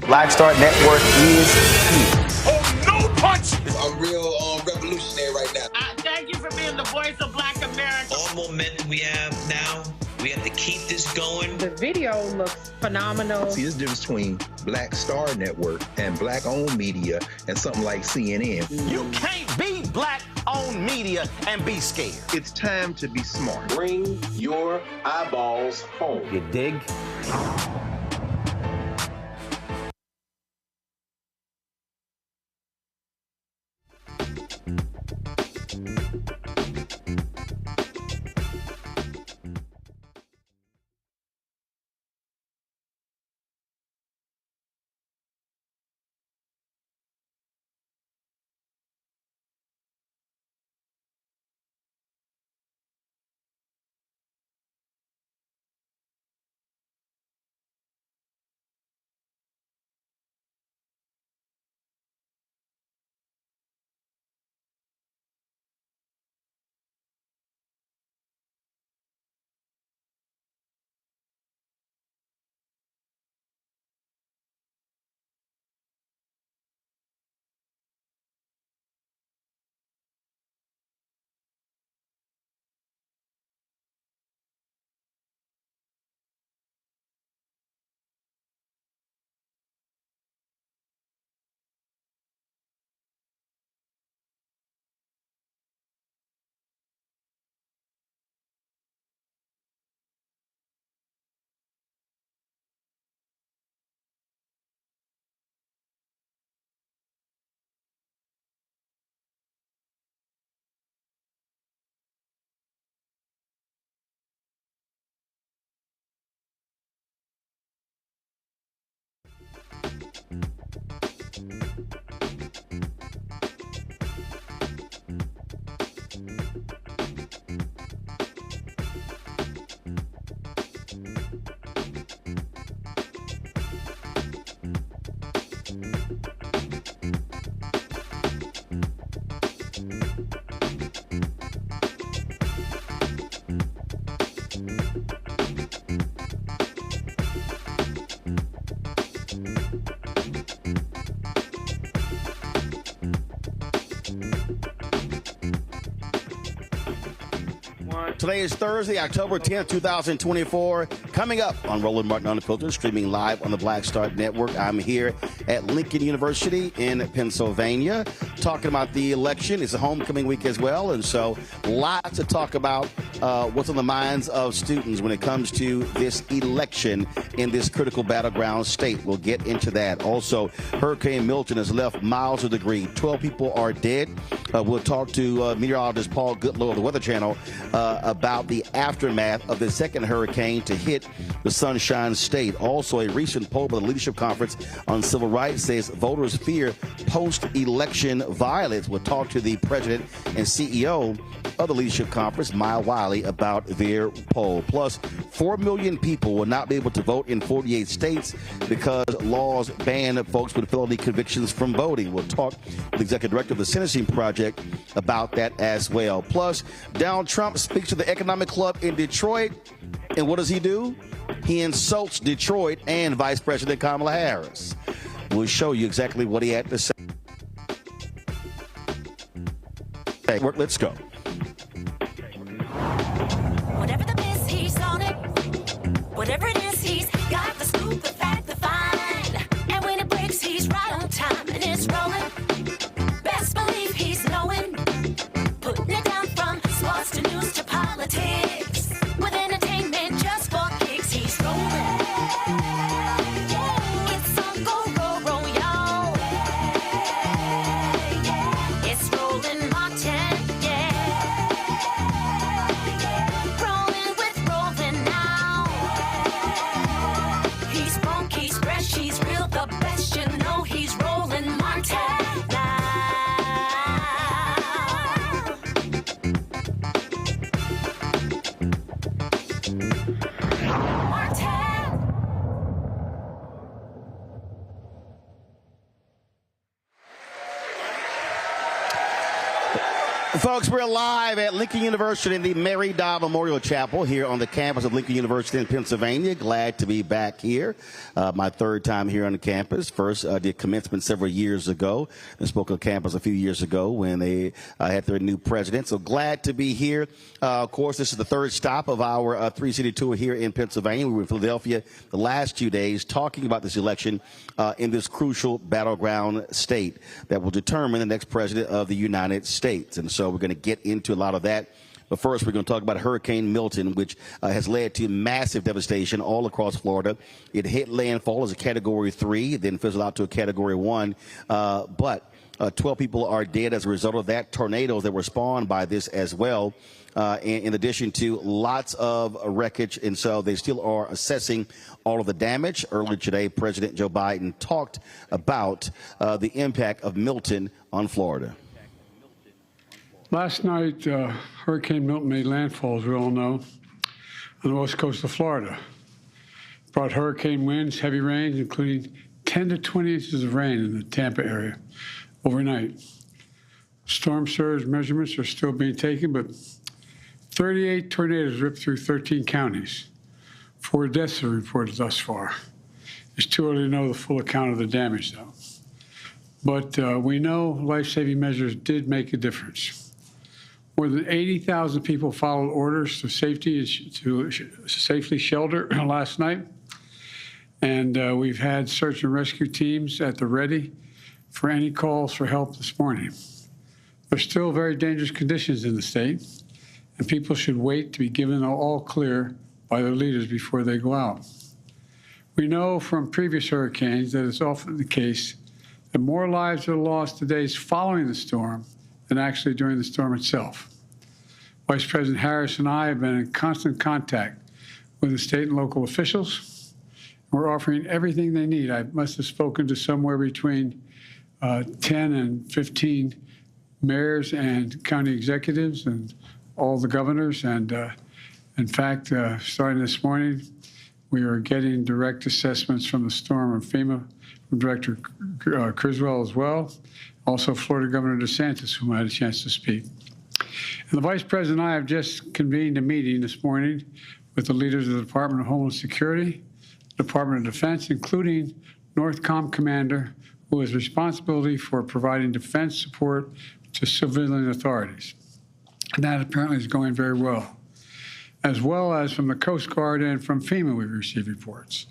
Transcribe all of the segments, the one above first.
Black Star Network is here. Oh, no punch! I'm real revolutionary right now. Thank you for being the voice of Black America. All momentum we have now, we have to keep this going. The video looks phenomenal. See, there's a difference between Black Star Network and black-owned media and something like CNN. You can't be black-owned media and be scared. It's time to be smart. Bring your eyeballs home. You dig? Today is Thursday, October 10th, 2024. Coming up on Roland Martin Unfiltered, streaming live on the Black Star Network. I'm here at Lincoln University in Pennsylvania, talking about the election. It's a homecoming week as well, and so lots to talk about what's on the minds of students when it comes to this election in this critical battleground state. We'll get into that. Also, Hurricane Milton has left miles of debris. 12 people are dead. We'll talk to meteorologist Paul Goodloe of the Weather Channel about the aftermath of the second hurricane to hit the Sunshine State. Also, a recent poll by the Leadership Conference on Civil Rights says voters fear post-election violence. We'll talk to the president and CEO of the Leadership Conference, Maya Wiley, about their poll. Plus, 4 million people will not be able to vote in 48 states because laws ban folks with felony convictions from voting. We'll talk with the executive director of the Sentencing Project about that as well. Plus, Donald Trump speaks to the Economic Club in Detroit, and what does he do? He insults Detroit and Vice President Kamala Harris. We'll show you exactly what he had to say. Let's go. Whatever the miss, he's on it. Whatever it is, he's got the scoop, the fact, the find. And when it breaks, he's right on time and it's rolling. Best believe he's knowing. Putting it down from sports to news to politics. With entertainment just for kicks, he's rolling. It's on go, roll, y'all. It's Roland Martin, yeah. Rolling with Roland now. Folks, we're live at Lincoln University in the Mary Dodd Memorial Chapel here on the campus of Lincoln University in Pennsylvania. Glad to be back here. My third time here on the campus. First, did commencement several years ago. I spoke on campus a few years ago when they had their new president. So glad to be here. Of course, this is the third stop of our three-city tour here in Pennsylvania. We were in Philadelphia the last 2 days talking about this election in this crucial battleground state that will determine the next president of the United States. And so we're going to get into a lot of that. But first, we're going to talk about Hurricane Milton, which has led to massive devastation all across Florida. It hit landfall as a Category 3, then fizzled out to a Category 1. But 12 people are dead as a result of that. Tornadoes that were spawned by this as well, in addition to lots of wreckage. And so they still are assessing all of the damage. Earlier today, President Joe Biden talked about the impact of Milton on Florida. Last night, Hurricane Milton made landfall, as we all know, on the west coast of Florida. Brought hurricane winds, heavy rains, including 10 to 20 inches of rain in the Tampa area overnight. Storm surge measurements are still being taken, but 38 tornadoes ripped through 13 counties. 4 deaths are reported thus far. It's too early to know the full account of the damage, though. But we know life-saving measures did make a difference. More than 80,000 people followed orders to safely shelter last night. And we've had search and rescue teams at the ready for any calls for help this morning. There's still very dangerous conditions in the state, and people should wait to be given an all clear by their leaders before they go out. We know from previous hurricanes that it's often the case that more lives are lost the days following the storm than actually during the storm itself. Vice President Harris and I have been in constant contact with the state and local officials. We're offering everything they need. I must have spoken to somewhere between 10 and 15 mayors and county executives and all the governors. And in fact, starting this morning, we are getting direct assessments from the storm of FEMA, from Director Criswell as well, also Florida Governor DeSantis, whom I had a chance to speak. And the Vice President and I have just convened a meeting this morning with the leaders of the Department of Homeland Security, Department of Defense, including NORTHCOM Commander, who has responsibility for providing defense support to civilian authorities. And that apparently is going very well as from the Coast Guard and from FEMA we've received reports.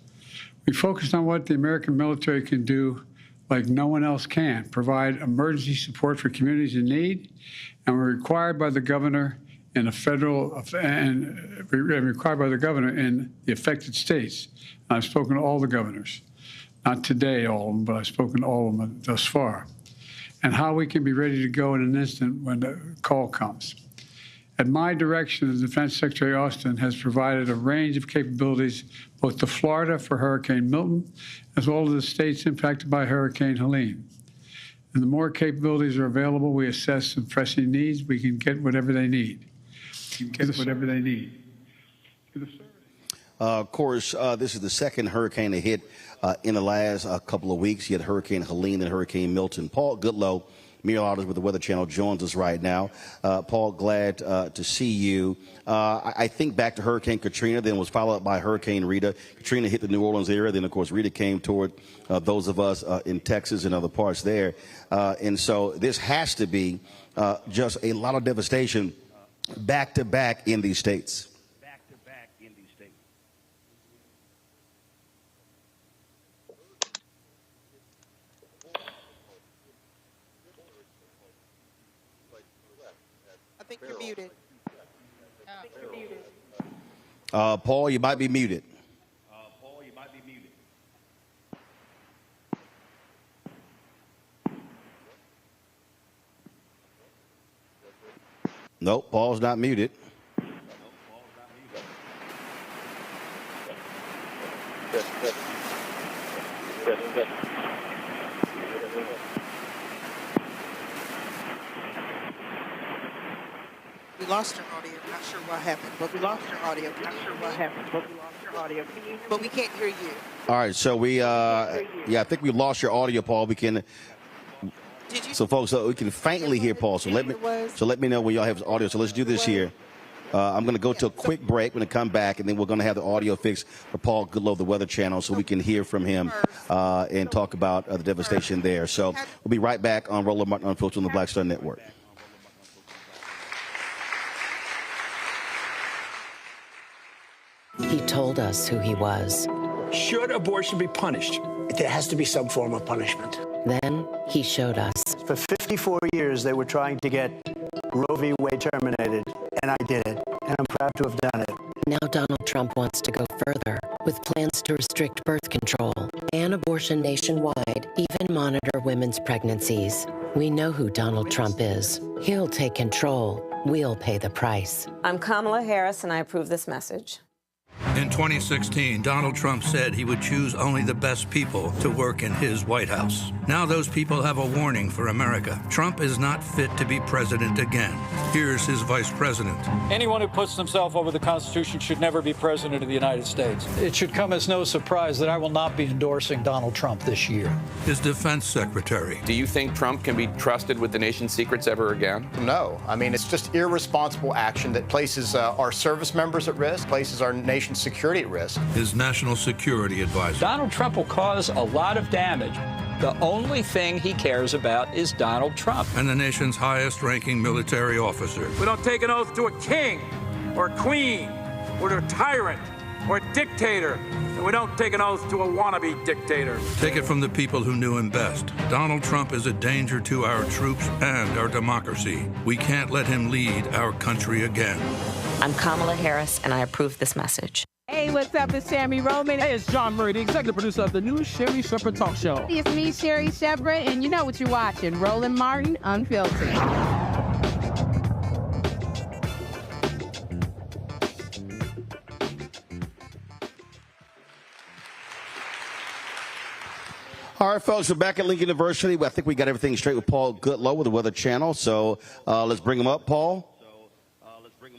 We focused on what the American military can do like no one else can, provide emergency support for communities in need, and we're required by the governor in the required by the governor in the affected states. And I've spoken to all the governors, not today all of them, but I've spoken to all of them thus far, and how we can be ready to go in an instant when the call comes. At my direction, the Defense Secretary Austin has provided a range of capabilities both to Florida for Hurricane Milton, as well as the states impacted by Hurricane Helene. And the more capabilities are available, we assess the pressing needs, we can get whatever they need. Of course, this is the second hurricane that hit in the last couple of weeks. You had Hurricane Helene and Hurricane Milton. Paul Goodloe, meteorologist with the Weather Channel, joins us right now. Paul, glad to see you. I think back to Hurricane Katrina, then was followed up by Hurricane Rita. Katrina hit the New Orleans area, then, of course, Rita came toward those of us in Texas and other parts there. And so this has to be just a lot of devastation back-to-back in these states. I think you're muted. Paul, you might be muted. Nope, Paul's not muted. We lost your audio. Not sure what happened, but we lost your audio. But we can't hear you. All right, so we, I think we lost your audio, Paul. We can. So, folks, we can faintly hear Paul. So let me know when y'all have audio. So let's do this here. I'm going to go to a quick break. We're going to come back, and then we're going to have the audio fixed for Paul Goodloe of the Weather Channel so we can hear from him and talk about the devastation there. So we'll be right back on Roland Martin Unfiltered on the Black Star Network. He told us who he was. Should abortion be punished? There has to be some form of punishment. Then he showed us. For 54 years, they were trying to get Roe v. Wade terminated, and I did it, and I'm proud to have done it. Now Donald Trump wants to go further with plans to restrict birth control, ban abortion nationwide, even monitor women's pregnancies. We know who Donald Trump is. He'll take control. We'll pay the price. I'm Kamala Harris, and I approve this message. In 2016, Donald Trump said he would choose only the best people to work in his White House. Now those people have a warning for America. Trump is not fit to be president again. Here's his vice president. Anyone who puts himself over the Constitution should never be president of the United States. It should come as no surprise that I will not be endorsing Donald Trump this year. His defense secretary. Do you think Trump can be trusted with the nation's secrets ever again? No. I mean, it's just irresponsible action that places our service members at risk, places our nation's security at risk. His national security advisor. Donald Trump will cause a lot of damage. The only thing he cares about is Donald Trump. And the nation's highest-ranking military officer. We don't take an oath to a king or a queen or to a tyrant or a dictator. And we don't take an oath to a wannabe dictator. Take it from the people who knew him best. Donald Trump is a danger to our troops and our democracy. We can't let him lead our country again. I'm Kamala Harris, and I approve this message. Hey, what's up? It's Sammy Roman. Hey, it's John Murray, the executive producer of the new Sherry Shepherd Talk Show. It's me, Sherry Shepherd, and you know what you're watching, Roland Martin Unfiltered. All right, folks, we're back at Lincoln University. I think we got everything straight with Paul Goodloe with the Weather Channel. So let's bring him up, Paul.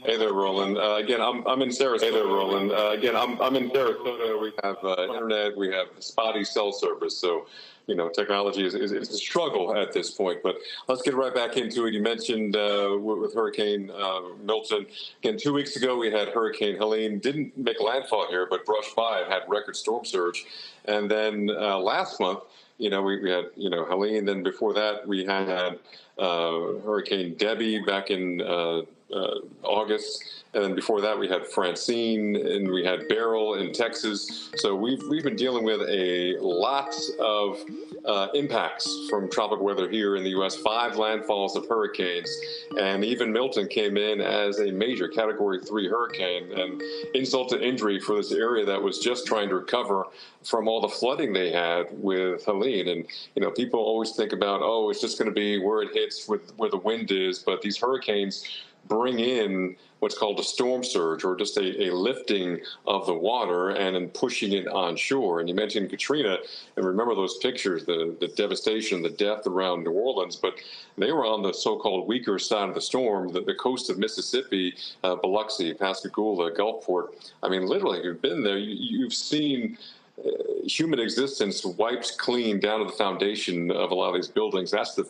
Hey there, Roland. Again, I'm in Sarasota. Hey there, Roland. Again, I'm in Sarasota. We have internet. We have spotty cell service. So, you know, technology is a struggle at this point. But let's get right back into it. You mentioned with Hurricane Milton. Again, 2 weeks ago, we had Hurricane Helene. Didn't make landfall here, but brushed by. It had record storm surge. And then last month, we had, Helene. Then before that, we had Hurricane Debbie back in August, and then before that we had Francine, and we had Beryl in Texas. So we've been dealing with a lot of impacts from tropical weather here in the U.S. 5 landfalls of hurricanes, and even Milton came in as a major Category 3 hurricane, and insult to injury for this area that was just trying to recover from all the flooding they had with Helene. And people always think about, it's just going to be where it hits, where the wind is, but these hurricanes bring in what's called a storm surge, or just a lifting of the water and then pushing it on shore. And you mentioned Katrina, and remember those pictures, the devastation, the death around New Orleans, but they were on the so-called weaker side of the storm, the coast of Mississippi, Biloxi, Pascagoula, Gulfport. I mean, literally, if you've been there, you've seen human existence wiped clean down to the foundation of a lot of these buildings. That's the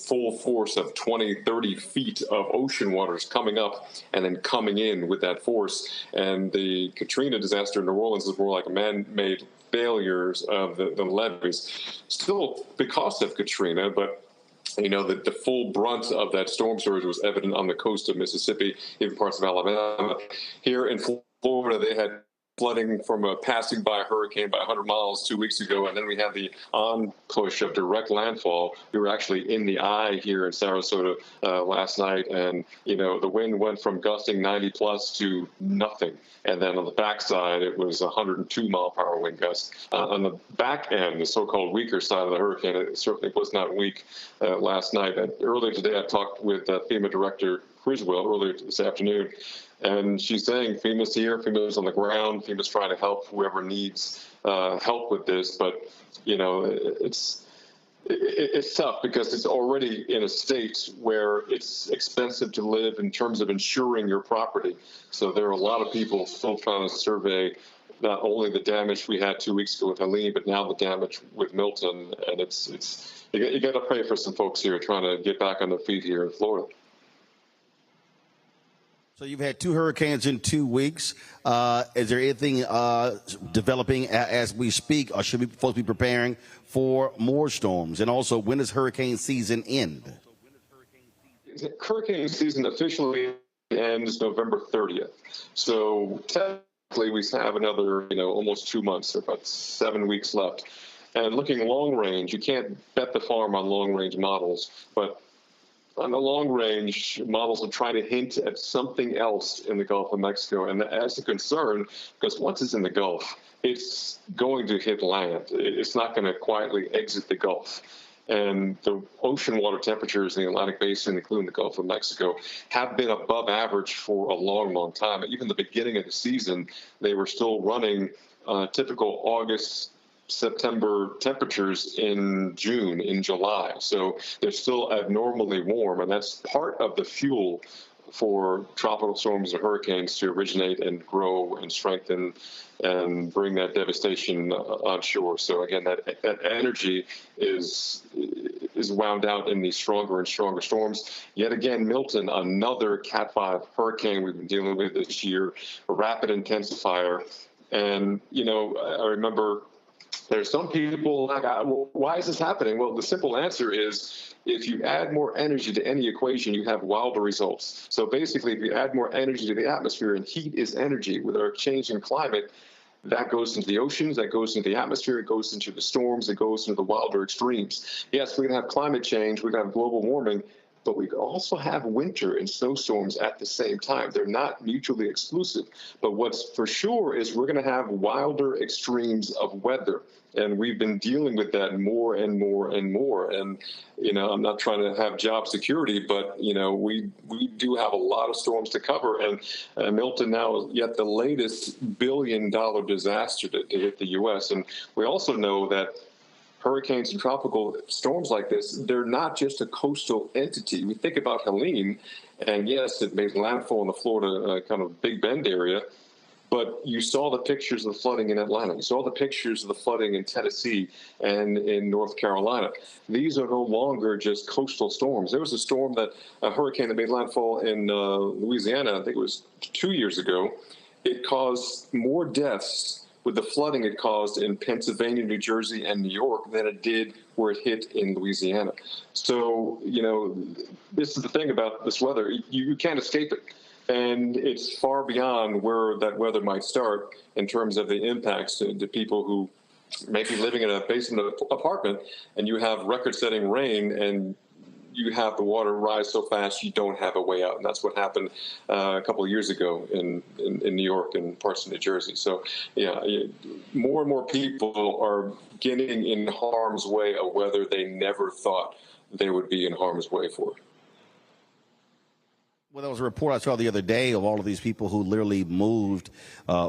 full force of 20, 30 feet of ocean waters coming up and then coming in with that force. And the Katrina disaster in New Orleans is more like a man-made failures of the levees. Still because of Katrina, but the full brunt of that storm surge was evident on the coast of Mississippi, even parts of Alabama. Here in Florida, they had flooding from passing by a hurricane by 100 miles 2 weeks ago, and then we had the on-push of direct landfall. We were actually in the eye here in Sarasota last night, and, the wind went from gusting 90-plus to nothing. And then on the backside, it was 102-mile-per-hour wind gusts. On the back end, the so-called weaker side of the hurricane, it certainly was not weak last night. And earlier today, I talked with FEMA Director Criswell earlier this afternoon, and she's saying FEMA's here, FEMA's on the ground, FEMA's trying to help whoever needs help with this. But, it's tough because it's already in a state where it's expensive to live in terms of insuring your property. So there are a lot of people still trying to survey not only the damage we had 2 weeks ago with Helene, but now the damage with Milton. And it's you got to pray for some folks here trying to get back on their feet here in Florida. So you've had 2 hurricanes in 2 weeks. Is there anything developing as we speak, or should we folks be preparing for more storms? And also, when does hurricane season end? Hurricane season officially ends November 30th. So technically, we have another, almost 2 months, or about 7 weeks left. And looking long range, you can't bet the farm on long range models, but on the long range, models will try to hint at something else in the Gulf of Mexico. And that's a concern, because once it's in the Gulf, it's going to hit land. It's not going to quietly exit the Gulf. And the ocean water temperatures in the Atlantic Basin, including the Gulf of Mexico, have been above average for a long, long time. Even the beginning of the season, they were still running typical August, September temperatures in June, in July. So they're still abnormally warm, and that's part of the fuel for tropical storms and hurricanes to originate and grow and strengthen and bring that devastation on shore. So again, that energy is wound out in these stronger and stronger storms. Yet again, Milton, another Cat 5 hurricane we've been dealing with this year, a rapid intensifier. And, I remember there's some people like, well, why is this happening? Well, the simple answer is if you add more energy to any equation, you have wilder results. So basically, if you add more energy to the atmosphere, and heat is energy, with our changing climate, that goes into the oceans, that goes into the atmosphere, it goes into the storms, it goes into the wilder extremes. Yes, we're going to have climate change, we're going to have global warming, but we also have winter and snowstorms at the same time. They're not mutually exclusive. But what's for sure is we're going to have wilder extremes of weather. And we've been dealing with that more and more and more. And, I'm not trying to have job security, but, we do have a lot of storms to cover. And Milton now is yet the latest billion-dollar disaster to hit the U.S. And we also know that hurricanes and tropical storms like this, they're not just a coastal entity. We think about Helene, and yes, it made landfall in the Florida kind of Big Bend area, but you saw the pictures of the flooding in Atlanta. You saw the pictures of the flooding in Tennessee and in North Carolina. These are no longer just coastal storms. There was a hurricane that made landfall in Louisiana, I think it was 2 years ago. It caused more deaths with the flooding it caused in Pennsylvania, New Jersey, and New York than it did where it hit in Louisiana. So, this is the thing about this weather. You can't escape it. And it's far beyond where that weather might start in terms of the impacts to people who may be living in a basement apartment, and you have record-setting rain, and you have the water rise so fast you don't have a way out. And that's what happened a couple of years ago in New York and parts of New Jersey. So, more and more people are getting in harm's way of weather they never thought they would be in harm's way for. Well, there was a report I saw the other day of all of these people who literally moved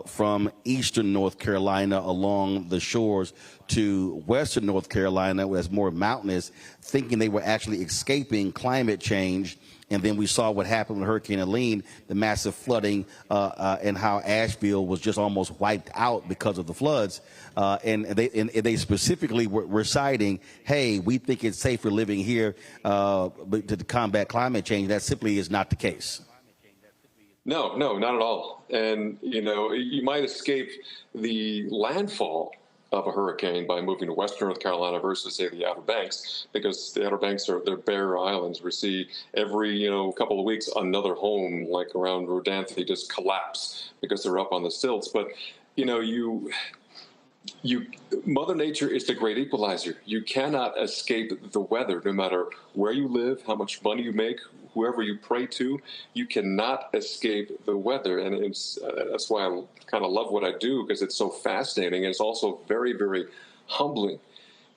from eastern North Carolina along the shores to western North Carolina, where it's more mountainous, thinking they were actually escaping climate change. And then we saw what happened with Hurricane Helene, the massive flooding, and how Asheville was just almost wiped out because of the floods. And they specifically were citing, hey, we think it's safer living here but to combat climate change. That simply is not the case. No, not at all. And, you might escape the landfall of a hurricane by moving to western North Carolina versus, say, the Outer Banks, because the Outer Banks they're bare islands. We see every, couple of weeks another home, like around Rodanthe, just collapse because they're up on the stilts. But, Mother Nature is the great equalizer. You cannot escape the weather, no matter where you live, how much money you make, whoever you pray to. You cannot escape the weather, and that's why I kind of love what I do, because it's so fascinating, and it's also very, very humbling.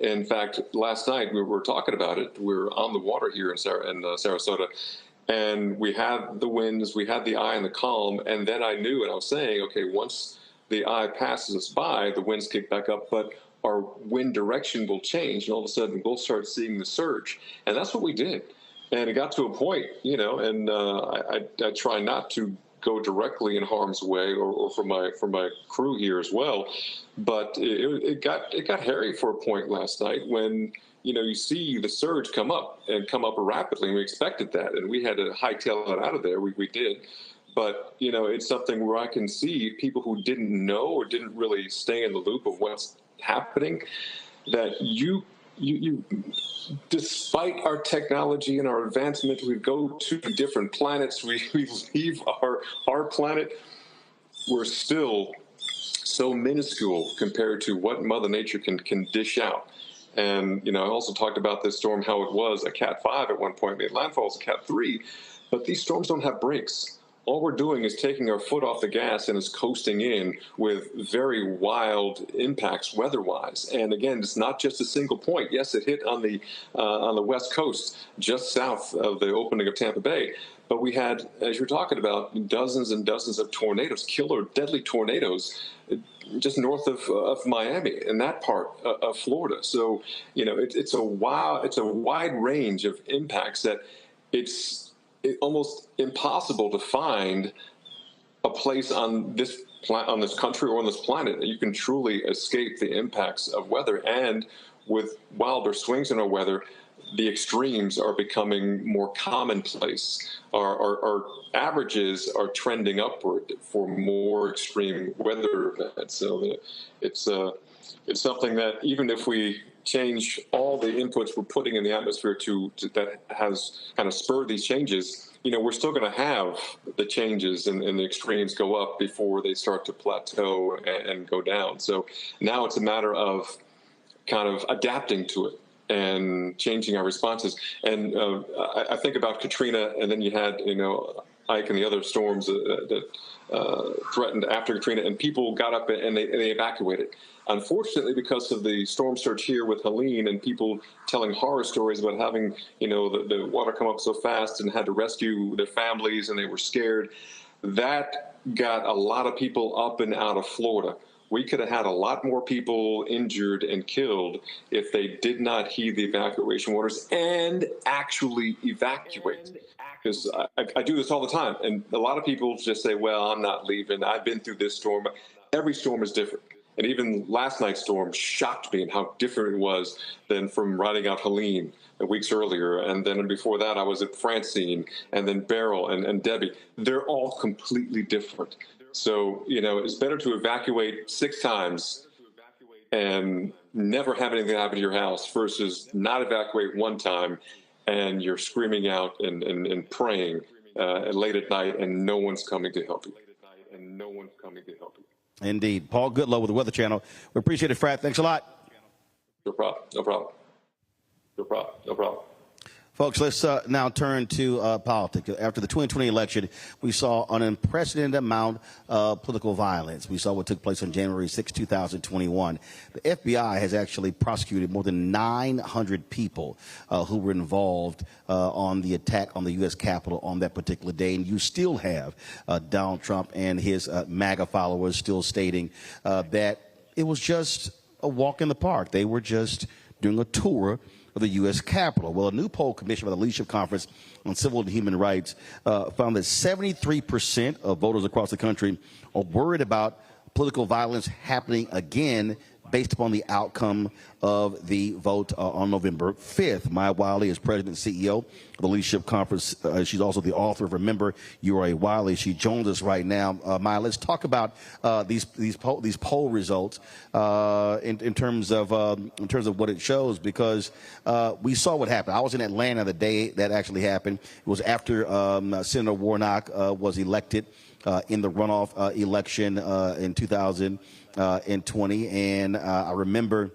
In fact, last night we were talking about it. We were on the water here in Sarasota, and we had the winds, we had the eye and the calm, and then I knew, and I was saying, okay, once the eye passes us by, the winds kick back up, but our wind direction will change, and all of a sudden we'll start seeing the surge. And that's what we did. And it got to a point, and I try not to go directly in harm's way, or for my crew here as well. But it got hairy for a point last night when you see the surge come up rapidly, and we expected that, and we had to hightail it out of there. We did. But, it's something where I can see people who didn't know or didn't really stay in the loop of what's happening, that you despite our technology and our advancement, we go to different planets, we leave our planet, we're still so minuscule compared to what Mother Nature can dish out. And, I also talked about this storm, how it was a Cat 5 at one point, made landfall as a Cat 3, but these storms don't have brakes. All we're doing is taking our foot off the gas and is coasting in with very wild impacts weather-wise. And again, it's not just a single point. Yes, it hit on the West Coast, just south of the opening of Tampa Bay. But we had, as you're talking about, dozens and dozens of tornadoes, killer, deadly tornadoes, just north of Miami, in that part of Florida. So, it's a wide range of impacts that it's almost impossible to find a place on this country or on this planet that you can truly escape the impacts of weather. And with wilder swings in our weather, the extremes are becoming more commonplace. Our averages are trending upward for more extreme weather events. So it's something that even if we change all the inputs we're putting in the atmosphere that has kind of spurred these changes, we're still going to have the changes and the extremes go up before they start to plateau and go down. So now it's a matter of kind of adapting to it and changing our responses. And I think about Katrina, and then you had, Ike and the other storms that threatened after Katrina, and people got up and they evacuated. Unfortunately, because of the storm surge here with Helene and people telling horror stories about having, the water come up so fast and had to rescue their families and they were scared, that got a lot of people up and out of Florida. We could have had a lot more people injured and killed if they did not heed the evacuation orders and actually evacuate. Because I do this all the time, and a lot of people just say, well, I'm not leaving. I've been through this storm. Every storm is different. And even last night's storm shocked me in how different it was than from riding out Helene weeks earlier. And then before that, I was at Francine, and then Beryl and Debbie. They're all completely different. So, it's better to evacuate 6 times and never have anything happen to your house versus not evacuate 1 time and you're screaming out and praying late at night and no one's coming to help you. Indeed. Paul Goodloe with the Weather Channel. We appreciate it, Frat. Thanks a lot. No problem. Folks, let's now turn to politics. After the 2020 election, we saw an unprecedented amount of political violence. We saw what took place on January 6, 2021. The FBI has actually prosecuted more than 900 people who were involved on the attack on the U.S. Capitol on that particular day. And you still have Donald Trump and his MAGA followers still stating that it was just a walk in the park. They were just doing a tour of the U.S. Capitol. Well, a new poll commissioned by the Leadership Conference on Civil and Human Rights found that 73% of voters across the country are worried about political violence happening again based upon the outcome of the vote on November 5th. Maya Wiley is president and CEO of the Leadership Conference. She's also the author of Remember You Are a Wiley. She joins us right now. Maya, let's talk about these poll results in terms of what it shows, because we saw what happened. I was in Atlanta the day that actually happened. It was after Senator Warnock was elected in the runoff election in 2020, and I remember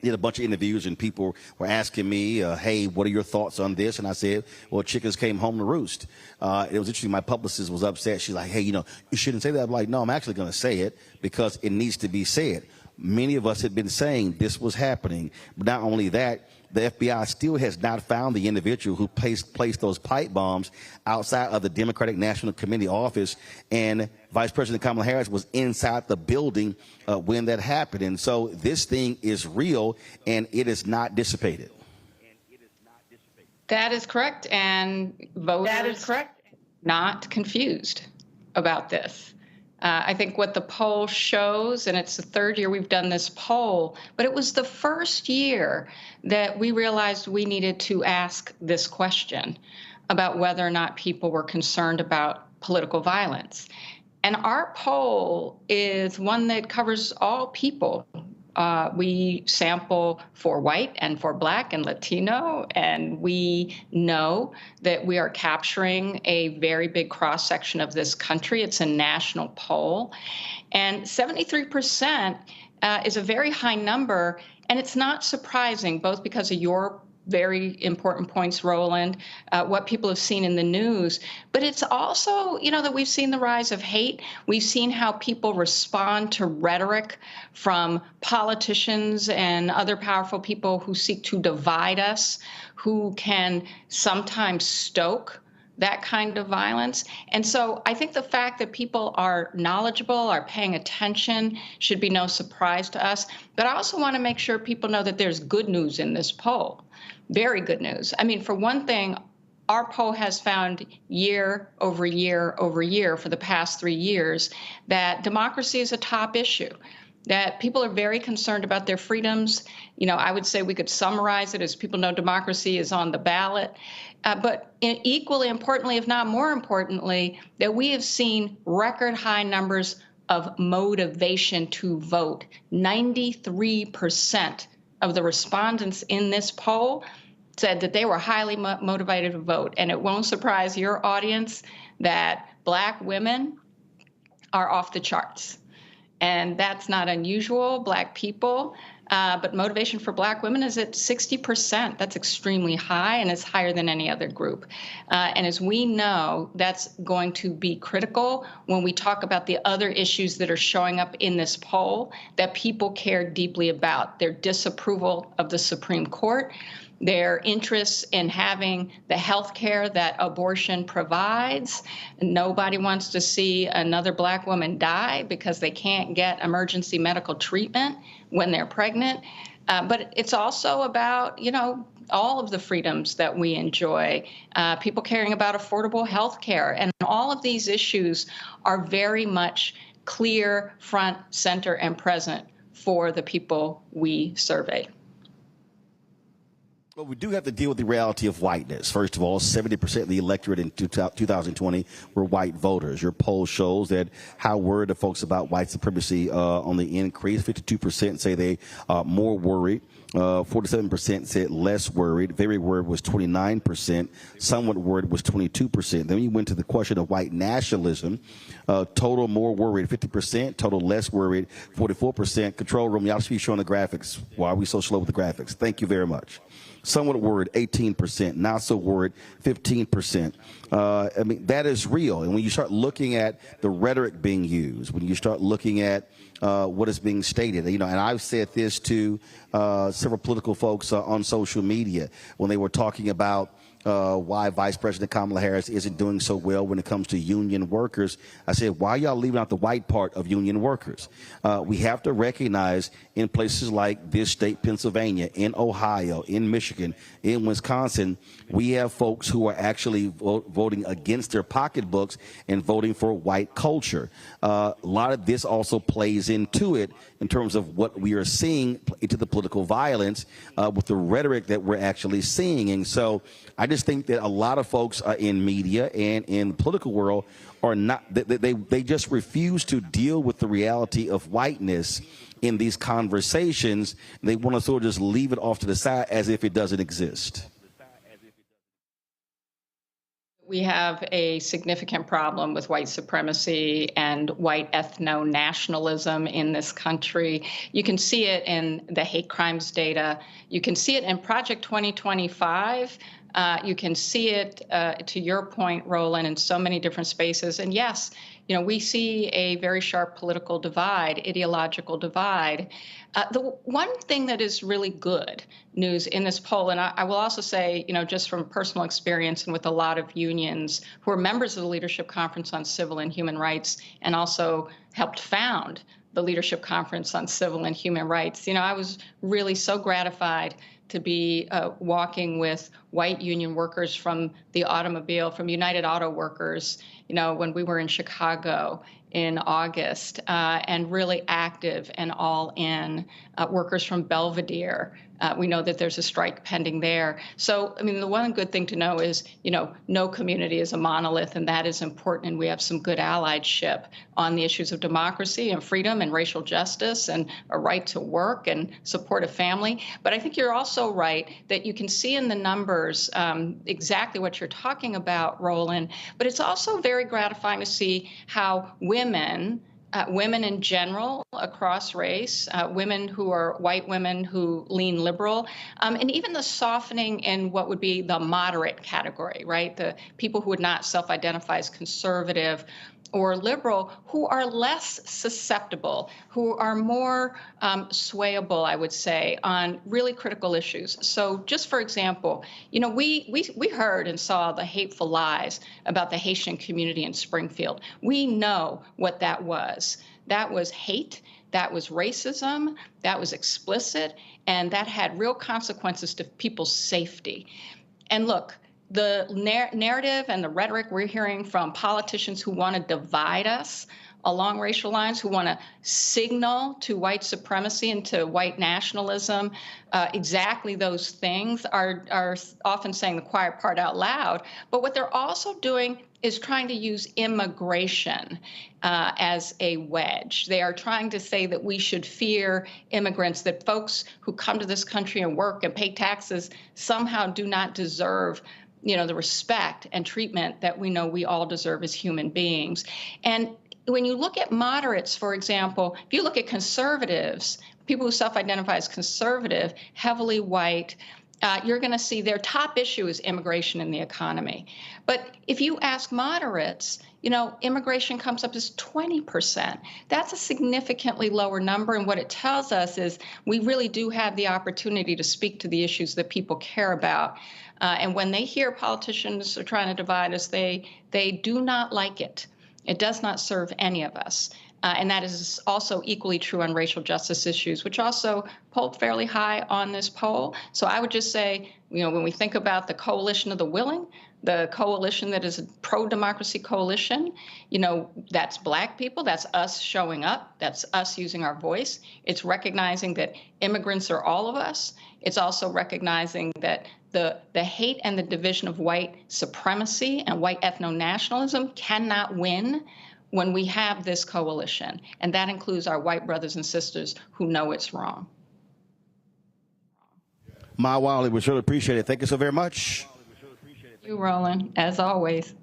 did a bunch of interviews and people were asking me, hey, what are your thoughts on this? And I said, well, chickens came home to roost. It was interesting. My publicist was upset. She's like, hey, you shouldn't say that. I'm like, no, I'm actually going to say it because it needs to be said. Many of us had been saying this was happening. But not only that, the FBI still has not found the individual who placed those pipe bombs outside of the Democratic National Committee office, and Vice President Kamala Harris was inside the building when that happened. And so this thing is real, and it is not dissipated. That is correct, and voters not confused about this. I think what the poll shows, and it's the third year we've done this poll, but it was the first year that we realized we needed to ask this question about whether or not people were concerned about political violence. And our poll is one that covers all people. We sample for white and for Black and Latino, and we know that we are capturing a very big cross-section of this country. It's a national poll. And 73% is a very high number, and it's not surprising, both because of your very important points, Roland, what people have seen in the news. But it's also, that we've seen the rise of hate. We've seen how people respond to rhetoric from politicians and other powerful people who seek to divide us, who can sometimes stoke that kind of violence. And so I think the fact that people are knowledgeable, are paying attention, should be no surprise to us. But I also want to make sure people know that there's good news in this poll. Very good news. I mean, for one thing, our poll has found year over year over year for the past 3 years that democracy is a top issue, that people are very concerned about their freedoms. I would say we could summarize it as people know democracy is on the ballot. But equally importantly, if not more importantly, that we have seen record high numbers of motivation to vote. 93% of the respondents in this poll said that they were highly motivated to vote. And it won't surprise your audience that Black women are off the charts. And that's not unusual, Black people. But motivation for Black women is at 60%. That's extremely high, and it's higher than any other group. And as we know, that's going to be critical when we talk about the other issues that are showing up in this poll that people care deeply about. Their disapproval of the Supreme Court, their interests in having the health care that abortion provides. Nobody wants to see another Black woman die because they can't get emergency medical treatment when they're pregnant. But it's also about, all of the freedoms that we enjoy, people caring about affordable health care. And all of these issues are very much clear, front, center, and present for the people we survey. Well, we do have to deal with the reality of whiteness. First of all, 70% of the electorate in 2020 were white voters. Your poll shows that how worried are folks about white supremacy on the increase. 52% say they are more worried. 47% said less worried. Very worried was 29%. Somewhat worried was 22%. Then you went to the question of white nationalism. Total more worried, 50%. Total less worried, 44%. Control room, y'all should be showing the graphics. Why are we so slow with the graphics? Thank you very much. Somewhat worried, 18%. Not so worried, 15%. That is real. And when you start looking at the rhetoric being used, when you start looking at what is being stated, and I've said this to several political folks on social media when they were talking about why Vice President Kamala Harris isn't doing so well when it comes to union workers. I said, why are y'all leaving out the white part of union workers? We have to recognize in places like this state, Pennsylvania, in Ohio, in Michigan, in Wisconsin, we have folks who are actually voting against their pocketbooks and voting for white culture. A lot of this also plays into it in terms of what we are seeing into the political violence with the rhetoric that we're actually seeing. And so I just think that a lot of folks in media and in the political world are not, they just refuse to deal with the reality of whiteness in these conversations. They want to sort of just leave it off to the side as if it doesn't exist. We have a significant problem with white supremacy and white ethno-nationalism in this country. You can see it in the hate crimes data. You can see it in Project 2025. You can see it, to your point, Roland, in so many different spaces. And yes, we see a very sharp political divide, ideological divide. The one thing that is really good news in this poll, and I will also say, just from personal experience and with a lot of unions who are members of the Leadership Conference on Civil and Human Rights and also helped found the Leadership Conference on Civil and Human Rights, I was really so gratified to be walking with white union workers from the automobile, from United Auto Workers, when we were in Chicago, in August, and really active and all in. Workers from Belvedere, we know that there's a strike pending there. So, I mean, the one good thing to know is, no community is a monolith, and that is important. And we have some good allyship on the issues of democracy and freedom and racial justice and a right to work and support a family. But I think you're also right that you can see in the numbers exactly what you're talking about, Roland. But it's also very gratifying to see how women in general across race, women who are white women who lean liberal, and even the softening in what would be the moderate category, right? The people who would not self-identify as conservative or liberal, who are less susceptible, who are more swayable, I would say, on really critical issues. So just for example, we heard and saw the hateful lies about the Haitian community in Springfield. We know what that was. That was hate, that was racism, that was explicit, and that had real consequences to people's safety. And look, the narrative and the rhetoric we're hearing from politicians who want to divide us along racial lines, who want to signal to white supremacy and to white nationalism, exactly those things are often saying the quiet part out loud. But what they're also doing is trying to use immigration as a wedge. They are trying to say that we should fear immigrants, that folks who come to this country and work and pay taxes somehow do not deserve the respect and treatment that we know we all deserve as human beings. And when you look at moderates, for example, if you look at conservatives, people who self-identify as conservative, heavily white, you're going to see their top issue is immigration and the economy. But if you ask moderates, immigration comes up as 20%. That's a significantly lower number. And what it tells us is we really do have the opportunity to speak to the issues that people care about. And when they hear politicians are trying to divide us, they do not like it. It does not serve any of us. And that is also equally true on racial justice issues, which also polled fairly high on this poll. So I would just say, when we think about the coalition of the willing, the coalition that is a pro-democracy coalition, that's Black people, that's us showing up, that's us using our voice. It's recognizing that immigrants are all of us. It's also recognizing that the hate and the division of white supremacy and white ethno-nationalism cannot win when we have this coalition. And that includes our white brothers and sisters who know it's wrong. Maya Wiley, we sure appreciate it. Thank you so very much. You, Roland, as always.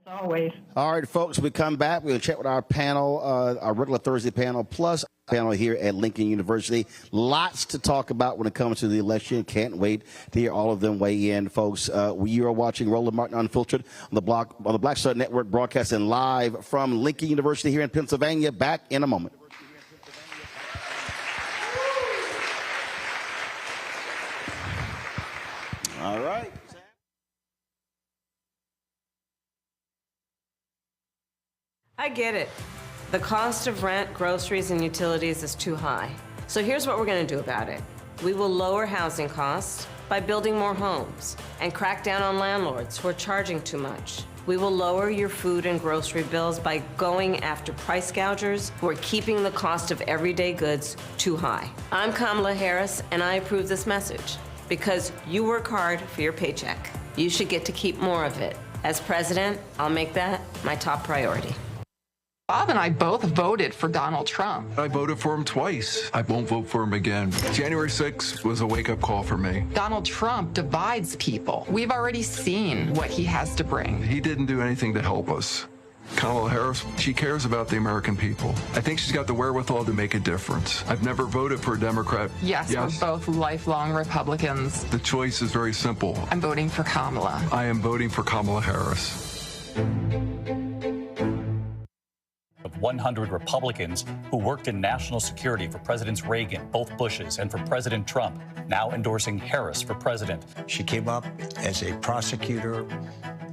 As always. All right, folks, we come back. We'll check with our panel, our regular Thursday panel, plus panel here at Lincoln University. Lots to talk about when it comes to the election. Can't wait to hear all of them weigh in, folks. You are watching Roland Martin Unfiltered on the Black Star Network, broadcasting live from Lincoln University here in Pennsylvania. Back in a moment. All right. I get it. The cost of rent, groceries, and utilities is too high. So here's what we're going to do about it. We will lower housing costs by building more homes and crack down on landlords who are charging too much. We will lower your food and grocery bills by going after price gougers who are keeping the cost of everyday goods too high. I'm Kamala Harris, and I approve this message because you work hard for your paycheck. You should get to keep more of it. As president, I'll make that my top priority. Bob and I both voted for Donald Trump. I voted for him twice. I won't vote for him again. January 6th was a wake-up call for me. Donald Trump divides people. We've already seen what he has to bring. He didn't do anything to help us. Kamala Harris, she cares about the American people. I think she's got the wherewithal to make a difference. I've never voted for a Democrat. Yes, we're both lifelong Republicans. The choice is very simple. I'm voting for Kamala. I am voting for Kamala Harris. Of 100 Republicans who worked in national security for Presidents Reagan, both Bushes, and for President Trump, now endorsing Harris for president. She came up as a prosecutor,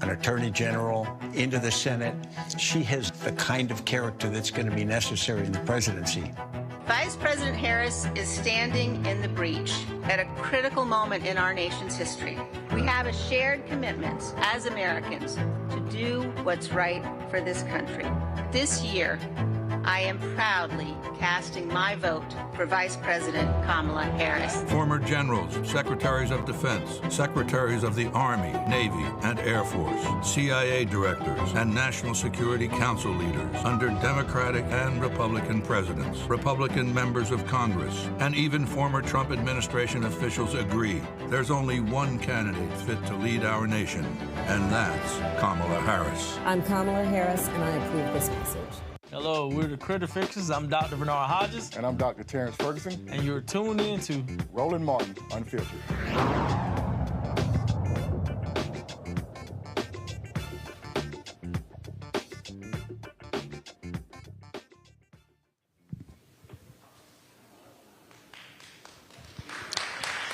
an attorney general, into the Senate. She has the kind of character that's going to be necessary in the presidency. Vice President Harris is standing in the breach at a critical moment in our nation's history. We have a shared commitment as Americans to do what's right for this country. This year, I am proudly casting my vote for Vice President Kamala Harris. Former generals, secretaries of defense, secretaries of the Army, Navy, and Air Force, CIA directors, and National Security Council leaders under Democratic and Republican presidents, Republican members of Congress, and even former Trump administration officials agree there's only one candidate fit to lead our nation, and that's Kamala Harris. I'm Kamala Harris, and I approve this message. Hello, we're the Critter Fixers. I'm Dr. Bernard Hodges. And I'm Dr. Terrence Ferguson. And you're tuned in to Roland Martin Unfiltered.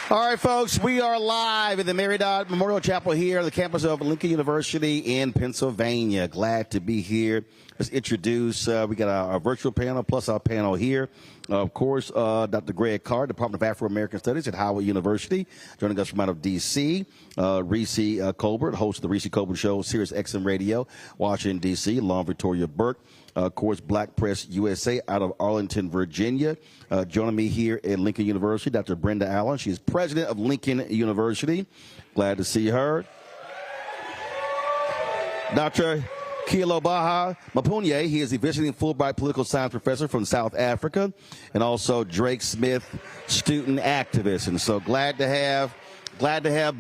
All right, folks, we are live in the Mary Dodd Memorial Chapel here on the campus of Lincoln University in Pennsylvania. Glad to be here. Let's introduce, we got our virtual panel plus our panel here. Of course, Dr. Greg Carr, Department of Afro-American Studies at Howard University, joining us from out of D.C. Reese Colbert, host of the Reese Colbert Show, Sirius XM Radio, Washington, D.C. Along Victoria Burke. Of course, Black Press USA out of Arlington, Virginia. Joining me here at Lincoln University, Dr. Brenda Allen. She's president of Lincoln University. Glad to see her. Dr. Kilo Baha Mapunye, he is a visiting Fulbright political science professor from South Africa, and also Drake Smith, student activist. And so glad to have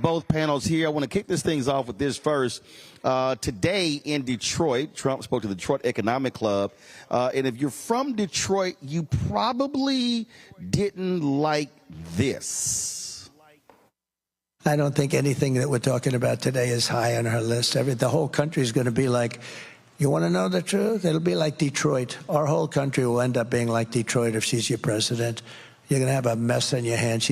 both panels here. I want to kick this things off with this first. Today in Detroit, Trump spoke to the Detroit Economic Club. And if you're from Detroit, you probably didn't like this. I don't think anything that we're talking about today is high on our list. The whole country is going to be like, you want to know the truth? It'll be like Detroit. Our whole country will end up being like Detroit if she's your president. You're going to have a mess on your hands.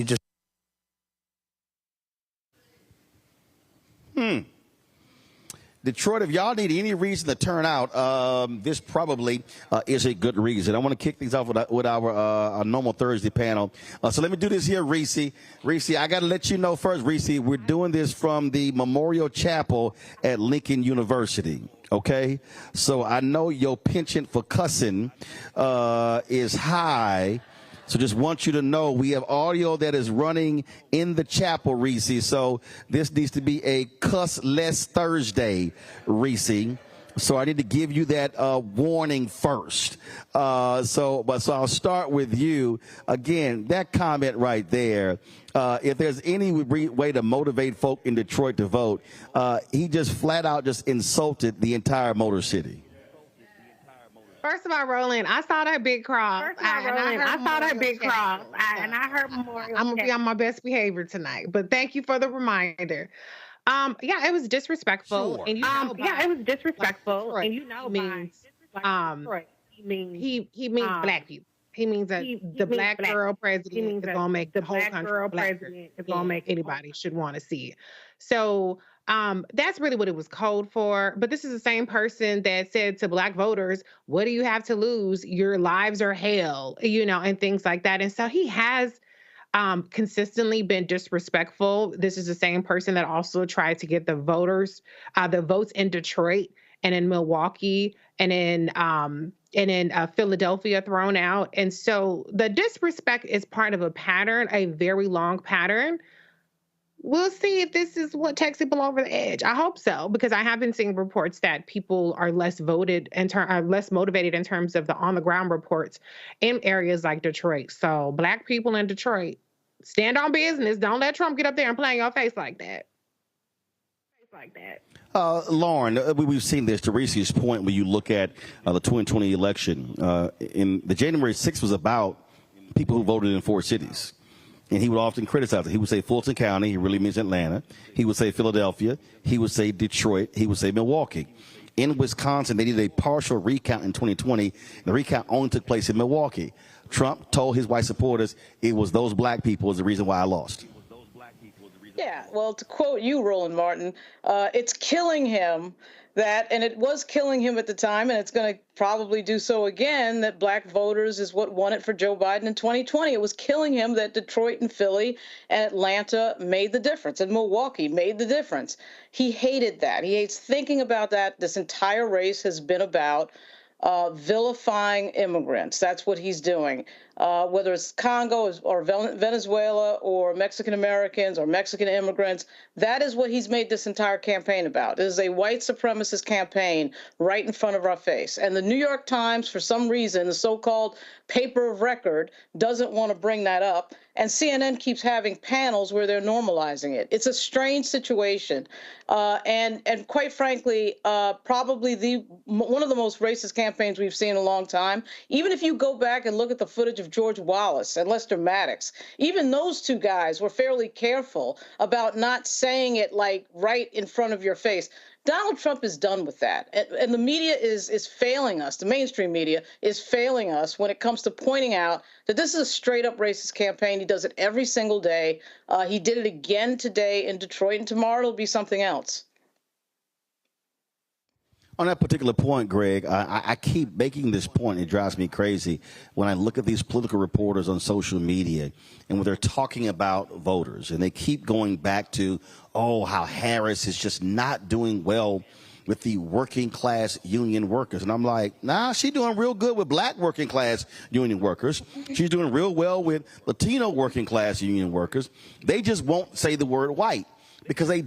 Detroit, if y'all need any reason to turn out, this probably is a good reason. I want to kick things off with our normal Thursday panel. So let me do this here, Reese. Reese, I got to let you know first, Reese, we're doing this from the Memorial Chapel at Lincoln University. Okay? So I know your penchant for cussing is high. So just want you to know we have audio that is running in the chapel, Reese. So this needs to be a cuss-less Thursday, Reese. So I need to give you that warning first. So I'll start with you. Again, that comment right there, if there's any way to motivate folk in Detroit to vote, he just flat out just insulted the entire Motor City. First of all, Roland, I saw that big cross. I saw that big cross. And I heard Memorial. I'm going to be on my best behavior tonight. But thank you for the reminder. Yeah, it was disrespectful. Sure. And you know it was disrespectful. Like, and you know, he means black people. He means that the black girl president is going to make the whole country blacker. Is going to make anybody should want to see it. So that's really what it was code for. But this is the same person that said to black voters, what do you have to lose? Your lives are hell, and things like that. And so he has consistently been disrespectful. This is the same person that also tried to get the votes in Detroit and in Milwaukee and in Philadelphia thrown out. And so the disrespect is part of a pattern, a very long pattern. We'll see if this is what takes people over the edge. I hope so, because I have been seeing reports that people are less motivated in terms of the on-the-ground reports in areas like Detroit. So black people in Detroit, stand on business. Don't let Trump get up there and play in your face like that. Lauren, we've seen this to Reese's point when you look at the 2020 election. In the January 6th was about people who voted in 4 cities. And he would often criticize it. He would say Fulton County. He really means Atlanta. He would say Philadelphia. He would say Detroit. He would say Milwaukee. In Wisconsin, they did a partial recount in 2020. The recount only took place in Milwaukee. Trump told his white supporters it was those black people is the reason why I lost. Yeah, well, to quote you, Roland Martin, it's killing him and it was killing him at the time, and it's going to probably do so again, that black voters is what won it for Joe Biden in 2020. It was killing him that Detroit and Philly and Atlanta made the difference, and Milwaukee made the difference. He hated that. He hates thinking about that. This entire race has been about vilifying immigrants. That's what he's doing. Whether it's Congo or Venezuela or Mexican Americans or Mexican immigrants, that is what he's made this entire campaign about. It is a white supremacist campaign right in front of our face. And the New York Times, for some reason, the so-called paper of record, doesn't want to bring that up. And CNN keeps having panels where they're normalizing it. It's a strange situation. And quite frankly, probably one of the most racist campaigns we've seen in a long time. Even if you go back and look at the footage of George Wallace and Lester Maddox, even those two guys were fairly careful about not saying it like right in front of your face. Donald Trump is done with that. And the media is failing us. The mainstream media is failing us when it comes to pointing out that this is a straight up racist campaign. He does it every single day. He did it again today in Detroit, and tomorrow it'll be something else. On that particular point, Greg, I keep making this point. It drives me crazy when I look at these political reporters on social media and when they're talking about voters, and they keep going back to, oh, how Harris is just not doing well with the working class union workers. And I'm like, nah, she's doing real good with black working class union workers. She's doing real well with Latino working class union workers. They just won't say the word white because they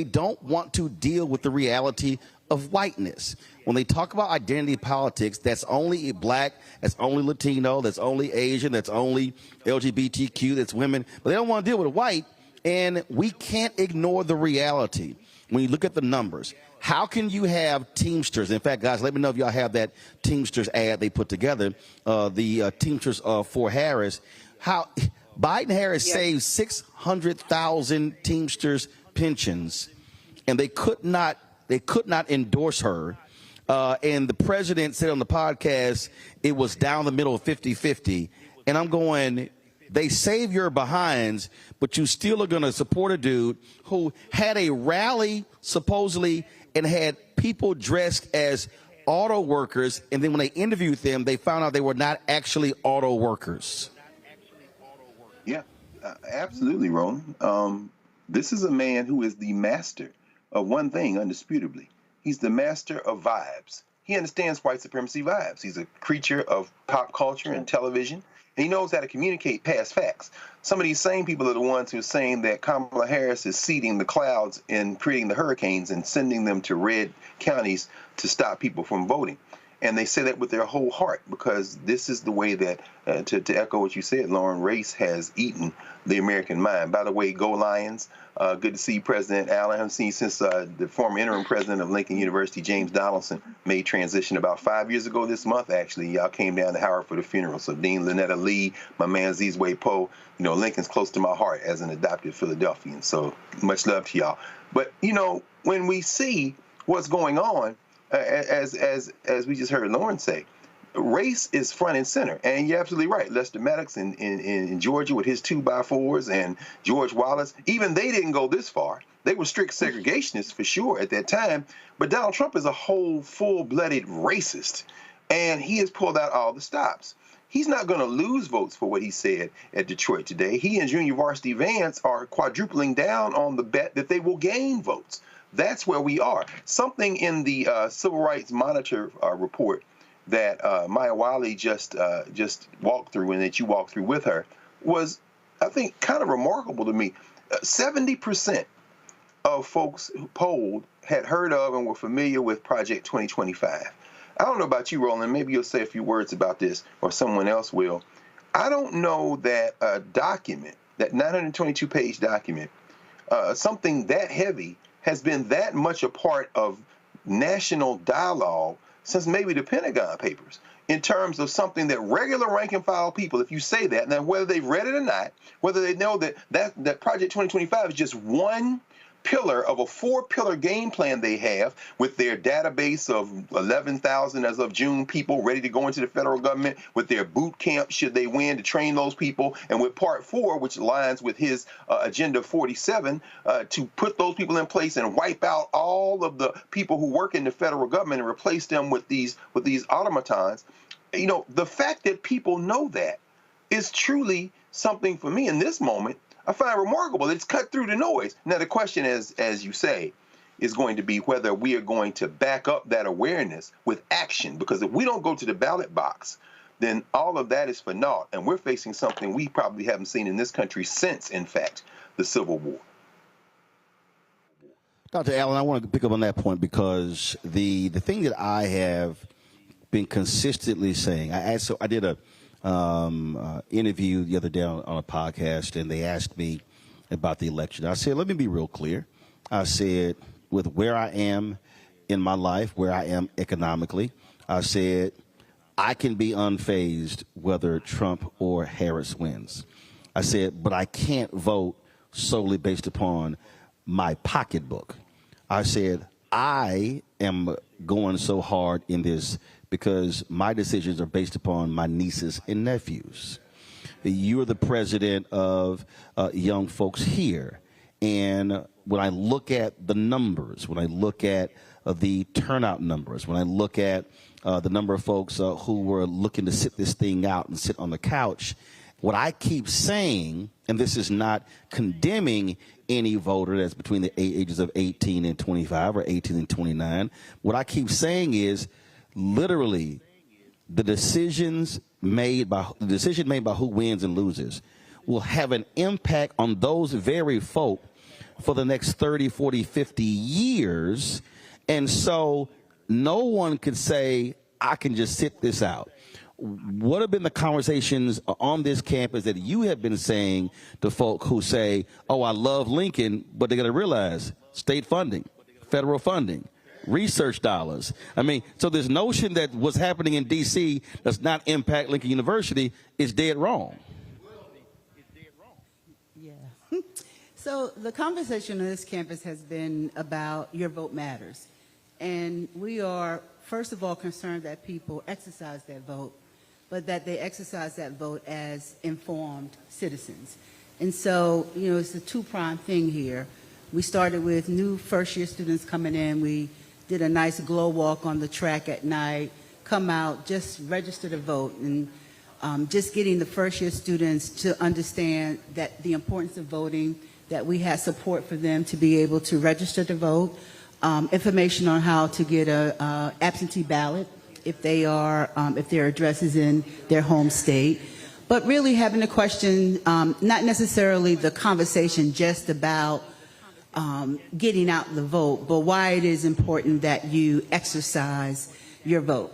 don't want to deal with the reality of whiteness. When they talk about identity politics, that's only black, that's only Latino, that's only Asian, that's only LGBTQ, that's women, but they don't want to deal with white, and we can't ignore the reality. When you look at the numbers, how can you have Teamsters? In fact, guys, let me know if y'all have that Teamsters ad they put together, the Teamsters for Harris. How Biden-Harris saved 600,000 Teamsters pensions, and they could not endorse her. And the president said on the podcast it was down the middle of 50-50. And I'm going, they save your behinds, but you still are going to support a dude who had a rally supposedly and had people dressed as auto workers. And then when they interviewed them, they found out they were not actually auto workers. Yeah, absolutely, Roland. This is a man who is the master of one thing, undisputably. He's the master of vibes. He understands white supremacy vibes. He's a creature of pop culture and television, and he knows how to communicate past facts. Some of these same people are the ones who are saying that Kamala Harris is seeding the clouds and creating the hurricanes and sending them to red counties to stop people from voting. And they say that with their whole heart because this is the way that, to echo what you said, Lauren, race has eaten the American mind. By the way, go Lions. Good to see President Allen. I haven't seen since the former interim president of Lincoln University, James Donaldson, made transition about 5 years ago this month, actually. Y'all came down to Howard for the funeral. So Dean Lynetta Lee, my man Zizwe Poe, you know, Lincoln's close to my heart as an adopted Philadelphian. So much love to y'all. But, you know, when we see what's going on, as we just heard Lauren say, race is front and center. And you're absolutely right. Lester Maddox in Georgia with his 2x4s and George Wallace, even they didn't go this far. They were strict segregationists for sure at that time. But Donald Trump is a whole full-blooded racist. And he has pulled out all the stops. He's not going to lose votes for what he said at Detroit today. He and Junior Varsity Vance are quadrupling down on the bet that they will gain votes. That's where we are. Something in the Civil Rights Monitor report that Maya Wiley just walked through and that you walked through with her was, I think, kind of remarkable to me. 70% of folks who polled had heard of and were familiar with Project 2025. I don't know about you, Roland. Maybe you'll say a few words about this or someone else will. I don't know that a document, that 922-page document, something that heavy, has been that much a part of national dialogue since maybe the Pentagon Papers, in terms of something that regular rank and file people, if you say that, now whether they've read it or not, whether they know that Project 2025 is just one pillar of a 4-pillar game plan they have with their database of 11,000 as of June people ready to go into the federal government, with their boot camp should they win to train those people, and with part 4, which aligns with his agenda 47, to put those people in place and wipe out all of the people who work in the federal government and replace them with these automatons. You know, the fact that people know that is truly something for me in this moment. I find remarkable that it's cut through the noise. Now, the question is, as you say, is going to be whether we are going to back up that awareness with action. Because if we don't go to the ballot box, then all of that is for naught. And we're facing something we probably haven't seen in this country since, in fact, the Civil War. Dr. Allen, I want to pick up on that point because the thing that I have been consistently saying, I did a interview the other day on a podcast, and they asked me about the election. I said, let me be real clear. I said, with where I am in my life, where I am economically, I said, I can be unfazed whether Trump or Harris wins. I said, but I can't vote solely based upon my pocketbook. I said, I am going so hard in this because my decisions are based upon my nieces and nephews. You're the president of young folks here. And when I look at the numbers, when I look at the turnout numbers, when I look at the number of folks who were looking to sit this thing out and sit on the couch, what I keep saying, and this is not condemning any voter that's between the ages of 18 and 25 or 18 and 29, what I keep saying is, literally, the decision made by who wins and loses will have an impact on those very folk for the next 30, 40, 50 years. And so no one could say, I can just sit this out. What have been the conversations on this campus that you have been saying to folk who say, oh, I love Lincoln, but they got to realize state funding, federal funding, research dollars. I mean, so this notion that what's happening in D.C. does not impact Lincoln University is dead wrong. Yeah. So the conversation on this campus has been about your vote matters. And we are, first of all, concerned that people exercise their vote, but that they exercise that vote as informed citizens. And so, you know, it's a two-pronged thing here. We started with new first-year students coming in. We did a nice glow walk on the track at night, come out, just register to vote, and just getting the first-year students to understand that the importance of voting, that we had support for them to be able to register to vote, information on how to get a absentee ballot if they are, if their address is in their home state, but really having a question, not necessarily the conversation just about getting out the vote, but why it is important that you exercise your vote.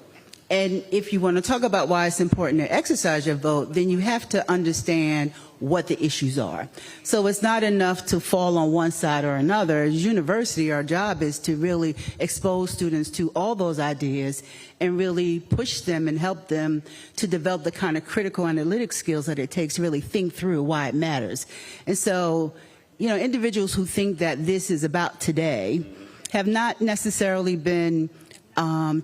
And if you want to talk about why it's important to exercise your vote, then you have to understand what the issues are. So it's not enough to fall on one side or another. As a university, our job is to really expose students to all those ideas and really push them and help them to develop the kind of critical analytic skills that it takes to really think through why it matters. And so, you know, individuals who think that this is about today have not necessarily been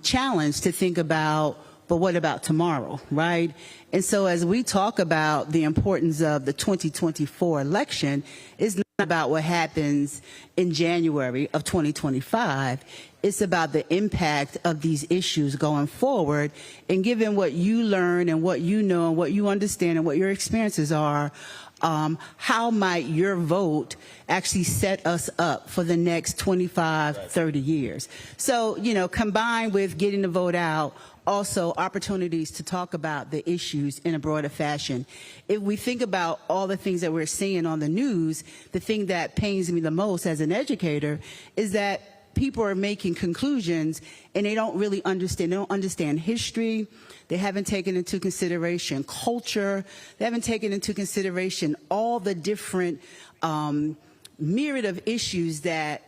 challenged to think about, but what about tomorrow, right? And so as we talk about the importance of the 2024 election, it's not about what happens in January of 2025. It's about the impact of these issues going forward, and given what you learn and what you know and what you understand and what your experiences are, how might your vote actually set us up for the next 25, 30 years? So, you know, combined with getting the vote out, also opportunities to talk about the issues in a broader fashion. If we think about all the things that we're seeing on the news, the thing that pains me the most as an educator is that people are making conclusions and they don't really understand. They don't understand history. They haven't taken into consideration culture. They haven't taken into consideration all the different myriad of issues that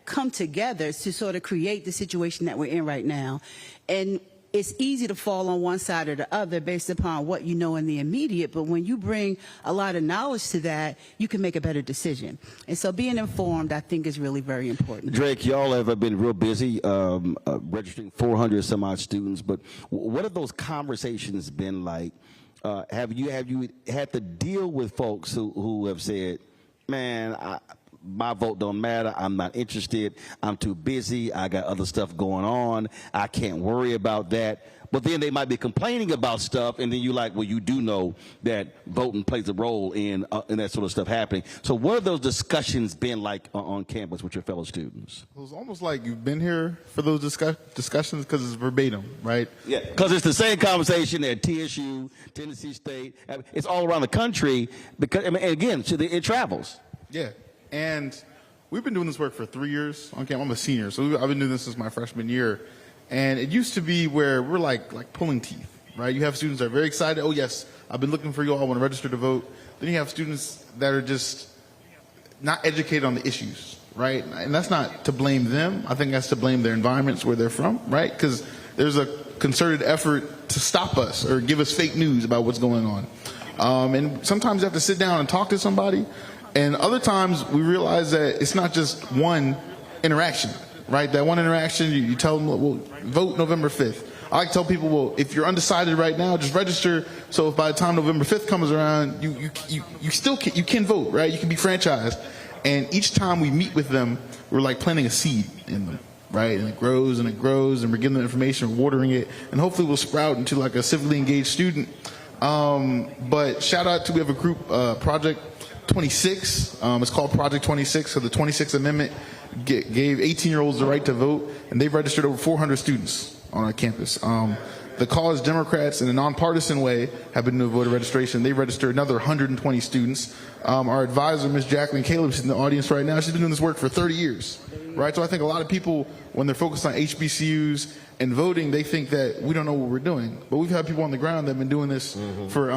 come together to sort of create the situation that we're in right now. And it's easy to fall on one side or the other based upon what you know in the immediate, but when you bring a lot of knowledge to that, you can make a better decision. And so being informed, I think, is really very important. Drake, y'all have been real busy registering 400 some odd students, but what have those conversations been like? Have you had to deal with folks who have said, man, my vote don't matter, I'm not interested, I'm too busy, I got other stuff going on, I can't worry about that. But then they might be complaining about stuff, and then you're like, well, you do know that voting plays a role in that sort of stuff happening. So what have those discussions been like on campus with your fellow students? It was almost like you've been here for those discussions because it's verbatim, right? Yeah, because it's the same conversation at TSU, Tennessee State. It's all around the country, because, I mean, again, so it travels. Yeah, and we've been doing this work for 3 years on campus. I'm a senior, so I've been doing this since my freshman year. And it used to be where we're like pulling teeth, right? You have students that are very excited. Oh, yes, I've been looking for you all. I want to register to vote. Then you have students that are just not educated on the issues, right? And that's not to blame them. I think that's to blame their environments where they're from, right? Because there's a concerted effort to stop us or give us fake news about what's going on. And sometimes you have to sit down and talk to somebody. And other times we realize that it's not just one interaction. Right, that one interaction, you tell them, well, vote November 5th. I like to tell people, well, if you're undecided right now, just register. So if by the time November 5th comes around, you still can vote, right? You can be franchised. And each time we meet with them, we're like planting a seed in them, right? And it grows and it grows, and we're giving them information, watering it, and hopefully we'll sprout into like a civically engaged student. But shout out to, we have a group, Project 26. It's called Project 26, so the 26th Amendment gave 18-year-olds the right to vote, and they've registered over 400 students on our campus. The College Democrats, in a nonpartisan way, have been doing voter registration. They registered another 120 students. Our advisor, Ms. Jacqueline Caleb, she's in the audience right now. She's been doing this work for 30 years, right? So I think a lot of people, when they're focused on HBCUs and voting, they think that we don't know what we're doing. But we've had people on the ground that have been doing this for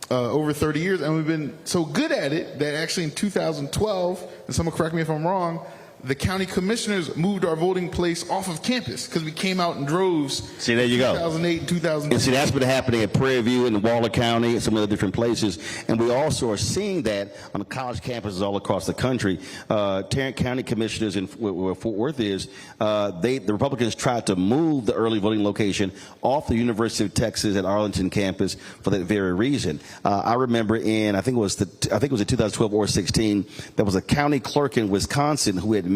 over 30 years, and we've been so good at it that actually in 2012, and someone correct me if I'm wrong, the county commissioners moved our voting place off of campus because we came out in droves. See, there you go. 2008 and 2009. And see, that's been happening at Prairie View and Waller County and some other different places. And we also are seeing that on the college campuses all across the country. Tarrant County commissioners, in where Fort Worth is, the Republicans tried to move the early voting location off the University of Texas at Arlington campus for that very reason. I remember I think it was in 2012 or 16, there was a county clerk in Wisconsin who admitted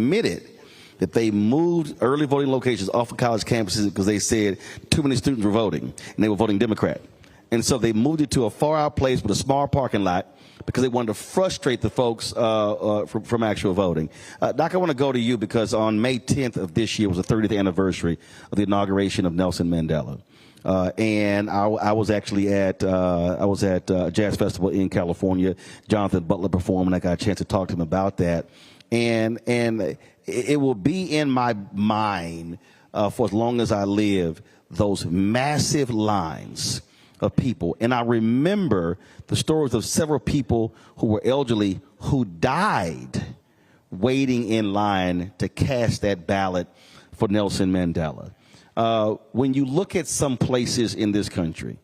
that they moved early voting locations off of college campuses because they said too many students were voting, and they were voting Democrat. And so they moved it to a far out place with a small parking lot because they wanted to frustrate the folks from actual voting. Doc, I want to go to you because on May 10th of this year was the 30th anniversary of the inauguration of Nelson Mandela. And I was actually at a jazz festival in California. Jonathan Butler performed, and I got a chance to talk to him about that. And it will be in my mind for as long as I live, those massive lines of people. And I remember the stories of several people who were elderly who died waiting in line to cast that ballot for Nelson Mandela. When you look at some places in this country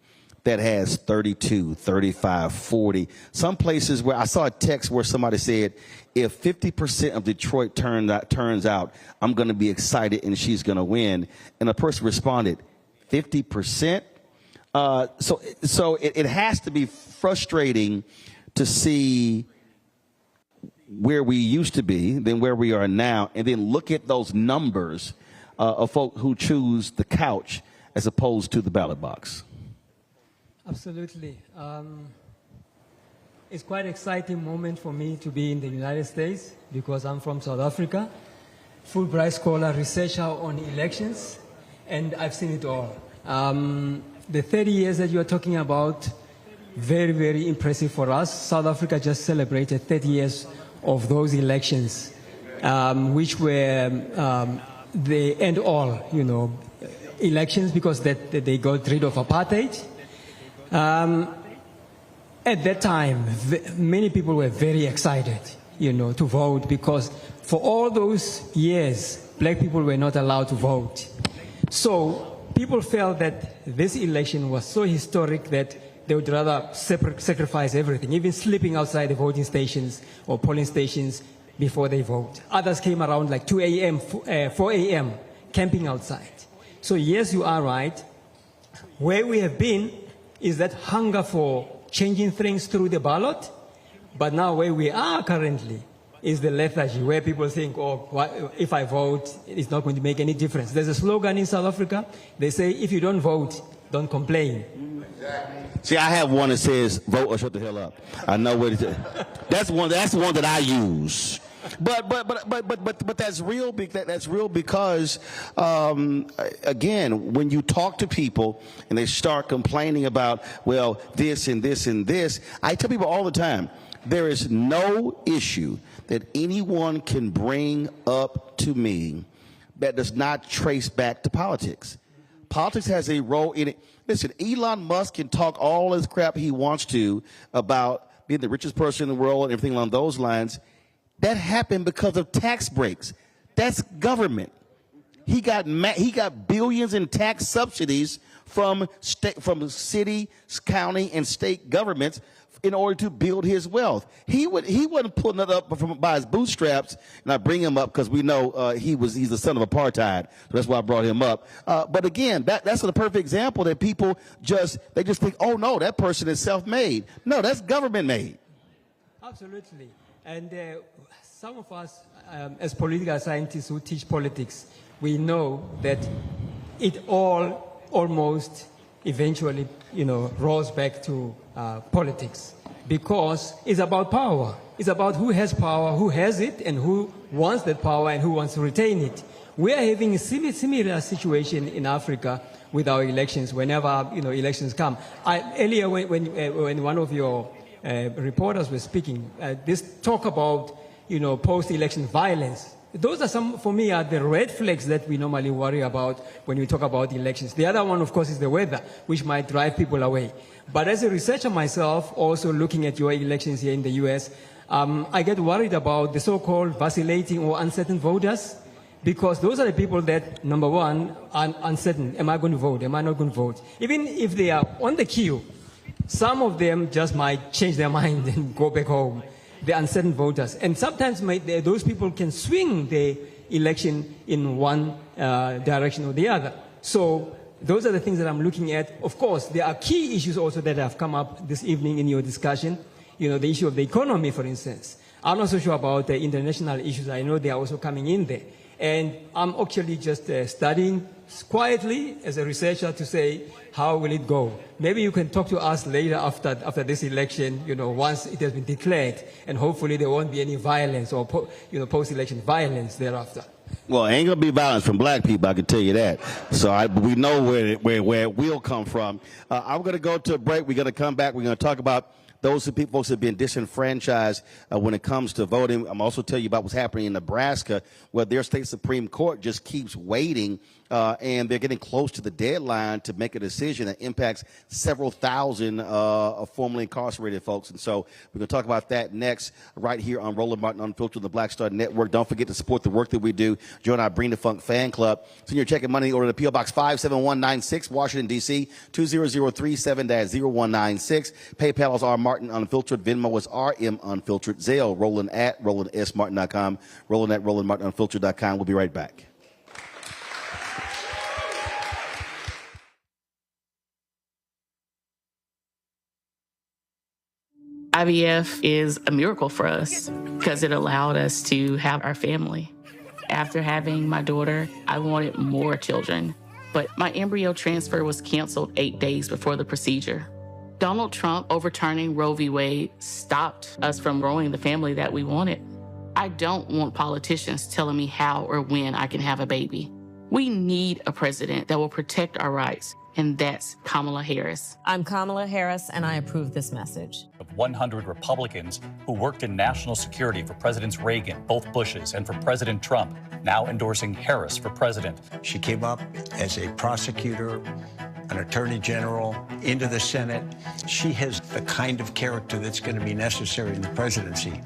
that has 32, 35, 40, some places where I saw a text where somebody said, if 50% of Detroit turns out, I'm going to be excited and she's going to win. And a person responded, 50%? So it has to be frustrating to see where we used to be, then where we are now, and then look at those numbers of folk who choose the couch as opposed to the ballot box. Absolutely. It's quite an exciting moment for me to be in the United States because I'm from South Africa, Fulbright scholar, researcher on elections, and I've seen it all. The 30 years that you are talking about, very, very impressive for us. South Africa just celebrated 30 years of those elections, which were the end all, elections because they got rid of apartheid. At that time, many people were very excited, to vote because for all those years, black people were not allowed to vote. So people felt that this election was so historic that they would rather sacrifice everything, even sleeping outside the voting stations or polling stations before they vote. Others came around like 2 a.m., 4 a.m., camping outside. So yes, you are right. Where we have been is that hunger for changing things through the ballot. But now where we are currently is the lethargy, where people think, oh, if I vote, it's not going to make any difference. There's a slogan in South Africa. They say, if you don't vote, don't complain. See, I have one that says, vote or shut the hell up. I know what it is. That's the one that I use. But that's real. That's real because, again, when you talk to people and they start complaining about, well, this and this and this, I tell people all the time, there is no issue that anyone can bring up to me that does not trace back to politics. Politics has a role in it. Listen, Elon Musk can talk all this crap he wants to about being the richest person in the world and everything along those lines. That happened because of tax breaks. That's government. He got billions in tax subsidies from city, county, and state governments in order to build his wealth. He wasn't pulling it up by his bootstraps, and I bring him up because we know he's the son of apartheid, so that's why I brought him up. But again, that's the perfect example that people just think, oh no, that person is self-made. No, that's government-made. Absolutely. And some of us, as political scientists who teach politics, we know that it all almost eventually, rolls back to politics, because it's about power. It's about who has power, who has it, and who wants that power and who wants to retain it. We are having a similar situation in Africa with our elections. Whenever elections come, earlier when one of your reporters was speaking, this talk about post-election violence. Those are for me, are the red flags that we normally worry about when we talk about elections. The other one, of course, is the weather, which might drive people away. But as a researcher myself, also looking at your elections here in the U.S., I get worried about the so-called vacillating or uncertain voters, because those are the people that, number one, are uncertain. Am I going to vote? Am I not going to vote? Even if they are on the queue, some of them just might change their mind and go back home. The uncertain voters. And sometimes those people can swing the election in one direction or the other. So those are the things that I'm looking at. Of course, there are key issues also that have come up this evening in your discussion. The issue of the economy, for instance. I'm not so sure about the international issues. I know they are also coming in there. And I'm actually just studying quietly as a researcher to say, how will it go? Maybe you can talk to us later after this election, once it has been declared, and hopefully there won't be any violence or post-election violence thereafter. Well, ain't gonna be violence from black people, I can tell you that. So we know where it will come from. I'm gonna go to a break. We're gonna come back. We're gonna talk about those folks have been disenfranchised when it comes to voting. I'm also tell you about what's happening in Nebraska, where their state Supreme Court just keeps waiting, and they're getting close to the deadline to make a decision that impacts several thousand of formerly incarcerated folks. And so we're going to talk about that next, right here on Roland Martin Unfiltered on the Black Star Network. Don't forget to support the work that we do. Join our Bring the Funk fan club. Send your check and money order to P.O. Box 57196, Washington, D.C., 20037-0196. PayPal is R Martin Unfiltered. Venmo is RM Unfiltered. Zelle, Roland at RolandSMartin.com. Roland at RolandMartinUnfiltered.com. We'll be right back. IVF is a miracle for us because it allowed us to have our family. After having my daughter, I wanted more children, but my embryo transfer was canceled 8 days before the procedure. Donald Trump overturning Roe v. Wade stopped us from growing the family that we wanted. I don't want politicians telling me how or when I can have a baby. We need a president that will protect our rights, and that's Kamala Harris. I'm Kamala Harris, and I approve this message. Of 100 Republicans who worked in national security for Presidents Reagan, both Bushes, and for President Trump, now endorsing Harris for president. She came up as a prosecutor, an attorney general, into the Senate. She has the kind of character that's going to be necessary in the presidency.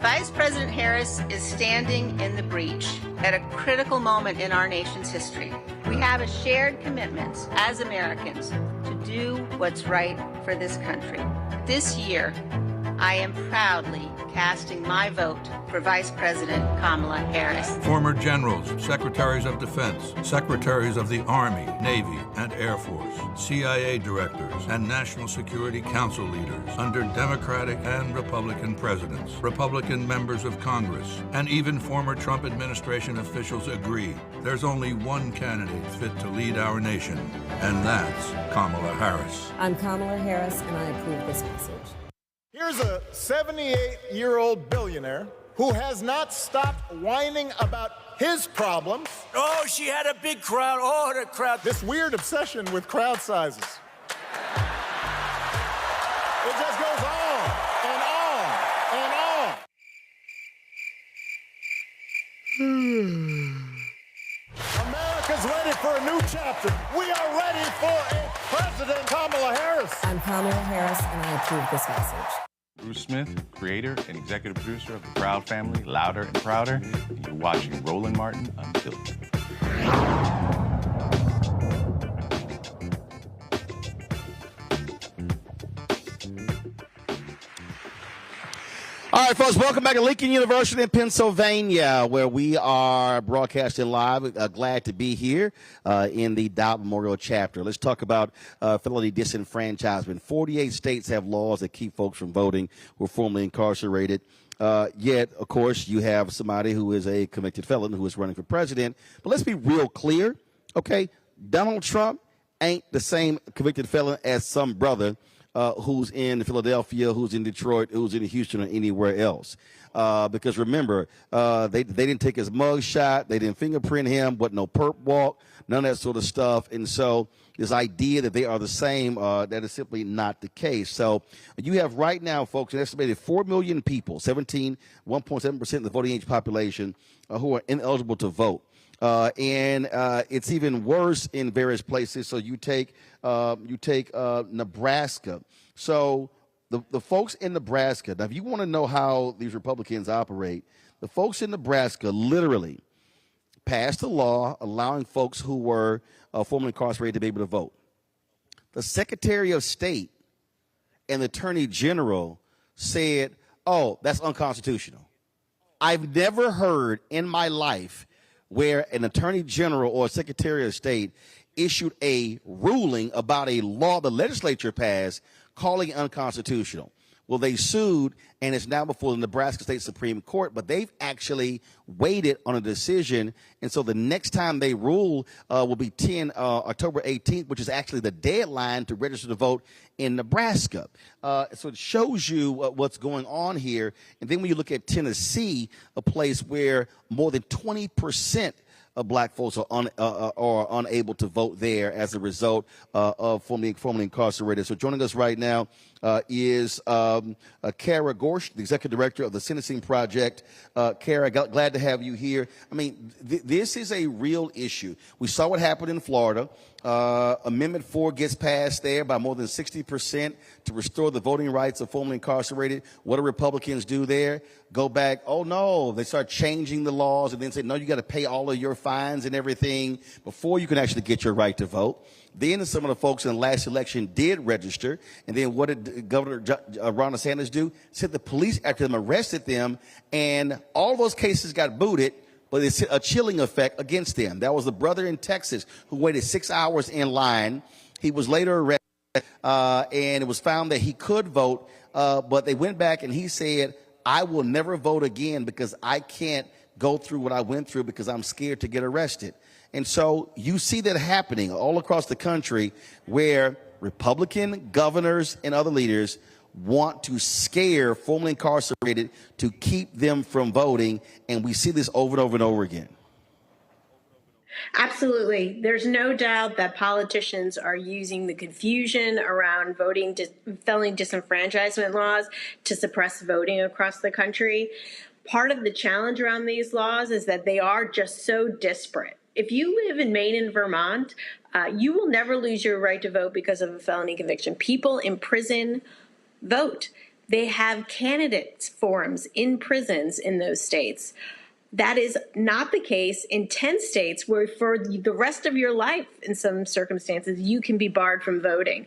Vice President Harris is standing in the breach at a critical moment in our nation's history. We have a shared commitment as Americans to do what's right for this country. This year, I am proudly casting my vote for Vice President Kamala Harris. Former generals, secretaries of defense, secretaries of the Army, Navy, and Air Force, CIA directors, and National Security Council leaders under Democratic and Republican presidents, Republican members of Congress, and even former Trump administration officials agree there's only one candidate fit to lead our nation, and that's Kamala Harris. I'm Kamala Harris, and I approve this message. Here's a 78-year-old billionaire who has not stopped whining about his problems. Oh, she had a big crowd. Oh, the crowd. This weird obsession with crowd sizes. It just goes on and on and on. America's ready for a new chapter. We are ready for a President Kamala Harris. I'm Kamala Harris, and I approve this message. Bruce Smith, creator and executive producer of the Proud Family, Louder and Prouder. And you're watching Roland Martin Unfiltered. All right, folks, welcome back to Lincoln University in Pennsylvania, where we are broadcasting live. Glad to be here in the Dowd Memorial chapter. Let's talk about felony disenfranchisement. 48 states have laws that keep folks from voting who are formerly incarcerated. Yet, of course, you have somebody who is a convicted felon who is running for president. But let's be real clear, okay? Donald Trump ain't the same convicted felon as some brother who's in Philadelphia, who's in Detroit, who's in Houston, or anywhere else. Because remember, they didn't take his mug shot, they didn't fingerprint him, wasn't no perp walk, none of that sort of stuff. And so this idea that they are the same, that is simply not the case. So you have right now, folks, an estimated 4 million people, 1.7% of the voting age population, who are ineligible to vote. And it's even worse in various places. So you take Nebraska. So the folks in Nebraska, now if you want to know how these Republicans operate, the folks in Nebraska literally passed a law allowing folks who were formerly incarcerated to be able to vote. The Secretary of State and the Attorney General said, oh, that's unconstitutional. I've never heard in my life where an Attorney General or a Secretary of State issued a ruling about a law the legislature passed calling it unconstitutional. Well, they sued, and it's now before the Nebraska State Supreme Court, but they've actually waited on a decision, and so the next time they rule will be October 18th, which is actually the deadline to register to vote in Nebraska. So it shows you what's going on here. And then when you look at Tennessee, a place where more than 20% of black folks are unable to vote there as a result of formerly incarcerated. So joining us right now is Kara Gorsh, the executive director of the Sentencing Project. Kara, glad to have you here. I mean, this is a real issue. We saw what happened in Florida. Amendment 4 gets passed there by more than 60% to restore the voting rights of formerly incarcerated. What do Republicans do there? Go back, oh no, they start changing the laws and then say, no, you got to pay all of your fines and everything before you can actually get your right to vote. Then some of the folks in the last election did register. And then what did Governor Ron DeSantis do? Sent the police after them, arrested them, and all those cases got booted. But it's a chilling effect against them. That was the brother in Texas who waited 6 hours in line. He was later arrested, and it was found that he could vote, but they went back and he said, I will never vote again because I can't go through what I went through because I'm scared to get arrested. And so you see that happening all across the country where Republican governors and other leaders want to scare formerly incarcerated to keep them from voting, and we see this over and over and over again. Absolutely. There's no doubt that politicians are using the confusion around felony disenfranchisement laws to suppress voting across the country. Part of the challenge around these laws is that they are just so disparate. If you live in Maine and Vermont, you will never lose your right to vote because of a felony conviction. People in prison vote. They have candidates forums in prisons in those states. That is not the case in 10 states where for the rest of your life, in some circumstances, you can be barred from voting.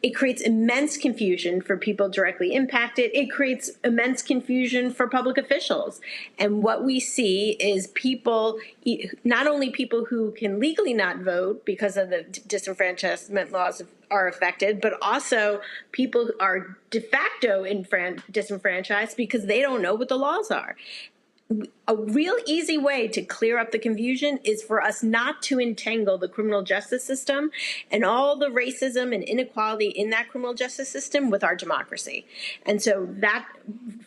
It creates immense confusion for people directly impacted. It creates immense confusion for public officials. And what we see is people, not only people who can legally not vote because of the disenfranchisement laws are affected, but also people who are de facto disenfranchised because they don't know what the laws are. A real easy way to clear up the confusion is for us not to entangle the criminal justice system and all the racism and inequality in that criminal justice system with our democracy. And so that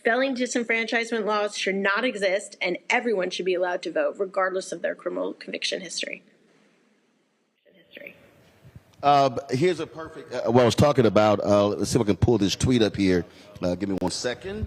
felony disenfranchisement laws should not exist, and everyone should be allowed to vote regardless of their criminal conviction history. Here's a perfect, what I was talking about. Let's see if I can pull this tweet up here. Give me 1 second.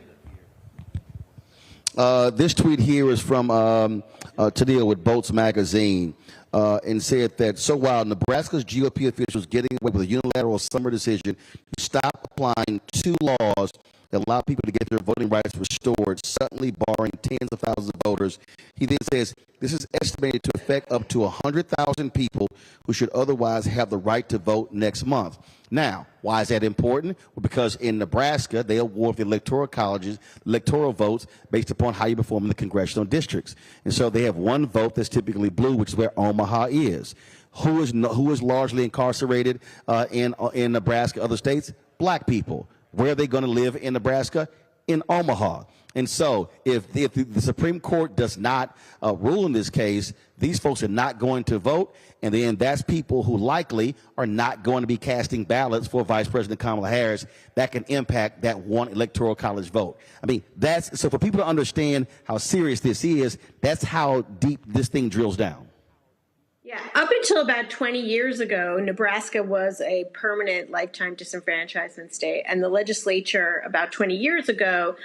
This tweet here is from Tadil with Bolts Magazine, and said that, so while Nebraska's GOP officials getting away with a unilateral summer decision to stop applying 2 laws that allow people to get their voting rights restored, suddenly barring tens of thousands of voters, he then says this is estimated to affect up to 100,000 people who should otherwise have the right to vote next month. Now, why is that important? Well, because in Nebraska, they award the electoral colleges electoral votes based upon how you perform in the congressional districts. And so they have one vote that's typically blue, which is where Omaha is. Who is largely incarcerated in Nebraska, other states? Black people. Where are they going to live in Nebraska? In Omaha. And so if the Supreme Court does not rule in this case, these folks are not going to vote, and then that's people who likely are not going to be casting ballots for Vice President Kamala Harris. That can impact that one electoral college vote. I mean, so for people to understand how serious this is, that's how deep this thing drills down. Yeah, up until about 20 years ago, Nebraska was a permanent lifetime disenfranchisement state, and the legislature about 20 years ago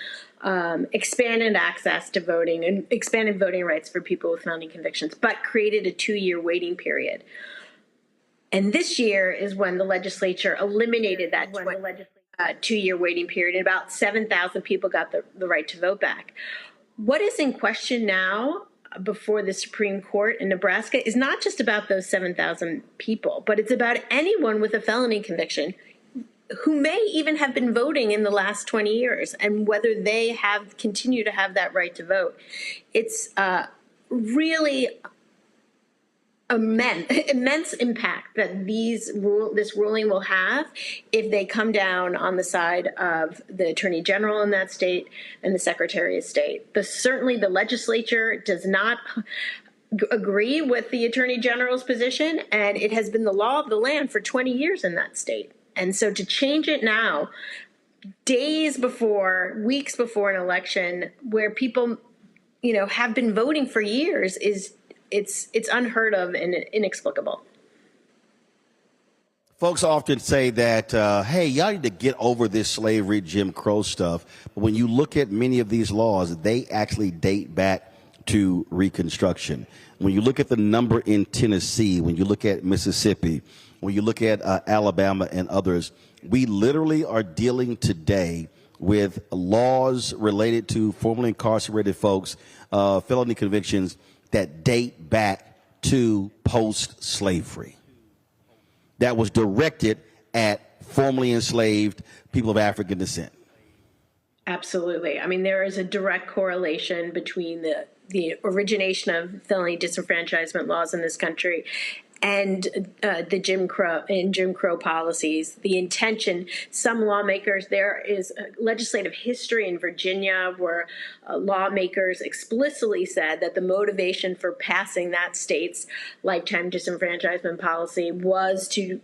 expanded access to voting and expanded voting rights for people with felony convictions, but created a 2-year waiting period. And this year is when the legislature eliminated that 2-year waiting period, and about 7,000 people got the right to vote back. What is in question now before the Supreme Court in Nebraska is not just about those 7,000 people, but it's about anyone with a felony conviction who may even have been voting in the last 20 years and whether they continue to have that right to vote. It's really immense impact that this ruling will have if they come down on the side of the Attorney General in that state and the Secretary of State. Certainly the legislature does not agree with the Attorney General's position, and it has been the law of the land for 20 years in that state. And so to change it now, weeks before an election where people, have been voting for years it's unheard of and inexplicable. Folks often say that, hey, y'all need to get over this slavery, Jim Crow stuff. But when you look at many of these laws, they actually date back to Reconstruction. When you look at the number in Tennessee, when you look at Mississippi, when you look at Alabama and others, we literally are dealing today with laws related to formerly incarcerated folks, felony convictions that date back to post-slavery. That was directed at formerly enslaved people of African descent. Absolutely. I mean, there is a direct correlation between the origination of felony disenfranchisement laws in this country and the Jim Crow policies, the intention. Some lawmakers, there is a legislative history in Virginia where lawmakers explicitly said that the motivation for passing that state's lifetime disenfranchisement policy was to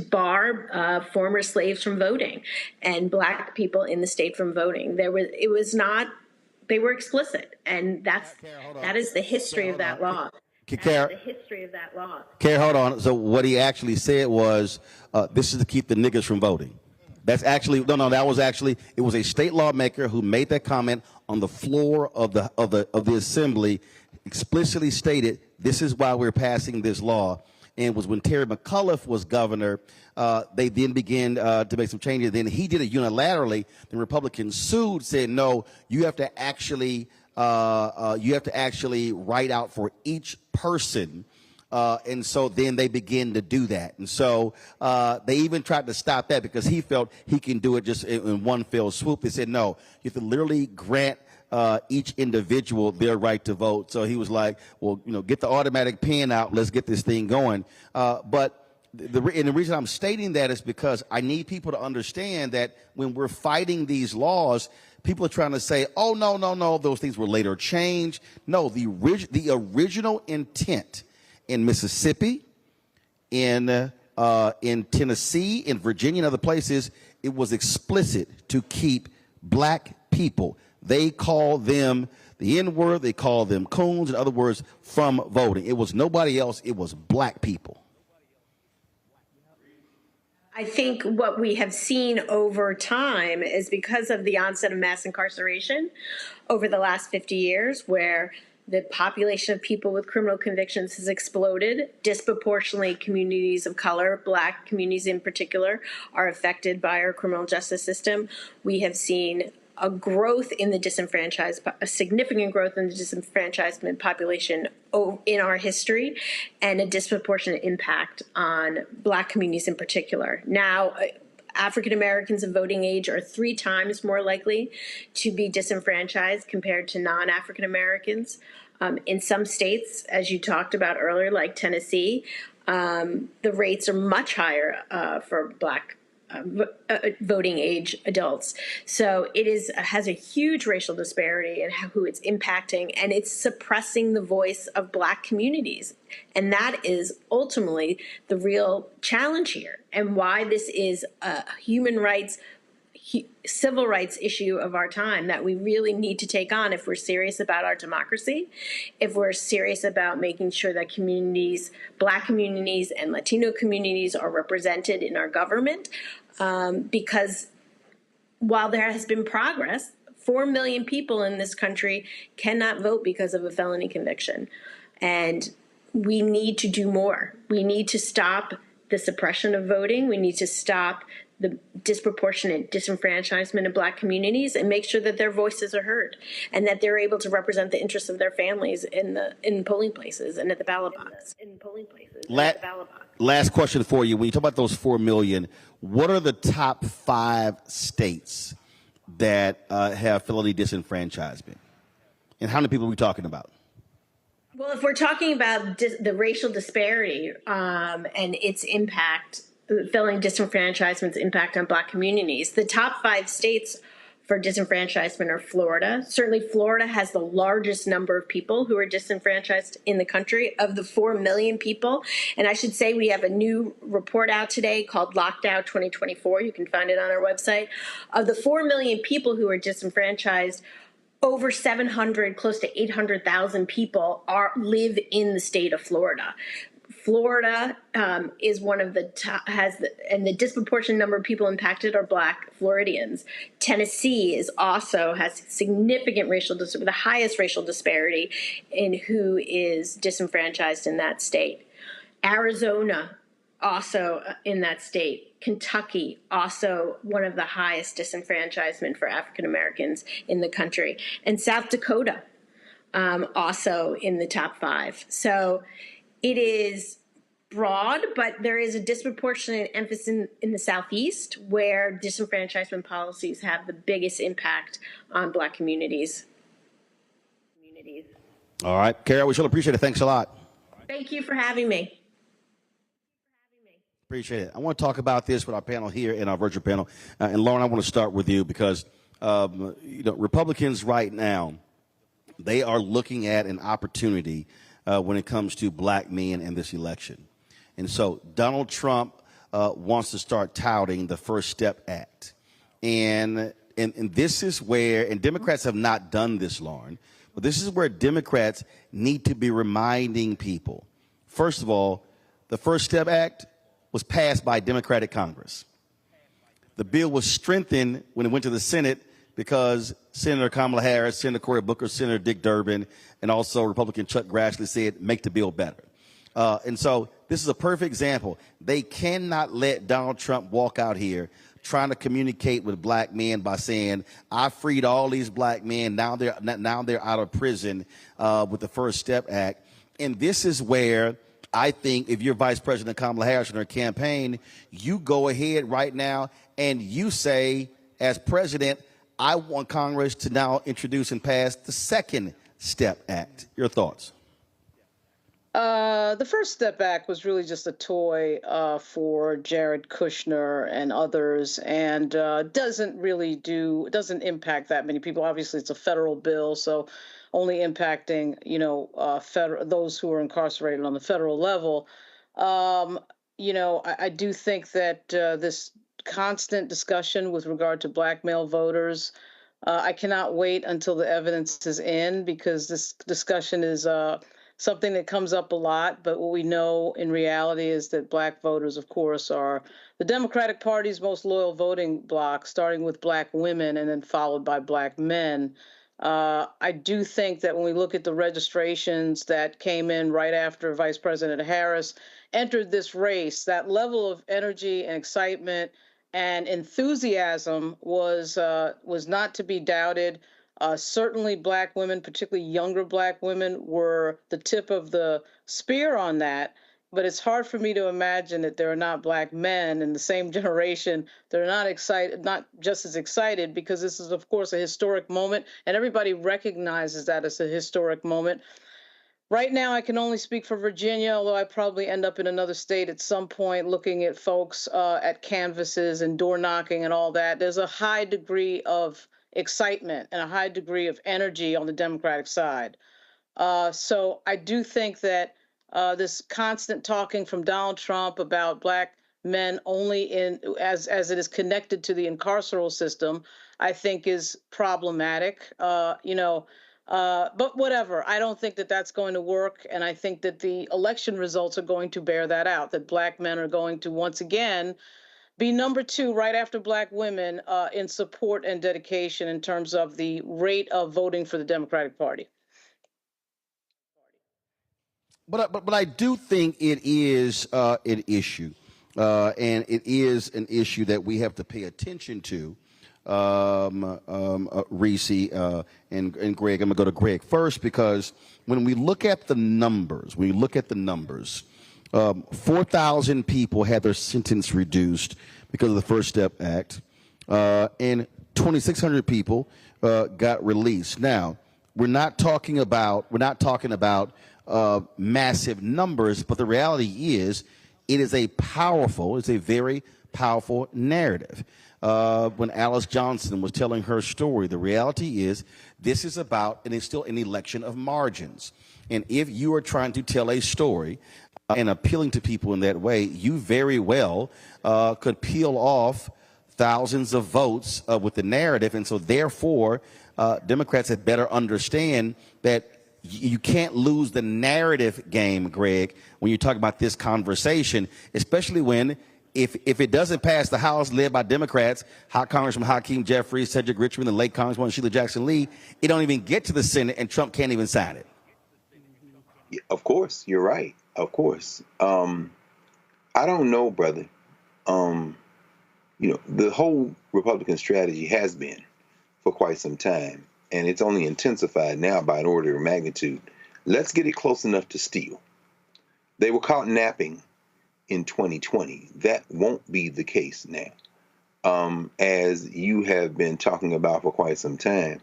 bar former slaves from voting and Black people in the state from voting. They were explicit, and that is the history of that law. Kara, hold on. So what he actually said was, this is to keep the niggas from voting. That's actually, it was a state lawmaker who made that comment on the floor of the assembly, explicitly stated, this is why we're passing this law. And it was when Terry McAuliffe was governor, they then began to make some changes. Then he did it unilaterally. The Republicans sued, said, no, you have to actually you have to actually write out for each person. And so then they begin to do that. And so they even tried to stop that because he felt he can do it just in one fell swoop. They said, no, you have to literally grant each individual their right to vote. So he was like, well, get the automatic pen out. Let's get this thing going. But the reason I'm stating that is because I need people to understand that when we're fighting these laws, people are trying to say, oh, no, those things were later changed. No, the original intent in Mississippi, in Tennessee, in Virginia, and other places, it was explicit to keep black people. They call them the N-word, they call them coons, in other words, from voting. It was nobody else, it was black people. I think what we have seen over time is because of the onset of mass incarceration over the last 50 years, where the population of people with criminal convictions has exploded. Disproportionately, communities of color, black communities in particular, are affected by our criminal justice system. We have seen a growth in the disenfranchised, a significant growth in the disenfranchisement population in our history, and a disproportionate impact on black communities in particular. Now, African Americans of voting age are 3 times more likely to be disenfranchised compared to non-African Americans. In some states, as you talked about earlier, like Tennessee, the rates are much higher for black voting age adults. So it has a huge racial disparity in who it's impacting, and it's suppressing the voice of black communities. And that is ultimately the real challenge here, and why this is a human rights, civil rights issue of our time that we really need to take on if we're serious about our democracy, if we're serious about making sure that communities, black communities and Latino communities, are represented in our government. Because while there has been progress, 4 million people in this country cannot vote because of a felony conviction. And we need to do more. We need to stop the suppression of voting. We need to stop the disproportionate disenfranchisement of black communities and make sure that their voices are heard and that they're able to represent the interests of their families in polling places and at the ballot box. Last question for you. When you talk about those 4 million, what are the top 5 states that have felony disenfranchisement? And how many people are we talking about? Well, if we're talking about the racial disparity and its impact, felony disenfranchisement's impact on black communities, the top 5 states for disenfranchisement are Florida. Certainly Florida has the largest number of people who are disenfranchised in the country, of the 4 million people. And I should say we have a new report out today called Lockdown 2024. You can find it on our website. Of the 4 million people who are disenfranchised, over 700, close to 800,000 people live in the state of Florida. Florida is one of the top, and the disproportionate number of people impacted are black Floridians. Tennessee has significant the highest racial disparity in who is disenfranchised in that state. Arizona, also in that state. Kentucky, also one of the highest disenfranchisement for African Americans in the country. And South Dakota, also in the top 5. So it is broad, but there is a disproportionate emphasis in the Southeast, where disenfranchisement policies have the biggest impact on black communities. All right, Carol, we shall appreciate it. Thanks a lot. Thank you for having me. Appreciate it. I want to talk about this with our panel here in our virtual panel. And Lauren, I want to start with you because Republicans right now, they are looking at an opportunity when it comes to black men in this election. And so Donald Trump wants to start touting the First Step Act. And this is where, and Democrats have not done this, Lauren, but this is where Democrats need to be reminding people. First of all, the First Step Act was passed by Democratic Congress. The bill was strengthened when it went to the Senate because Senator Kamala Harris, Senator Cory Booker, Senator Dick Durbin, and also Republican Chuck Grassley said, make the bill better. And so this is a perfect example. They cannot let Donald Trump walk out here trying to communicate with black men by saying, I freed all these black men, now they're out of prison with the First Step Act. And this is where I think if you're Vice President Kamala Harris in her campaign, you go ahead right now and you say, as president, I want Congress to now introduce and pass the Second Step Act. Your thoughts? The First Step Act was really just a toy for Jared Kushner and others, and doesn't impact that many people. Obviously, it's a federal bill, so only impacting, those who are incarcerated on the federal level. I do think that this constant discussion with regard to black male voters, I cannot wait until the evidence is in, because this discussion is something that comes up a lot. But what we know in reality is that black voters, of course, are the Democratic Party's most loyal voting bloc, starting with black women and then followed by black men. I do think that when we look at the registrations that came in right after Vice President Harris entered this race, that level of energy and excitement and enthusiasm was not to be doubted. Certainly black women, particularly younger black women, were the tip of the spear on that. But it's hard for me to imagine that there are not black men in the same generation that are not excited, not just as excited, because this is, of course, a historic moment, and everybody recognizes that as a historic moment. Right now, I can only speak for Virginia, although I probably end up in another state at some point looking at folks at canvases and door knocking and all that. There's a high degree of excitement and a high degree of energy on the Democratic side. So I do think that this constant talking from Donald Trump about black men only as it is connected to the incarceral system, I think is problematic. But whatever, I don't think that that's going to work. And I think that the election results are going to bear that out, that black men are going to once again be number two right after black women in support and dedication in terms of the rate of voting for the Democratic Party. But I do think it is an issue, and it is an issue that we have to pay attention to. Reese and Greg, I'm gonna go to Greg first, because when we look at the numbers, 4,000 people had their sentence reduced because of the First Step Act, and 2,600 people got released. Now, we're not talking about massive numbers, but the reality is it's a very powerful narrative. When Alice Johnson was telling her story, the reality is this is about, and it's still an election of margins. And if you are trying to tell a story and appealing to people in that way, you very well could peel off thousands of votes with the narrative. And so therefore, Democrats had better understand that you can't lose the narrative game, Greg, when you talk about this conversation, especially when if it doesn't pass the House led by Democrats, Congressman Hakeem Jeffries, Cedric Richmond, the late Congresswoman Sheila Jackson Lee, it don't even get to the Senate and Trump can't even sign it. Of course, you're right. Of course. I don't know, brother. The whole Republican strategy has been for quite some time, and it's only intensified now by an order of magnitude. Let's get it close enough to steal. They were caught napping in 2020. That won't be the case now. As you have been talking about for quite some time,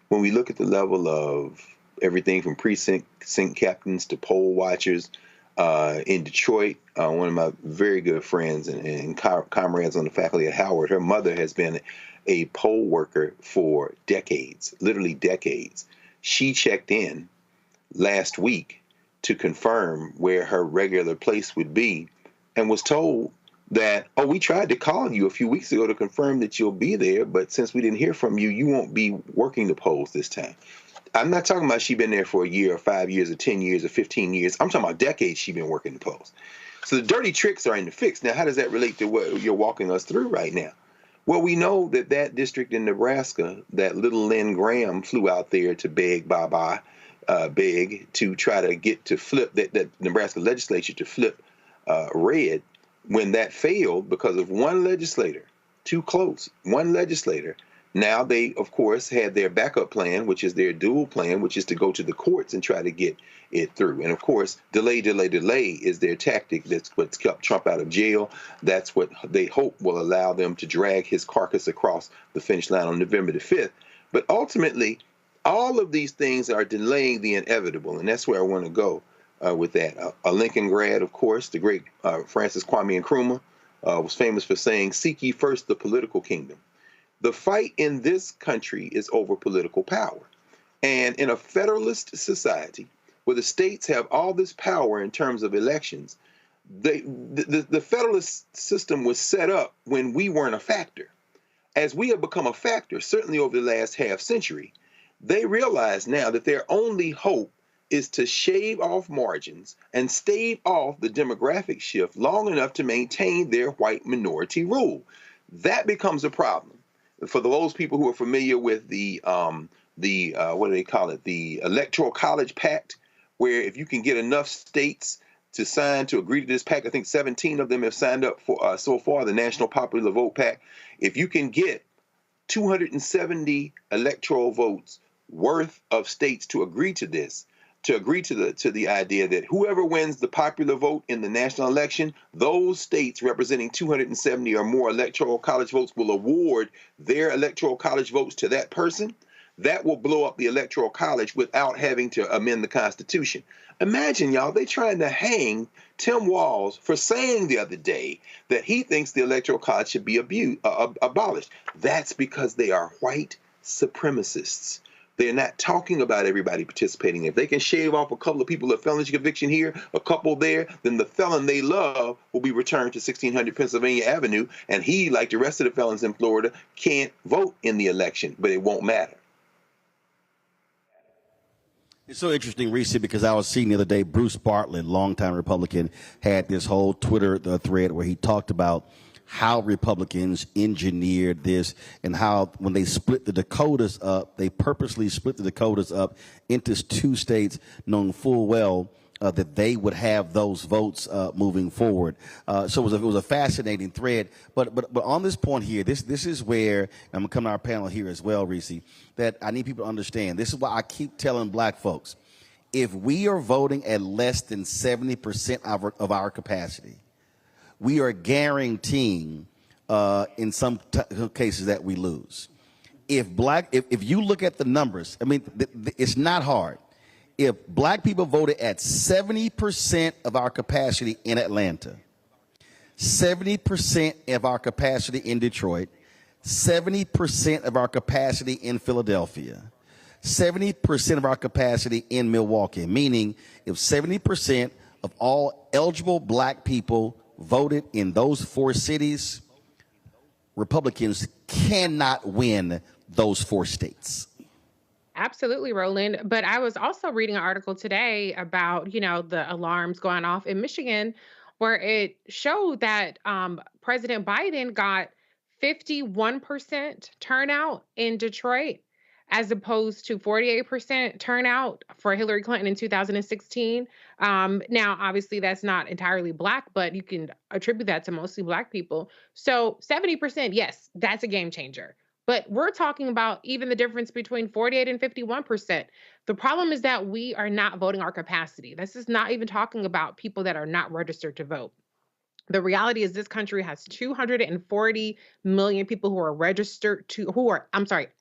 when we look at the level of everything from precinct captains to poll watchers in Detroit, one of my very good friends and comrades on the faculty at Howard, her mother has been a poll worker for decades, literally decades. She checked in last week to confirm where her regular place would be and was told that, we tried to call you a few weeks ago to confirm that you'll be there, but since we didn't hear from you, you won't be working the polls this time. I'm not talking about she's been there for a year or 5 years or 10 years or 15 years. I'm talking about decades she's been working the polls. So the dirty tricks are in the fix. Now, how does that relate to what you're walking us through right now? Well, we know that district in Nebraska, that little Lynn Graham flew out there to beg to try to get to flip that Nebraska legislature to flip red. When that failed because of one legislator too close. One legislator. Now they, of course, had their backup plan, which is their dual plan, which is to go to the courts and try to get it through. And of course, delay is their tactic. That's what's kept Trump out of jail. That's what they hope will allow them to drag his carcass across the finish line on November the 5th. But ultimately, all of these things are delaying the inevitable. And that's where I want to go with that. A Lincoln grad, of course, the great Francis Kwame Nkrumah was famous for saying, "Seek ye first the political kingdom." The fight in this country is over political power. And in a federalist society where the states have all this power in terms of elections, the federalist system was set up when we weren't a factor. As we have become a factor, certainly over the last half century, they realize now that their only hope is to shave off margins and stave off the demographic shift long enough to maintain their white minority rule. That becomes a problem. For those people who are familiar with the what do they call it? The Electoral College Pact, where if you can get enough states to sign to agree to this pact, I think 17 of them have signed up for so far, the National Popular Vote Pact. If you can get 270 electoral votes worth of states to agree to this, to agree to the idea that whoever wins the popular vote in the national election, those states representing 270 or more electoral college votes will award their electoral college votes to that person. That will blow up the electoral college without having to amend the Constitution. Imagine, y'all, they trying to hang Tim Walz for saying the other day that he thinks the electoral college should be abolished. That's because they are white supremacists. They're not talking about everybody participating. If they can shave off a couple of people of felony conviction here, a couple there, then the felon they love will be returned to 1600 Pennsylvania Avenue, and he, like the rest of the felons in Florida, can't vote in the election, but it won't matter. It's so interesting, Reese, because I was seeing the other day, Bruce Bartlett, longtime Republican, had this whole Twitter thread where he talked about how Republicans engineered this and how when they split the Dakotas up, they purposely split the Dakotas up into two states known full well that they would have those votes moving forward. So it was a fascinating thread. But on this point here, this is where, and I'm going to come to our panel here as well, Reese, that I need people to understand. This is why I keep telling black folks, if we are voting at less than 70% of our capacity, we are guaranteeing in some cases that we lose. If you look at the numbers, I mean, it's not hard. If black people voted at 70% of our capacity in Atlanta, 70% of our capacity in Detroit, 70% of our capacity in Philadelphia, 70% of our capacity in Milwaukee, meaning if 70% of all eligible black people voted in those four cities, Republicans cannot win those four states. Absolutely, Roland. But I was also reading an article today about, the alarms going off in Michigan, where it showed that President Biden got 51% turnout in Detroit, as opposed to 48% turnout for Hillary Clinton in 2016. Now, obviously, that's not entirely black, but you can attribute that to mostly black people. So 70%, yes, that's a game changer. But we're talking about even the difference between 48 and 51%. The problem is that we are not voting our capacity. This is not even talking about people that are not registered to vote. The reality is this country has 240 million people who are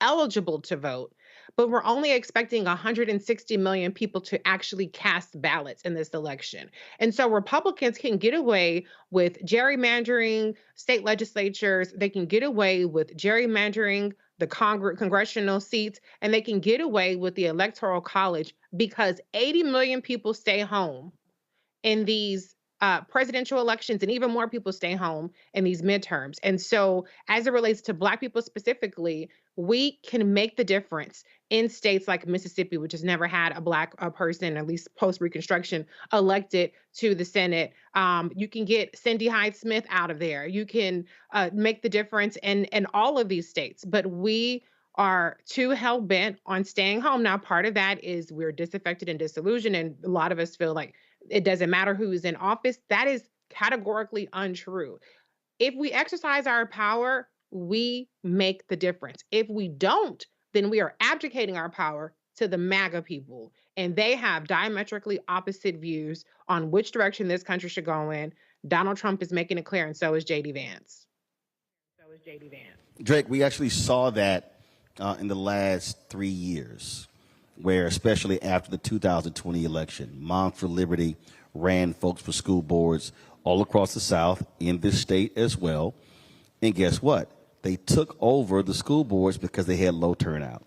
eligible to vote, but we're only expecting 160 million people to actually cast ballots in this election. And so Republicans can get away with gerrymandering state legislatures. They can get away with gerrymandering the congressional seats, and they can get away with the Electoral College because 80 million people stay home in these presidential elections, and even more people stay home in these midterms. And so as it relates to black people specifically, we can make the difference in states like Mississippi, which has never had a black person, at least post-Reconstruction, elected to the Senate. You can get Cindy Hyde-Smith out of there. You can make the difference in all of these states. But we are too hell-bent on staying home. Now, part of that is we're disaffected and disillusioned, and a lot of us feel like it doesn't matter who's in office. That is categorically untrue. If we exercise our power, we make the difference. If we don't, then we are abdicating our power to the MAGA people. And they have diametrically opposite views on which direction this country should go in. Donald Trump is making it clear, and so is J.D. Vance. Drake, we actually saw that in the last 3 years, where especially after the 2020 election, Moms for Liberty ran folks for school boards all across the South, in this state as well. And guess what? They took over the school boards because they had low turnout.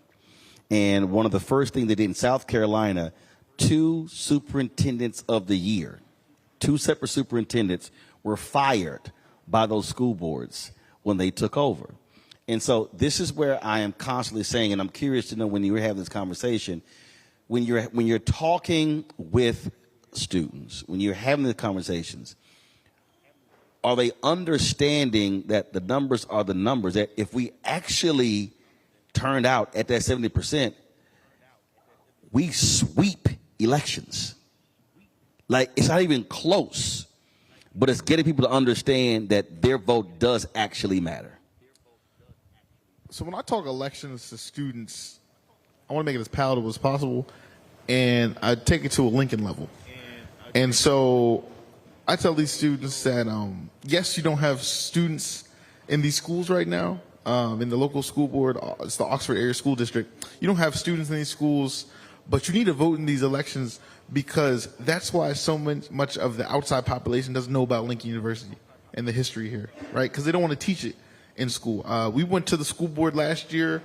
And one of the first things they did in South Carolina, 2 superintendents of the year, 2 separate superintendents were fired by those school boards when they took over. And so this is where I am constantly saying, and I'm curious to know when you have this conversation, when you're talking with students, when you're having the conversations, are they understanding that the numbers are the numbers, that if we actually turned out at that 70%, we sweep elections? Like, it's not even close, but it's getting people to understand that their vote does actually matter. So when I talk elections to students, I want to make it as palatable as possible, and I take it to a Lincoln level. And so I tell these students that, yes, you don't have students in these schools right now. In the local school board, it's the Oxford Area School District. You don't have students in these schools, but you need to vote in these elections, because that's why so much of the outside population doesn't know about Lincoln University and the history here, right? Because they don't want to teach it in school. We went to the school board last year,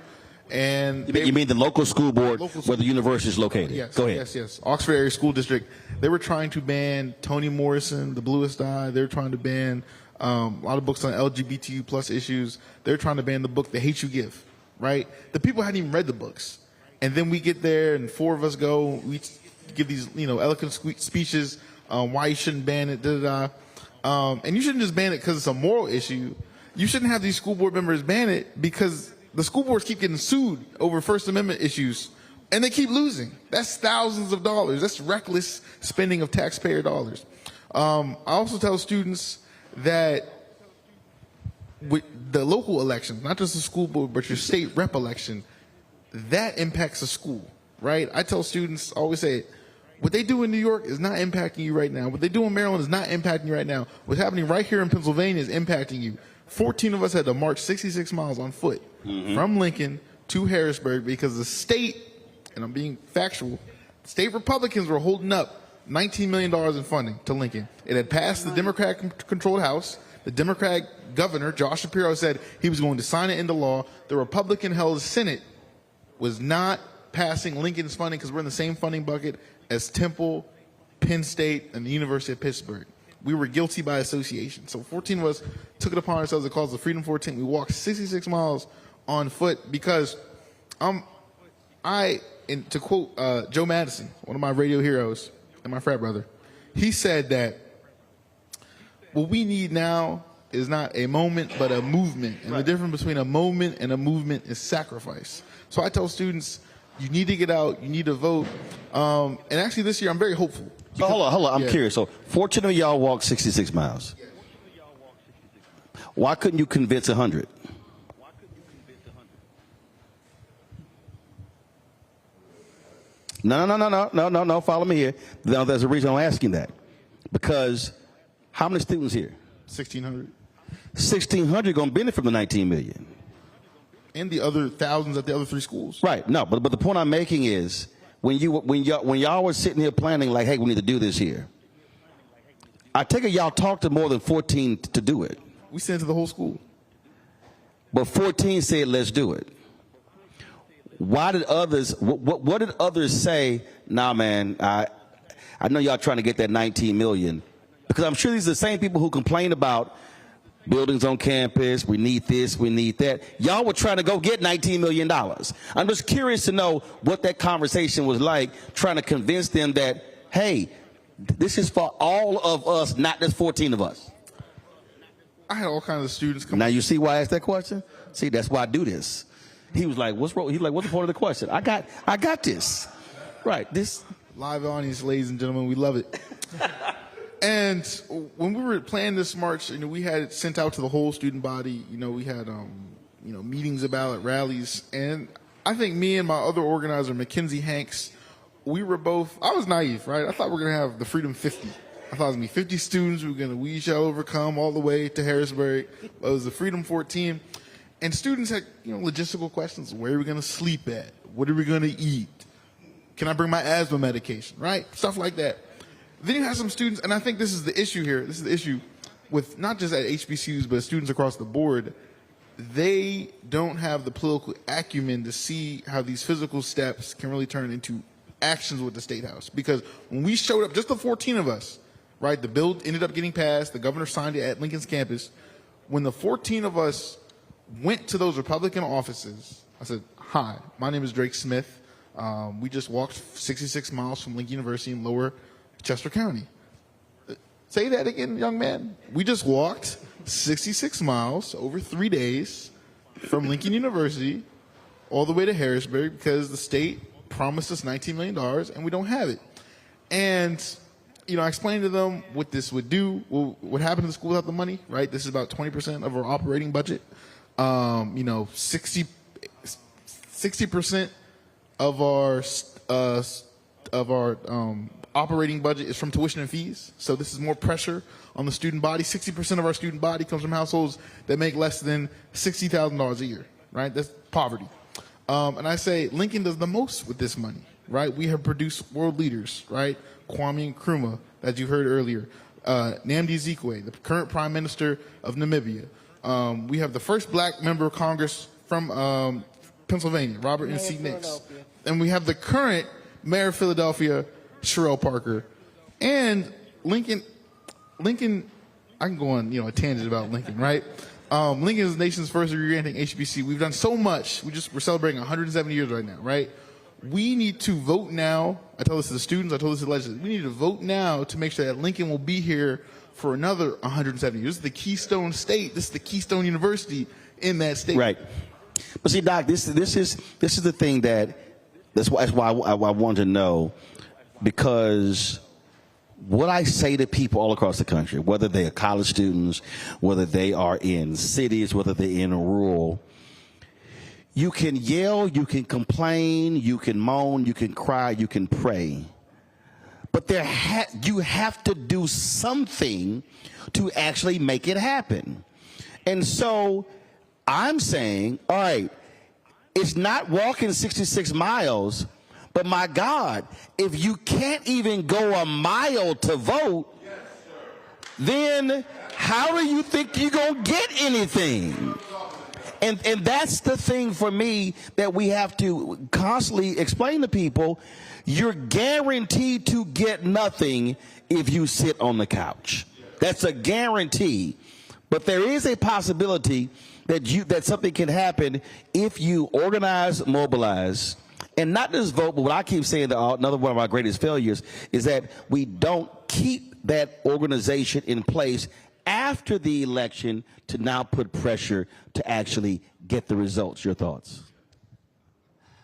and you mean the local school board where the university is located? Yes, go ahead. Yes. Oxford Area School District. They were trying to ban Toni Morrison, The Bluest Eye. They were trying to ban a lot of books on LGBTQ plus issues. They're trying to ban the book The Hate You Give, right? The people hadn't even read the books. And then we get there, and 4 of us go. We give these, eloquent speeches why you shouldn't ban it, and you shouldn't just ban it because it's a moral issue. You shouldn't have these school board members ban it because the school boards keep getting sued over First Amendment issues, and they keep losing. That's thousands of dollars. That's reckless spending of taxpayer dollars. I also tell students that with the local elections, not just the school board, but your state rep election, that impacts the school, right? I tell students, I always say, what they do in New York is not impacting you right now. What they do in Maryland is not impacting you right now. What's happening right here in Pennsylvania is impacting you. 14 of us had to march 66 miles on foot from Lincoln to Harrisburg because the state, and I'm being factual, state Republicans were holding up $19 million in funding to Lincoln. It had passed the Democrat-controlled House. The Democrat governor, Josh Shapiro, said he was going to sign it into law. The Republican-held Senate was not passing Lincoln's funding because we're in the same funding bucket as Temple, Penn State, and the University of Pittsburgh. We were guilty by association. So 14 of us took it upon ourselves to cause the Freedom 14. We walked 66 miles on foot because to quote Joe Madison, one of my radio heroes and my frat brother, he said that what we need now is not a moment, but a movement. And the difference between a moment and a movement is sacrifice. So I tell students, you need to get out, you need to vote. And actually this year, I'm very hopeful. So hold on. I'm curious. So 14 of y'all walked 66 miles. Why couldn't you convince 100? No. Follow me here. Now, there's a reason I'm asking that. Because how many students here? 1,600. 1,600 going to benefit from the $19 million. And the other thousands at the other 3 schools. Right. No, but the point I'm making is when y'all were sitting here planning like, hey, we need to do this here, I take it y'all talked to more than 14 to do it. We sent it to the whole school. But 14 said, let's do it. Why did others, what did others say? Nah, man, I know y'all trying to get that 19 million. Because I'm sure these are the same people who complain about buildings on campus, we need this, we need that. Y'all were trying to go get $19 million. I'm just curious to know what that conversation was like, trying to convince them that, hey, this is for all of us, not just 14 of us. I had all kinds of students come. Now you see why I asked that question? See, that's why I do this. He was like, what's wrong? He's like, what's the point of the question? I got this. Right, this. Live audience, ladies and gentlemen, we love it. And when we were planning this march, we had it sent out to the whole student body. We had meetings about at rallies. And I think me and my other organizer, Mackenzie Hanks, we were both, I was naive, right? I thought we were going to have the Freedom 50. I thought it was going to be 50 students. We were going to We Shall Overcome all the way to Harrisburg. It was the Freedom 14. And students had, logistical questions. Where are we going to sleep at? What are we going to eat? Can I bring my asthma medication, right? Stuff like that. Then you have some students, and I think this is the issue here. This is the issue with not just at HBCUs, but students across the board. They don't have the political acumen to see how these physical steps can really turn into actions with the State House. Because when we showed up, just the 14 of us, right, the bill ended up getting passed, the governor signed it at Lincoln's campus. When the 14 of us went to those Republican offices, I said, hi, my name is Drake Smith. We just walked 66 miles from Lincoln University in Lower Chester County. Say that again, young man. We just walked 66 miles over 3 days from Lincoln University all the way to Harrisburg because the state promised us $19 million and we don't have it. And, I explained to them what this would do, what happened to the school without the money, right? This is about 20% of our operating budget. 60% of our operating budget is from tuition and fees. So this is more pressure on the student body. 60% of our student body comes from households that make less than $60,000 a year, right? That's poverty. And I say Lincoln does the most with this money, right? We have produced world leaders, right? Kwame Nkrumah, as you heard earlier. Nnamdi Azikiwe, the current prime minister of Namibia. We have the first black member of Congress from Pennsylvania, Robert N.C. Nix. And we have the current mayor of Philadelphia, Sherelle Parker. And Lincoln, I can go on, a tangent about Lincoln, right? Lincoln is the nation's first re-granting HBC. We've done so much. We're celebrating 170 years right now, right? We need to vote now. I tell this to the students. I told this to the legislators. We need to vote now to make sure that Lincoln will be here for another 170 years. This is the Keystone State. This is the Keystone University in that state. Right. But see, Doc, this is the thing that's why I wanted to know, because what I say to people all across the country, whether they are college students, whether they are in cities, whether they're in rural, you can yell, you can complain, you can moan, you can cry, you can pray. But you have to do something to actually make it happen. And so I'm saying, all right, it's not walking 66 miles, but my God, if you can't even go a mile to vote, then how do you think you're going to get anything? And that's the thing for me that we have to constantly explain to people. You're guaranteed to get nothing if you sit on the couch. That's a guarantee. But there is a possibility that something can happen if you organize, mobilize, and not just vote, but what I keep saying, another one of our greatest failures is that we don't keep that organization in place after the election to now put pressure to actually get the results. Your thoughts?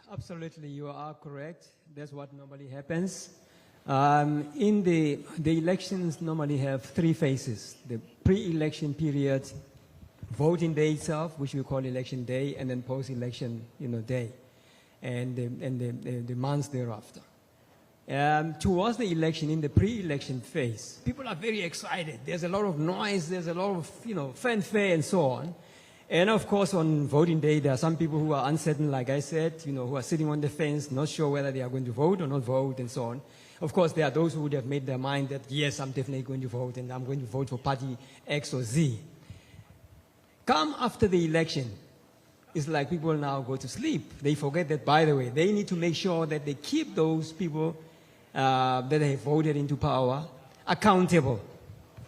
Absolutely, you are correct. That's what normally happens. In the elections normally have three phases: the pre-election period, voting day itself, which we call election day, and then post-election, day, and the months thereafter. Towards the election, in the pre-election phase, people are very excited. There's a lot of noise. There's a lot of, fanfare and so on. And of course, on voting day, there are some people who are uncertain, like I said, who are sitting on the fence, not sure whether they are going to vote or not vote, and so on. Of course, there are those who would have made their mind that, yes, I'm definitely going to vote, and I'm going to vote for party X or Z. Come after the election, it's like people now go to sleep. They forget that, by the way, they need to make sure that they keep those people that they voted into power accountable.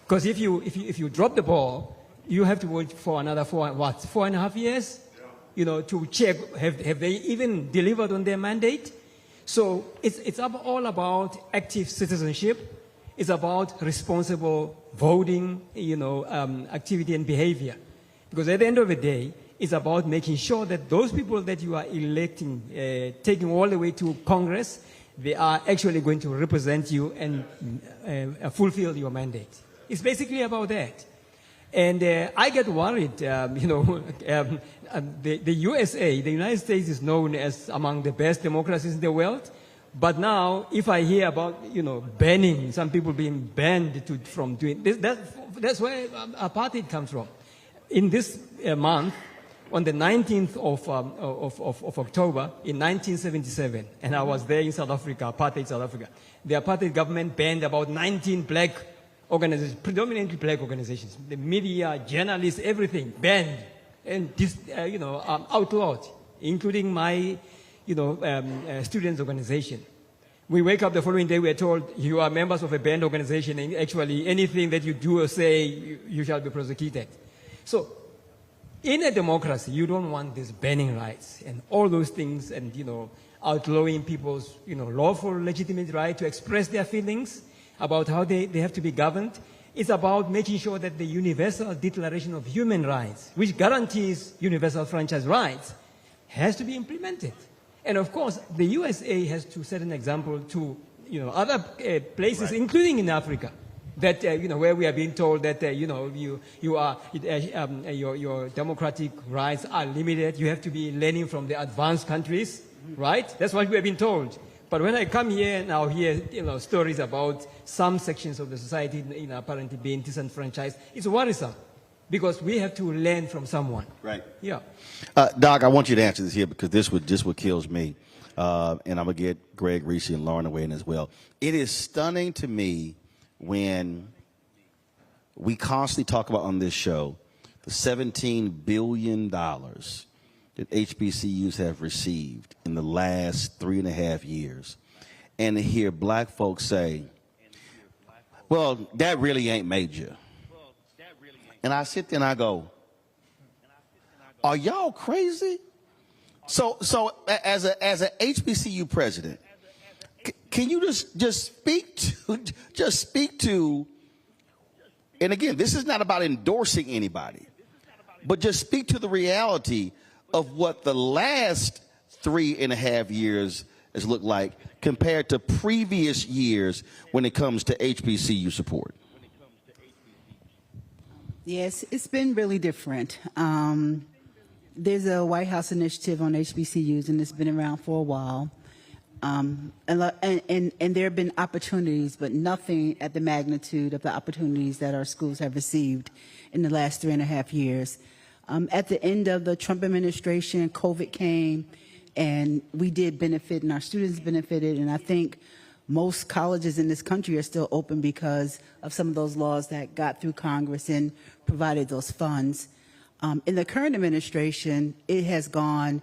Because if you drop the ball, you have to wait for another 4.5 years, to check have they even delivered on their mandate. So it's all about active citizenship. It's about responsible voting, activity and behavior. Because at the end of the day, it's about making sure that those people that you are electing, taking all the way to Congress, they are actually going to represent you and fulfill your mandate. It's basically about that. And I get worried, the USA, the United States is known as among the best democracies in the world. But now, if I hear about, banning, some people being banned from doing this, that's where apartheid comes from. In this month, on the 19th of October in 1977, and I was there in South Africa, apartheid South Africa, the apartheid government banned about 19 black organizations, predominantly black organizations, the media, journalists, everything banned and outlawed, including my students' organization. We wake up the following day, we are told you are members of a banned organization, and actually anything that you do or say, you shall be prosecuted. So, in a democracy, you don't want these banning rights and all those things, and outlawing people's lawful, legitimate right to express their feelings about how they have to be governed. It's about making sure that the Universal Declaration of Human Rights, which guarantees universal franchise rights, has to be implemented. And of course, the USA has to set an example to other places, including in Africa, that where we are being told that your democratic rights are limited. You have to be learning from the advanced countries, right? That's what we have been told. But when I come here now, hear stories about some sections of the society apparently being disenfranchised, it's worrisome because we have to learn from someone. Right. Yeah. Doc, I want you to answer this here because this what kills me, and I'm gonna get Greg, Reese, and Lauren away in as well. It is stunning to me when we constantly talk about on this show the $17 billion that HBCUs have received in the last 3.5 years, and to hear black folks say, well, that really ain't major. And I sit there and I go, are y'all crazy? So as a HBCU president, can you just speak to, and again, this is not about endorsing anybody, but just speak to the reality of what the last 3.5 years has looked like compared to previous years when it comes to HBCU support. Yes, it's been really different. There's a White House initiative on HBCUs, and it's been around for a while. And there have been opportunities, but nothing at the magnitude of the opportunities that our schools have received in the last 3.5 years. At the end of the Trump administration, COVID came, and we did benefit, and our students benefited, and I think most colleges in this country are still open because of some of those laws that got through Congress and provided those funds. In the current administration, it has gone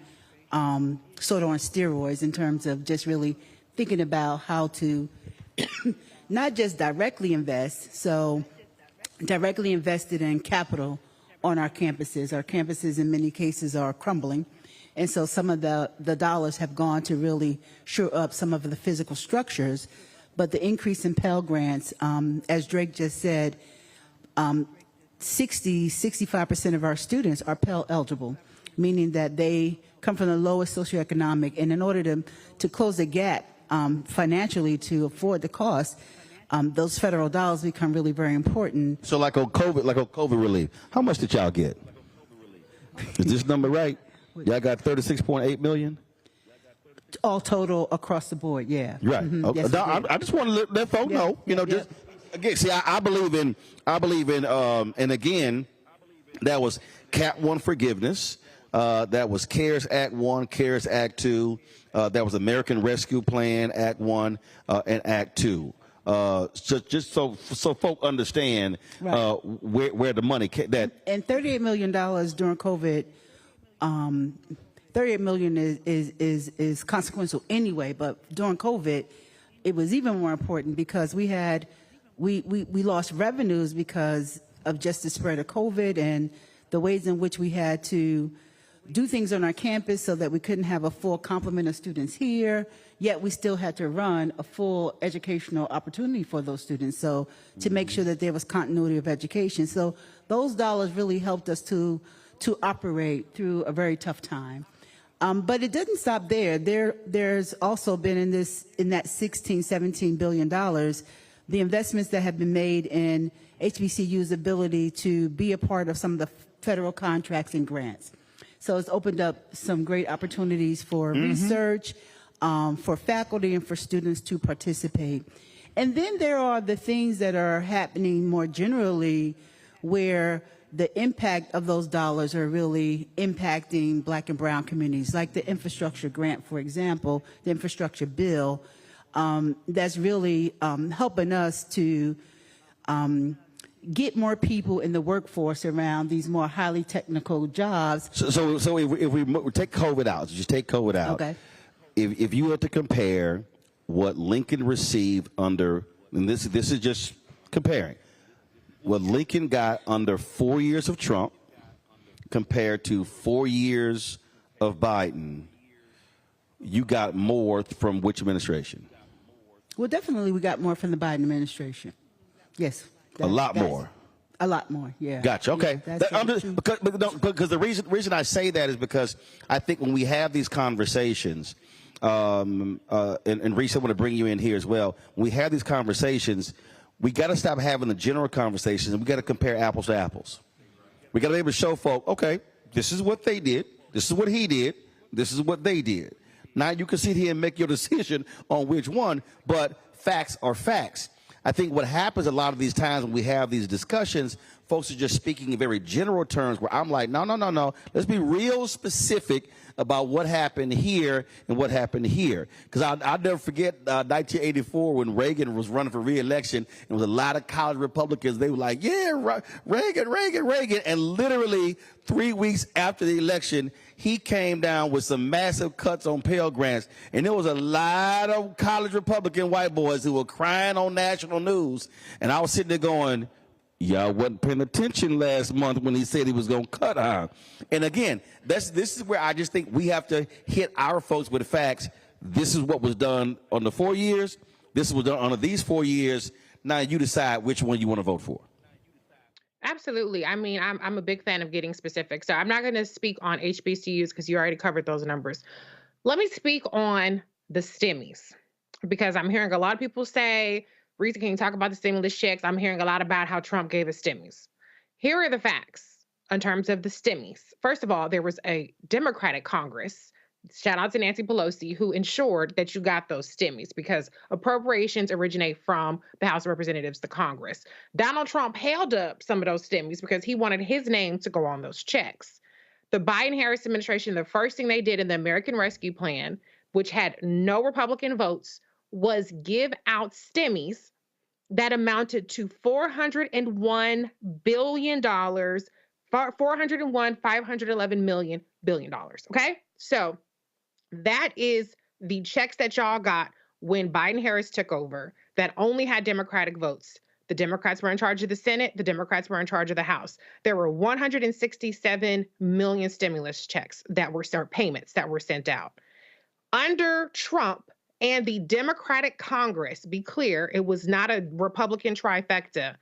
sort of on steroids in terms of just really thinking about how to not just directly invest, so directly invested in capital on our campuses. Our campuses in many cases are crumbling. And so some of the dollars have gone to really shore up some of the physical structures. But the increase in Pell Grants, as Drake just said, 65% of our students are Pell eligible, meaning that they come from the lowest socioeconomic. And in order to close the gap financially to afford the cost, those federal dollars become really very important. So like on COVID relief, how much did y'all get? Is this number right? Y'all got 36.8 million? All total across the board, yeah. Right. Mm-hmm. Okay. Yes, I just want to let folks know, just again, see, I believe in, and again, that was Cap 1 forgiveness. That was CARES Act 1, CARES Act 2. That was American Rescue Plan Act 1 and Act 2. Just so folk understand where the money that. And $38 million during COVID. 38 million is consequential anyway, but during COVID, it was even more important because we lost revenues because of just the spread of COVID and the ways in which we had to do things on our campus so that we couldn't have a full complement of students here, yet we still had to run a full educational opportunity for those students. So to make sure that there was continuity of education. So those dollars really helped us to operate through a very tough time. But it doesn't stop there. There's also been in that $16, $17 billion, the investments that have been made in HBCU's ability to be a part of some of the federal contracts and grants. So it's opened up some great opportunities for research, for faculty and for students to participate. And then there are the things that are happening more generally where the impact of those dollars are really impacting Black and brown communities, like the infrastructure grant, for example, the infrastructure bill, that's really helping us to get more people in the workforce around these more highly technical jobs. So if we take COVID out, just take COVID out. Okay. If you were to compare what Lincoln received under, and this is just comparing, what Lincoln got under 4 years of Trump compared to 4 years of Biden, you got more from which administration? Well, definitely we got more from the Biden administration. Yes. A lot more. A lot more, yeah. Gotcha. Okay. Yeah, because the reason I say that is because I think when we have these conversations, and Reese, I want to bring you in here as well. When we have these conversations, we got to stop having the general conversations, and we got to compare apples to apples. We got to be able to show folk, okay, this is what they did, this is what he did, this is what they did. Now you can sit here and make your decision on which one, but facts are facts. I think what happens a lot of these times when we have these discussions, folks are just speaking in very general terms where I'm like, no. Let's be real specific about what happened here and what happened here. Because I'll never forget 1984 when Reagan was running for re-election. There was a lot of college Republicans. They were like, yeah, Reagan. And literally 3 weeks after the election, he came down with some massive cuts on Pell Grants. And there was a lot of college Republican white boys who were crying on national news. And I was sitting there going, y'all wasn't paying attention last month when he said he was going to cut her. And again, this is where I just think we have to hit our folks with the facts. This is what was done on the 4 years. This was done under these 4 years. Now you decide which one you want to vote for. Absolutely. I mean, I'm a big fan of getting specific. So I'm not going to speak on HBCUs because you already covered those numbers. Let me speak on the STEMIs because I'm hearing a lot of people say, Rita, can you talk about the stimulus checks? I'm hearing a lot about how Trump gave us STEMIs. Here are the facts in terms of the STEMIs. First of all, there was a Democratic Congress, shout out to Nancy Pelosi, who ensured that you got those STEMIs because appropriations originate from the House of Representatives, the Congress. Donald Trump held up some of those STEMIs because he wanted his name to go on those checks. The Biden-Harris administration, the first thing they did in the American Rescue Plan, which had no Republican votes, was give out STEMIs that amounted to $401 billion, $511 billion. Okay? So that is the checks that y'all got when Biden-Harris took over that only had Democratic votes. The Democrats were in charge of the Senate. The Democrats were in charge of the House. There were 167 million stimulus checks that were payments that were sent out. Under Trump, and the Democratic Congress, be clear, it was not a Republican trifecta.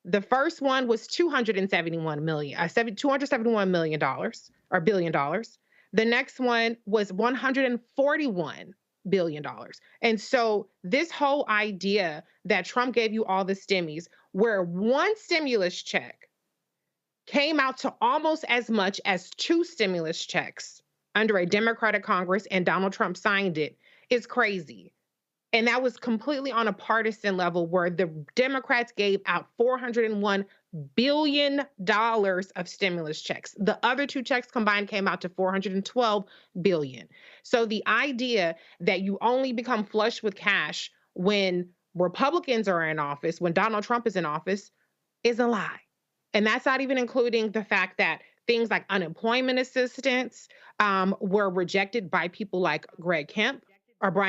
The first one was $271 million or billion dollars. The next one was $141 billion. And so this whole idea that Trump gave you all the STEMIs, where one stimulus check came out to almost as much as two stimulus checks under a Democratic Congress and Donald Trump signed it, is crazy. And that was completely on a partisan level where the Democrats gave out $401 billion of stimulus checks. The other two checks combined came out to $412 billion. So the idea that you only become flush with cash when Republicans are in office, when Donald Trump is in office, is a lie. And that's not even including the fact that things like unemployment assistance were rejected by people like Brian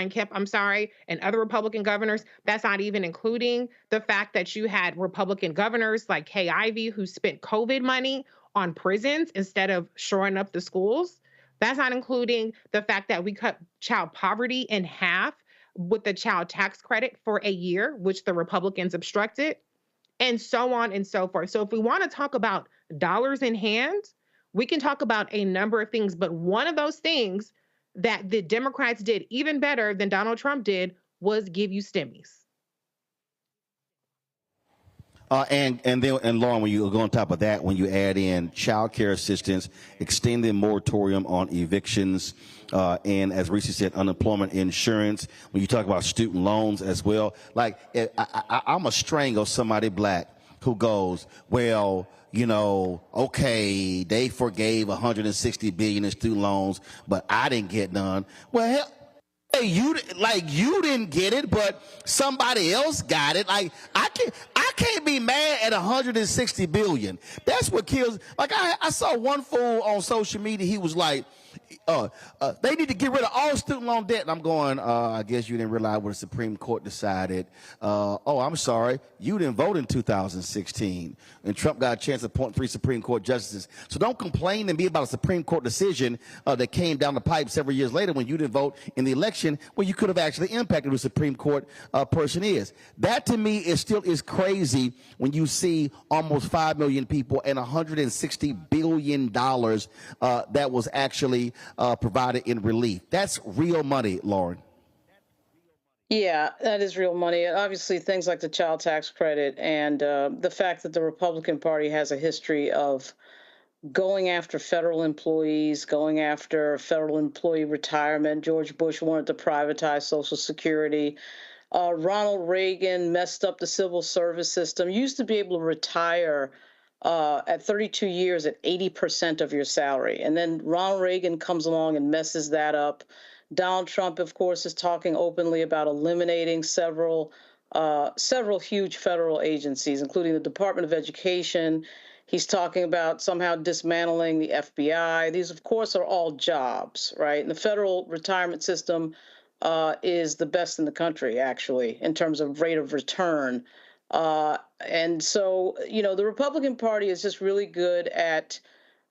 Kemp, and other Republican governors. That's not even including the fact that you had Republican governors like Kay Ivey who spent COVID money on prisons instead of shoring up the schools. That's not including the fact that we cut child poverty in half with the child tax credit for a year, which the Republicans obstructed, and so on and so forth. So if we want to talk about dollars in hand, we can talk about a number of things, but one of those things that the Democrats did even better than Donald Trump did was give you STEMIs. And Lauren, when you go on top of that, when you add in child care assistance, extending moratorium on evictions, and as Reese said, unemployment insurance, when you talk about student loans as well, like I'm a strangle somebody black who goes, well, you know, okay, they forgave $160 billion in student loans, but I didn't get none. Well, hell, hey, you didn't get it, but somebody else got it. Like I can't be mad at $160 billion. That's what kills. Like I saw one fool on social media. He was like, they need to get rid of all student loan debt. And I'm going, I guess you didn't realize what the Supreme Court decided. Oh, I'm sorry. You didn't vote in 2016. And Trump got a chance to appoint 3 Supreme Court justices. So don't complain and be about a Supreme Court decision that came down the pipe several years later when you didn't vote in the election when you could have actually impacted who the Supreme Court person is. That to me is still crazy when you see almost 5 million people and $160 billion that was actually provided in relief. That's real money, Lauren. Yeah, that is real money. Obviously, things like the child tax credit and the fact that the Republican Party has a history of going after federal employees, going after federal employee retirement. George Bush wanted to privatize Social Security. Ronald Reagan messed up the civil service system. You used to be able to retire at 32 years at 80% of your salary. And then Ronald Reagan comes along and messes that up. Donald Trump, of course, is talking openly about eliminating several huge federal agencies, including the Department of Education. He's talking about somehow dismantling the FBI. These, of course, are all jobs, right? And the federal retirement system is the best in the country, actually, in terms of rate of return. And so, you know, the Republican Party is just really good at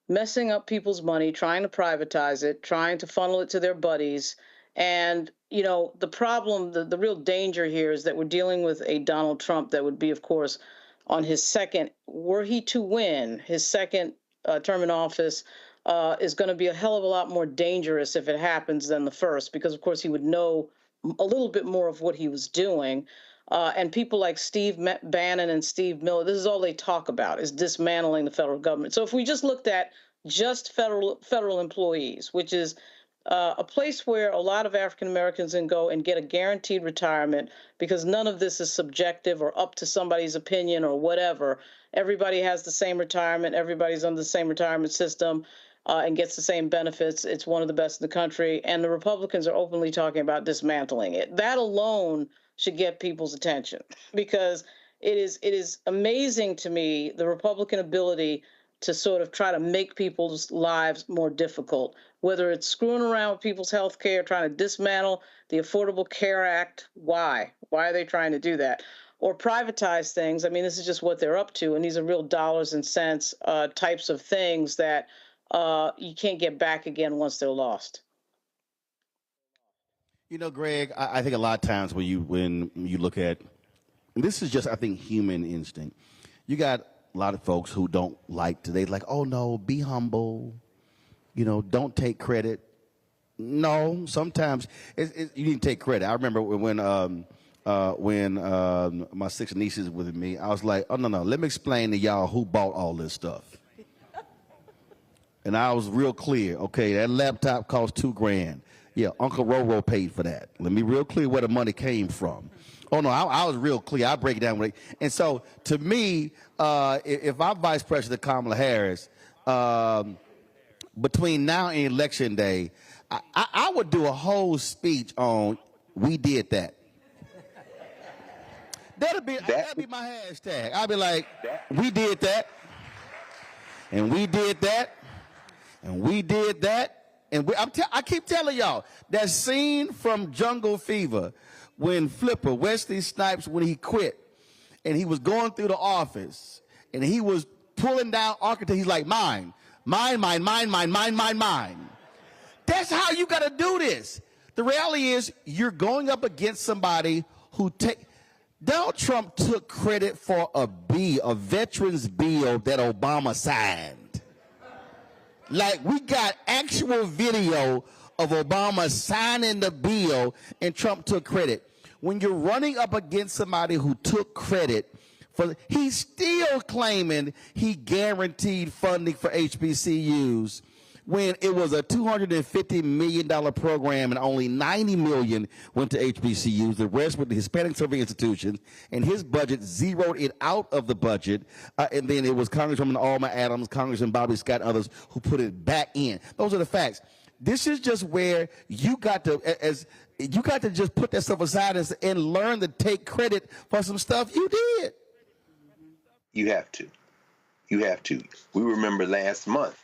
messing up people's money, trying to privatize it, trying to funnel it to their buddies. And, you know, the problem, the real danger here is that we're dealing with a Donald Trump that would be, of course, on his second, were he to win, his second term in office is going to be a hell of a lot more dangerous if it happens than the first, because, of course, he would know a little bit more of what he was doing. And people like Steve Bannon and Steve Miller, this is all they talk about, is dismantling the federal government. So if we just looked at just federal employees, which is a place where a lot of African Americans can go and get a guaranteed retirement because none of this is subjective or up to somebody's opinion or whatever. Everybody has the same retirement. Everybody's under the same retirement system and gets the same benefits. It's one of the best in the country. And the Republicans are openly talking about dismantling it. That alone should get people's attention, because it is amazing to me, the Republican ability to sort of try to make people's lives more difficult, whether it's screwing around with people's health care, trying to dismantle the Affordable Care Act. Why are they trying to do that? Or privatize things. I mean, this is just what they're up to. And these are real dollars and cents types of things that you can't get back again once they're lost. You know, Greg, I think a lot of times when you look at, this is just, I think, human instinct. You got a lot of folks who don't like to, they like, oh no, be humble, you know, don't take credit. No, sometimes you need to take credit. I remember when my 6 nieces were with me, I was like, oh no, let me explain to y'all who bought all this stuff. And I was real clear. Okay, that laptop cost $2,000. Yeah, Uncle Roro paid for that. Let me real clear where the money came from. Oh, no, I was real clear. I break it down. And so, to me, if I'm Vice President Kamala Harris, between now and Election Day, I would do a whole speech on, we did that. That'd be my hashtag. I'd be like, we did that, and we did that, and we did that. And I keep telling y'all, that scene from Jungle Fever when Flipper, Wesley Snipes, when he quit, and he was going through the office, and he was pulling down architect, he's like, mine. That's how you got to do this. The reality is you're going up against somebody who Donald Trump took credit for a veterans bill that Obama signed. Like, we got actual video of Obama signing the bill and Trump took credit. When you're running up against somebody who took credit He's still claiming he guaranteed funding for HBCUs when it was a $250 million program and only $90 million went to HBCUs. The rest went to Hispanic serving institutions, and his budget zeroed it out of the budget. And then it was Congresswoman Alma Adams, Congressman Bobby Scott, and others who put it back in. Those are the facts. This is just where you got to just put that stuff aside and learn to take credit for some stuff you did. You have to. You have to. We remember last month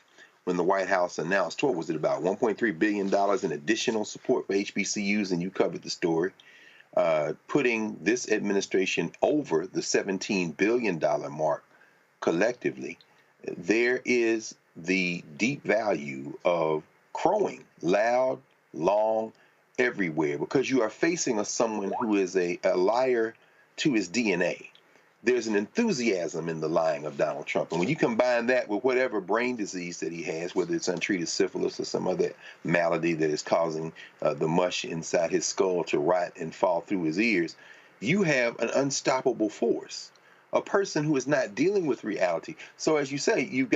when the White House announced, what was it, about $1.3 billion in additional support for HBCUs, and you covered the story, putting this administration over the $17 billion mark collectively. There is the deep value of crowing loud, long, everywhere, because you are facing someone who is a liar to his DNA. There's an enthusiasm in the lying of Donald Trump. And when you combine that with whatever brain disease that he has, whether it's untreated syphilis or some other malady that is causing the mush inside his skull to rot and fall through his ears, you have an unstoppable force, a person who is not dealing with reality. So as you say, you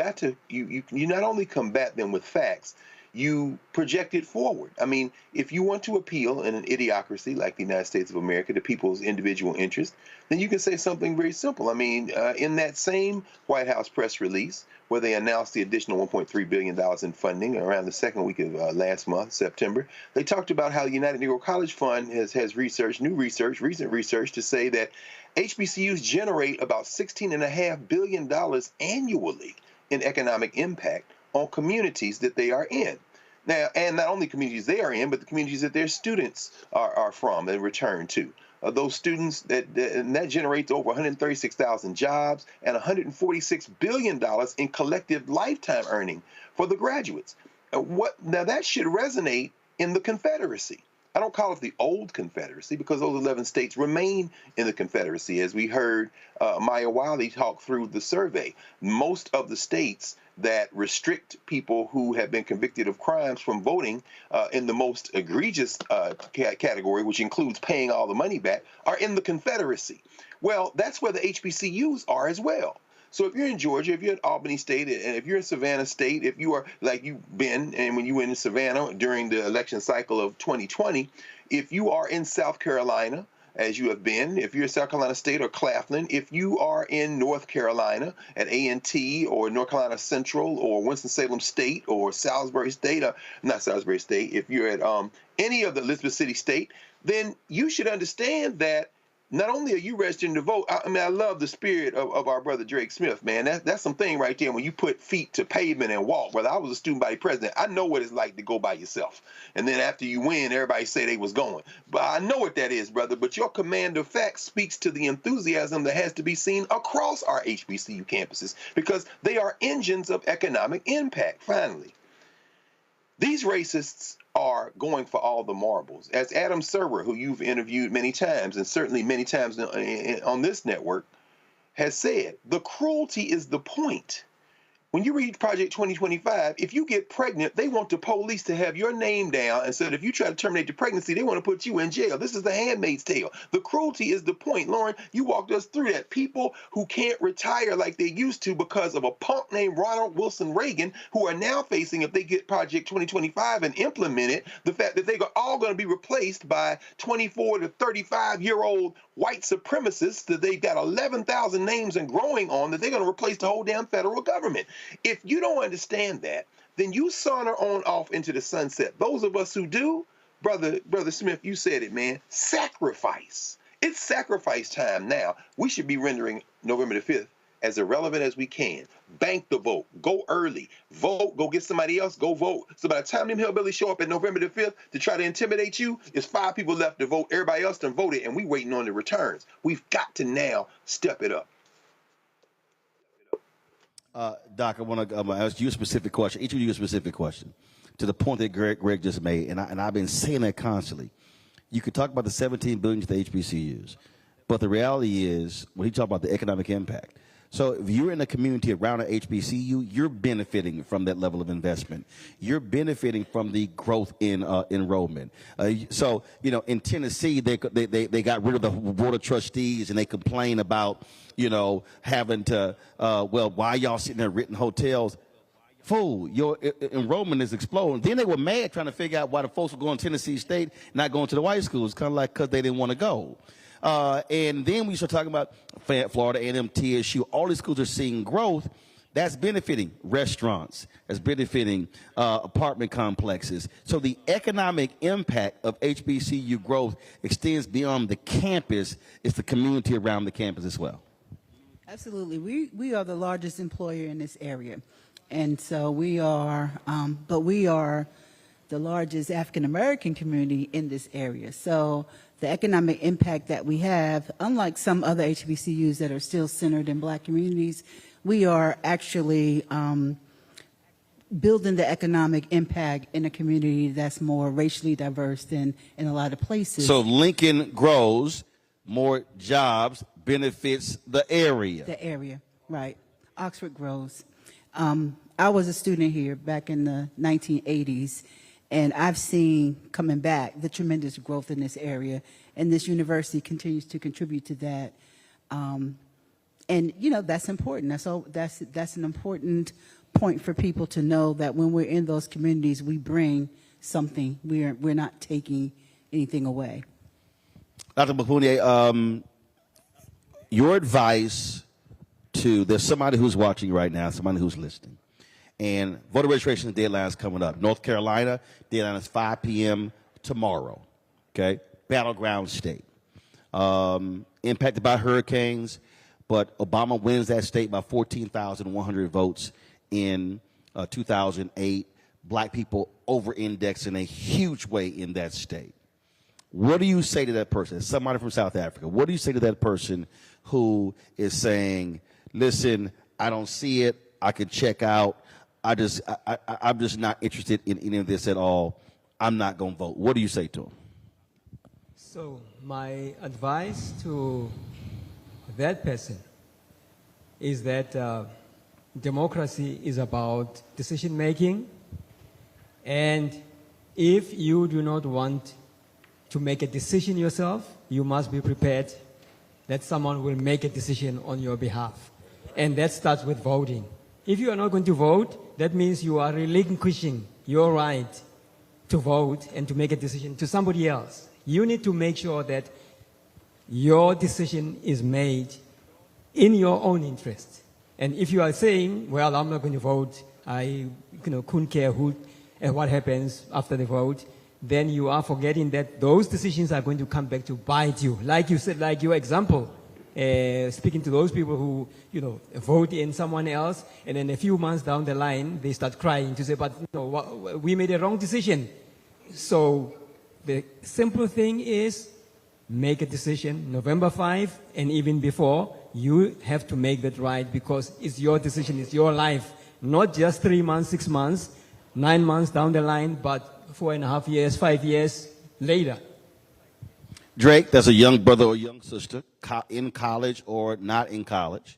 not only combat them with facts, you project it forward. I mean, if you want to appeal in an idiocracy like the United States of America to people's individual interest, then you can say something very simple. I mean, in that same White House press release where they announced the additional $1.3 billion in funding around the second week of last month, September, they talked about how the United Negro College Fund has recent research to say that HBCUs generate about $16.5 billion annually in economic impact on communities that they are in. Now, and not only communities they are in, but the communities that their students are from and return to. Those students, that generates over 136,000 jobs and $146 billion in collective lifetime earning for the graduates. Now that should resonate in the Confederacy. I don't call it the old Confederacy because those 11 states remain in the Confederacy, as we heard Maya Wiley talk through the survey. Most of the states that restrict people who have been convicted of crimes from voting in the most egregious category, which includes paying all the money back, are in the Confederacy. Well, that's where the HBCUs are as well. So if you're in Georgia, if you're in Albany State, and if you're in Savannah State, if you are like you've been, and when you went in Savannah during the election cycle of 2020, if you are in South Carolina, as you have been, if you're in South Carolina State or Claflin, if you are in North Carolina at A&T or North Carolina Central or Winston-Salem State or Salisbury State, not Salisbury State, if you're at any of the Elizabeth City State, then you should understand that not only are you registering to vote, I mean, I love the spirit of our brother Drake Smith, man. That's something right there when you put feet to pavement and walk. Brother, I was a student body president. I know what it's like to go by yourself. And then after you win, everybody say they was going. But I know what that is, brother. But your command of facts speaks to the enthusiasm that has to be seen across our HBCU campuses because they are engines of economic impact, finally. These racists are going for all the marbles. As Adam Serwer, who you've interviewed many times, and certainly many times on this network, has said, the cruelty is the point. When you read Project 2025, if you get pregnant, they want the police to have your name down and said if you try to terminate the pregnancy, they want to put you in jail. This is the Handmaid's Tale. The cruelty is the point. Lauren, you walked us through that. People who can't retire like they used to because of a punk named Ronald Wilson Reagan, who are now facing, if they get Project 2025 and implement it, the fact that they're all going to be replaced by 24 to 35-year-old white supremacists that they've got 11,000 names and growing on, that they're going to replace the whole damn federal government. If you don't understand that, then you saunter on off into the sunset. Those of us who do, Brother Smith, you said it, man, sacrifice. It's sacrifice time now. We should be rendering November the 5th as irrelevant as we can. Bank the vote. Go early. Vote. Go get somebody else. Go vote. So by the time them hillbillies show up at November the 5th to try to intimidate you, it's 5 people left to vote. Everybody else done voted, and we waiting on the returns. We've got to now step it up. Doc, I want to ask you a specific question, each of you a specific question, to the point that Greg just made, and I've been saying that constantly. You could talk about the $17 billion to the HBCUs, but the reality is, when he talked about the economic impact, So if you're in a community around an HBCU, you're benefiting from that level of investment. You're benefiting from the growth in enrollment. So, you know, in Tennessee, they got rid of the board of trustees, and they complain about, you know, having to, well, why y'all sitting there renting hotels? Fool, your enrollment is exploding. Then they were mad trying to figure out why the folks were going to Tennessee State, not going to the white schools, kind of like because they didn't want to go. And then we start talking about Florida A&M, TSU, all these schools are seeing growth. That's benefiting restaurants, that's benefiting apartment complexes. So the economic impact of HBCU growth extends beyond the campus. It's the community around the campus as well. Absolutely. We are the largest employer in this area. And so we are, but we are the largest African-American community in this area. So the economic impact that we have, unlike some other HBCUs that are still centered in black communities, we are actually building the economic impact in a community that's more racially diverse than in a lot of places. So Lincoln grows, more jobs, benefits the area. The area, right. Oxford grows. I was a student here back in the 1980s, and I've seen, coming back, the tremendous growth in this area, and this university continues to contribute to that. And, you know, that's important. That's an important point for people to know, that when we're in those communities, we bring something. We're not taking anything away. Dr. Mapune, your advice to, there's somebody who's watching right now, somebody who's listening, and voter registration deadline is coming up. North Carolina, deadline is 5 p.m. tomorrow, okay? Battleground state. Impacted by hurricanes, but Obama wins that state by 14,100 votes in 2008. Black people over-index in a huge way in that state. What do you say to that person, somebody from South Africa? What do you say to that person who is saying, listen, I don't see it, I could check out, I'm just not interested in any of this at all, I'm not going to vote? What do you say to them? So my advice to that person is that democracy is about decision making, and if you do not want to make a decision yourself, you must be prepared that someone will make a decision on your behalf. And that starts with voting. If you are not going to vote, that means you are relinquishing your right to vote and to make a decision to somebody else. You need to make sure that your decision is made in your own interest. And if you are saying, well, I'm not going to vote, I couldn't care who and what happens after the vote, then you are forgetting that those decisions are going to come back to bite you. Like you said, like your example, speaking to those people who, vote in someone else, and then a few months down the line, they start crying to say, but we made a wrong decision. So the simple thing is, make a decision November 5, and even before, you have to make that right, because it's your decision, it's your life, not just 3 months, 6 months, 9 months down the line, but 4.5 years, 5 years later. Drake, there's a young brother or young sister in college or not in college,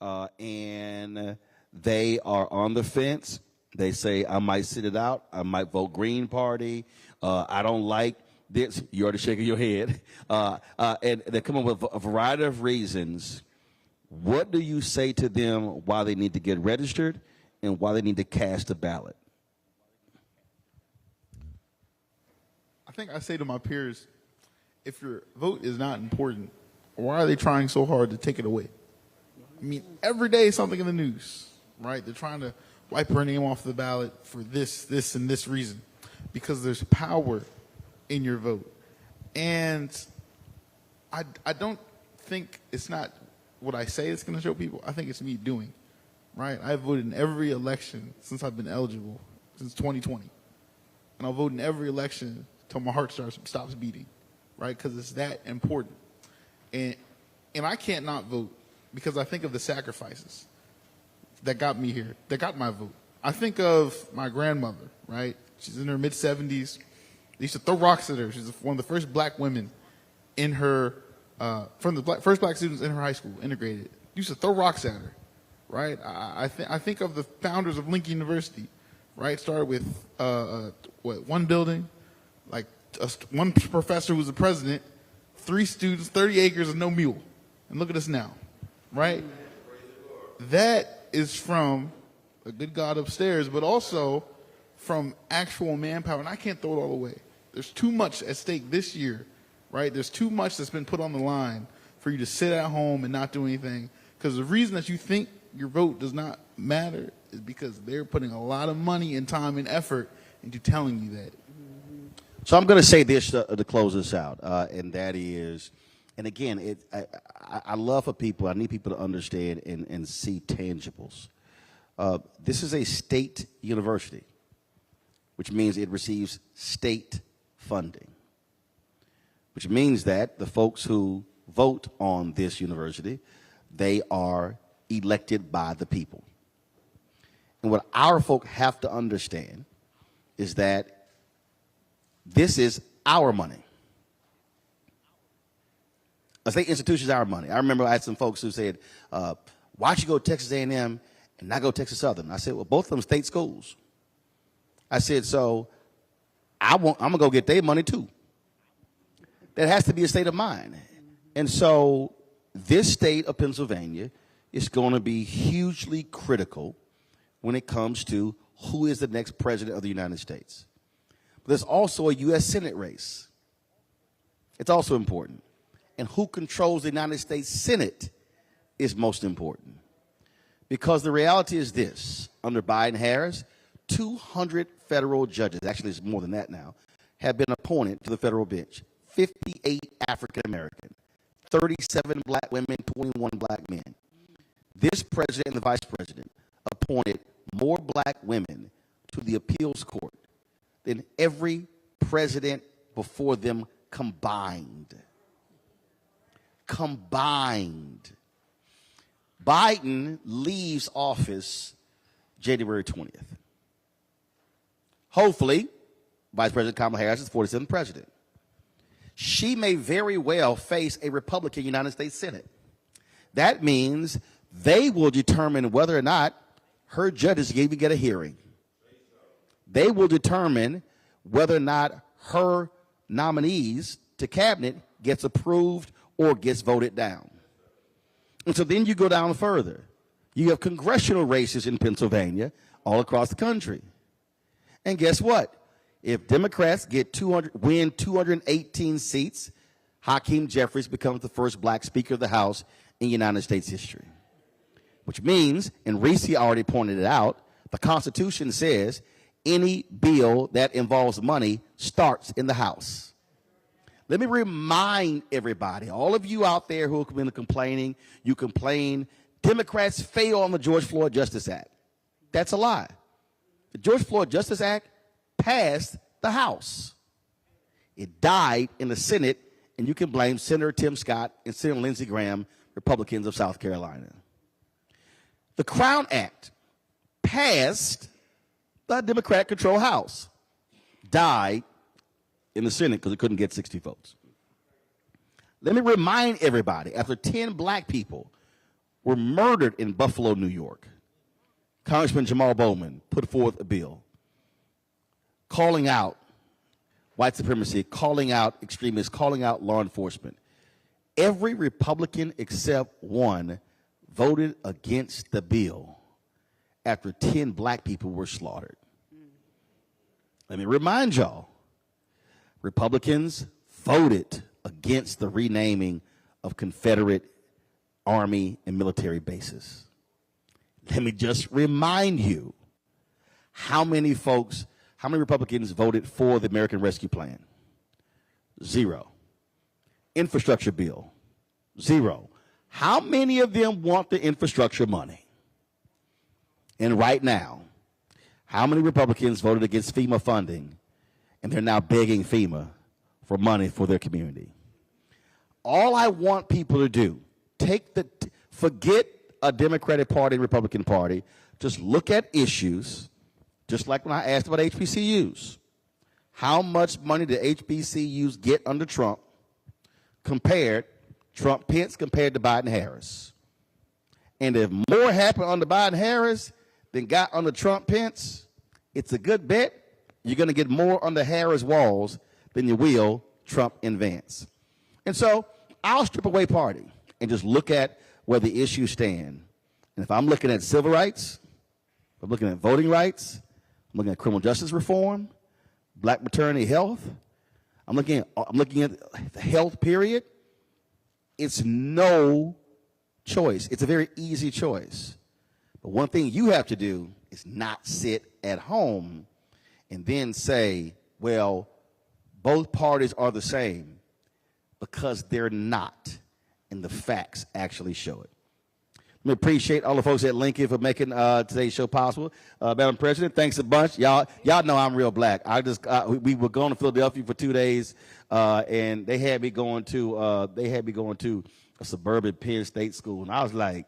and they are on the fence. They say, I might sit it out, I might vote Green Party, I don't like this. You're already shaking your head. And they come up with a variety of reasons. What do you say to them why they need to get registered and why they need to cast a ballot? I think I say to my peers, if your vote is not important, why are they trying so hard to take it away? I mean, every day something in the news, right? They're trying to wipe her name off the ballot for this, and this reason, because there's power in your vote. And I don't think it's not what I say it's going to show people. I think it's me doing, right? I've voted in every election since I've been eligible, since 2020. And I'll vote in every election till my heart stops beating, right? Because it's that important. And I can't not vote because I think of the sacrifices that got me here, that got my vote. I think of my grandmother, right? She's in her mid-70s. They used to throw rocks at her. She's one of the first black women in her, first black students in her high school, integrated. used to throw rocks at her, right? I think of the founders of Lincoln University, right? Started with one building, like one professor who was the president, 3 students, 30 acres, and no mule. And look at us now, right? That is from a good God upstairs, but also from actual manpower. And I can't throw it all away. There's too much at stake this year, right? There's too much that's been put on the line for you to sit at home and not do anything. Because the reason that you think your vote does not matter is because they're putting a lot of money and time and effort into telling you that. So I'm going to say this to close this out, and that is, and again, I love for people, I need people to understand and see tangibles. This is a state university, which means it receives state funding, which means that the folks who vote on this university, they are elected by the people. And what our folk have to understand is that this is our money. A state institution is our money. I remember I had some folks who said, why should you go to Texas A&M and not go to Texas Southern? I said, well, both of them state schools. I said, so I'm going to go get their money too. That has to be a state of mind. And so this state of Pennsylvania is going to be hugely critical when it comes to who is the next president of the United States. But there's also a U.S. Senate race. It's also important. And who controls the United States Senate is most important. Because the reality is this, under Biden-Harris, 200 federal judges, actually it's more than that now, have been appointed to the federal bench. 58 African-American, 37 black women, 21 black men. This president and the vice president appointed more black women to the appeals court than every president before them combined. Combined. Biden leaves office January 20th. Hopefully, Vice President Kamala Harris is 47th president. She may very well face a Republican United States Senate. That means they will determine whether or not her judges can even get a hearing. They will determine whether or not her nominees to cabinet gets approved or gets voted down. And so then you go down further. You have congressional races in Pennsylvania all across the country. And guess what? If Democrats win 218 seats, Hakeem Jeffries becomes the first black Speaker of the House in United States history. Which means, and Reese already pointed it out, the Constitution says any bill that involves money starts in the House. Let me remind everybody, all of you out there who have been complaining, you complain, Democrats fail on the George Floyd Justice Act. That's a lie. The George Floyd Justice Act passed the House. It died in the Senate, and you can blame Senator Tim Scott and Senator Lindsey Graham, Republicans of South Carolina. The Crown Act passed the Democrat-controlled House, died in the Senate because it couldn't get 60 votes. Let me remind everybody, after 10 black people were murdered in Buffalo, New York, Congressman Jamal Bowman put forth a bill calling out white supremacy, calling out extremists, calling out law enforcement. Every Republican except one voted against the bill after 10 black people were slaughtered. Let me remind y'all, Republicans voted against the renaming of Confederate Army and military bases. Let me just remind you how many Republicans voted for the American Rescue Plan? 0. Infrastructure bill? 0. How many of them want the infrastructure money? And right now, how many Republicans voted against FEMA funding and they're now begging FEMA for money for their community? All I want people to do, forget a Democratic Party and Republican Party, just look at issues, just like when I asked about HBCUs. How much money did HBCUs get under Trump Pence compared to Biden-Harris? And if more happened on the Biden-Harris than got on the Trump-Pence, it's a good bet you're going to get more on the Harris walls than you will Trump and Vance. And so I'll strip away party and just look at where the issues stand. And if I'm looking at civil rights, if I'm looking at voting rights, I'm looking at criminal justice reform, black maternity health, I'm looking at the health period, it's no choice. It's a very easy choice. But one thing you have to do is not sit at home and then say, well, both parties are the same, because they're not, and the facts actually show it. Let me appreciate all the folks at Lincoln for making today's show possible. Madam President, thanks a bunch. Y'all know I'm real black. We were going to Philadelphia for 2 days, and they had me going to a suburban Penn State school, and I was like,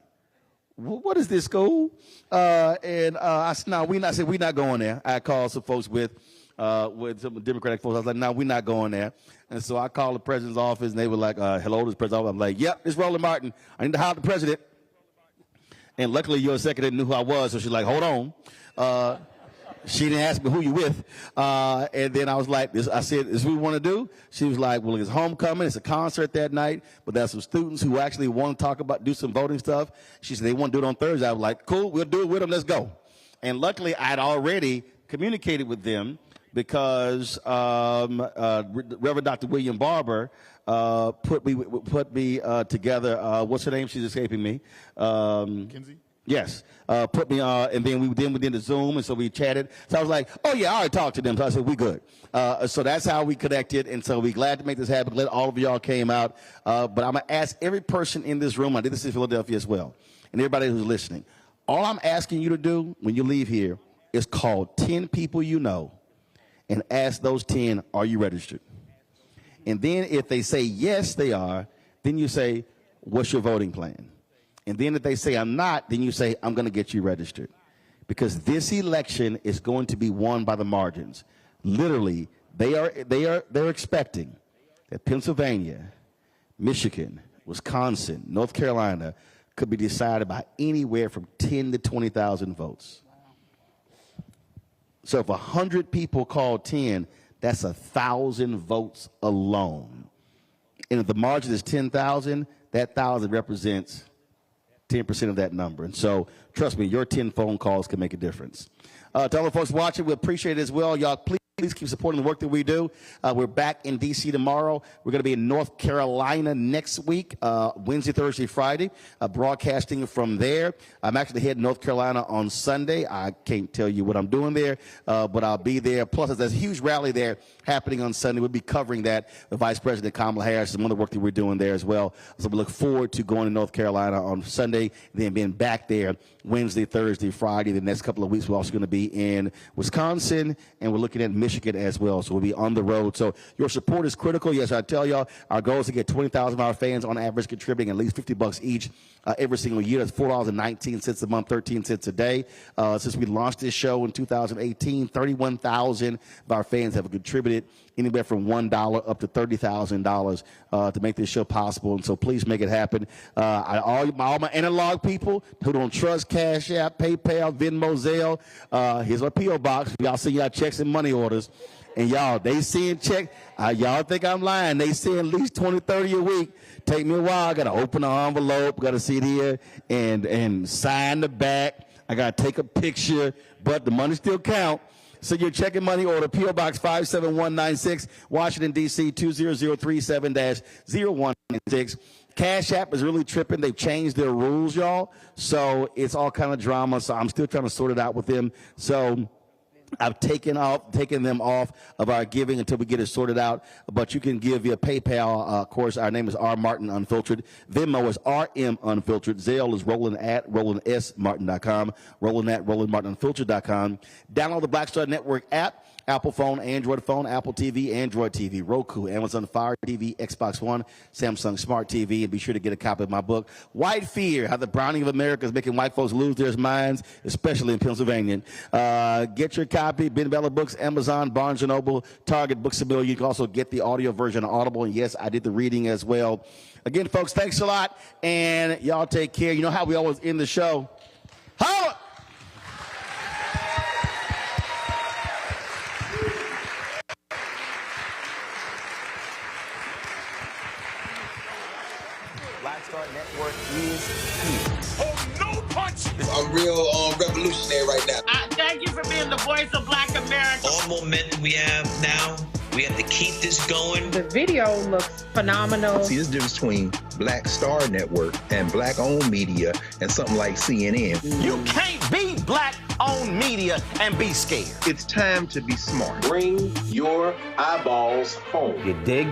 what is this school? And I said, no, we're not going there. I called some folks with some Democratic folks. I was like, no, we're not going there. And so I called the president's office, and they were like, hello, this president's office. I'm like, yep, it's Roland Martin. I need to hire the president. And luckily, your secretary knew who I was, so she's like, hold on. She didn't ask me who you with. And then I was like, I said, is what we want to do? She was like, well, it's homecoming. It's a concert that night, but there's some students who actually want to talk about, do some voting stuff. She said they want to do it on Thursday. I was like, cool, we'll do it with them. Let's go. And luckily, I'd already communicated with them because Reverend Dr. William Barber put me together. What's her name? She's escaping me. Kinsey? Yes, put me on, and then we did the Zoom, and so we chatted. So I was like, oh yeah, I already talked to them. So I said, we good. So that's how we connected, and so we're glad to make this happen. Glad all of y'all came out. But I'm gonna ask every person in this room. I did this in Philadelphia as well, and everybody who's listening. All I'm asking you to do when you leave here is call 10 people you know, and ask those 10, are you registered? And then if they say yes, they are, then you say, what's your voting plan? And then if they say I'm not, then you say, I'm going to get you registered. Because this election is going to be won by the margins. Literally, they're expecting that Pennsylvania, Michigan, Wisconsin, North Carolina could be decided by anywhere from 10 to 20,000 votes. So if 100 people call 10, that's 1,000 votes alone. And if the margin is 10,000, that 1,000 represents 10% of that number. And so, trust me, your 10 phone calls can make a difference. To all the folks watching, we appreciate it as well. Y'all, please keep supporting the work that we do. We're back in D.C. tomorrow. We're going to be in North Carolina next week, Wednesday, Thursday, Friday, broadcasting from there. I'm actually heading to North Carolina on Sunday. I can't tell you what I'm doing there, but I'll be there. Plus, there's a huge rally there happening on Sunday. We'll be covering that with Vice President Kamala Harris and some other work that we're doing there as well. So we look forward to going to North Carolina on Sunday, then being back there Wednesday, Thursday, Friday. The next couple of weeks, we're also going to be in Wisconsin, and we're looking at Michigan as well. So we'll be on the road. So your support is critical. Yes, I tell y'all, our goal is to get 20,000 of our fans on average contributing at least $50 each every single year. That's $4.19 a month, 13 cents a day. Since we launched this show in 2018, 31,000 of our fans have contributed anywhere from $1 up to $30,000 to make this show possible. And so please make it happen. All my analog people who don't trust Cash App, PayPal, Venmo, Zelle, here's our P.O. box. Y'all see y'all checks and money orders. And y'all, they seeing check. Y'all think I'm lying. They see at least 20, 30 a week. Take me a while. I got to open the envelope. Got to sit here and sign the back. I got to take a picture, but the money still count. So your check and money order, P.O. Box 57196, Washington, D.C. 20037-0196. Cash App is really tripping. They've changed their rules, y'all. So it's all kind of drama. So I'm still trying to sort it out with them. So I've taken them off of our giving until we get it sorted out. But you can give via PayPal. Of course, our name is R. Martin Unfiltered. Venmo is RM Unfiltered. Zelle is Roland at RolandSMartin.com. Roland at RolandMartinUnfiltered.com. Download the Black Star Network app. Apple phone, Android phone, Apple TV, Android TV, Roku, Amazon Fire TV, Xbox One, Samsung Smart TV, and be sure to get a copy of my book, White Fear, How the Browning of America is Making White Folks Lose Their Minds, especially in Pennsylvania. Get your copy, Ben Bella Books, Amazon, Barnes & Noble, Target, Books A Million. You can also get the audio version on Audible, and yes, I did the reading as well. Again, folks, thanks a lot, and y'all take care. You know how we always end the show. Holla! Black Star Network is here. Oh, no punch! I'm real revolutionary right now. Thank you for being the voice of Black America. All momentum we have now, we have to keep this going. The video looks phenomenal. See, there's a difference between Black Star Network and Black-owned media and something like CNN. You can't be Black-owned media and be scared. It's time to be smart. Bring your eyeballs home. You dig?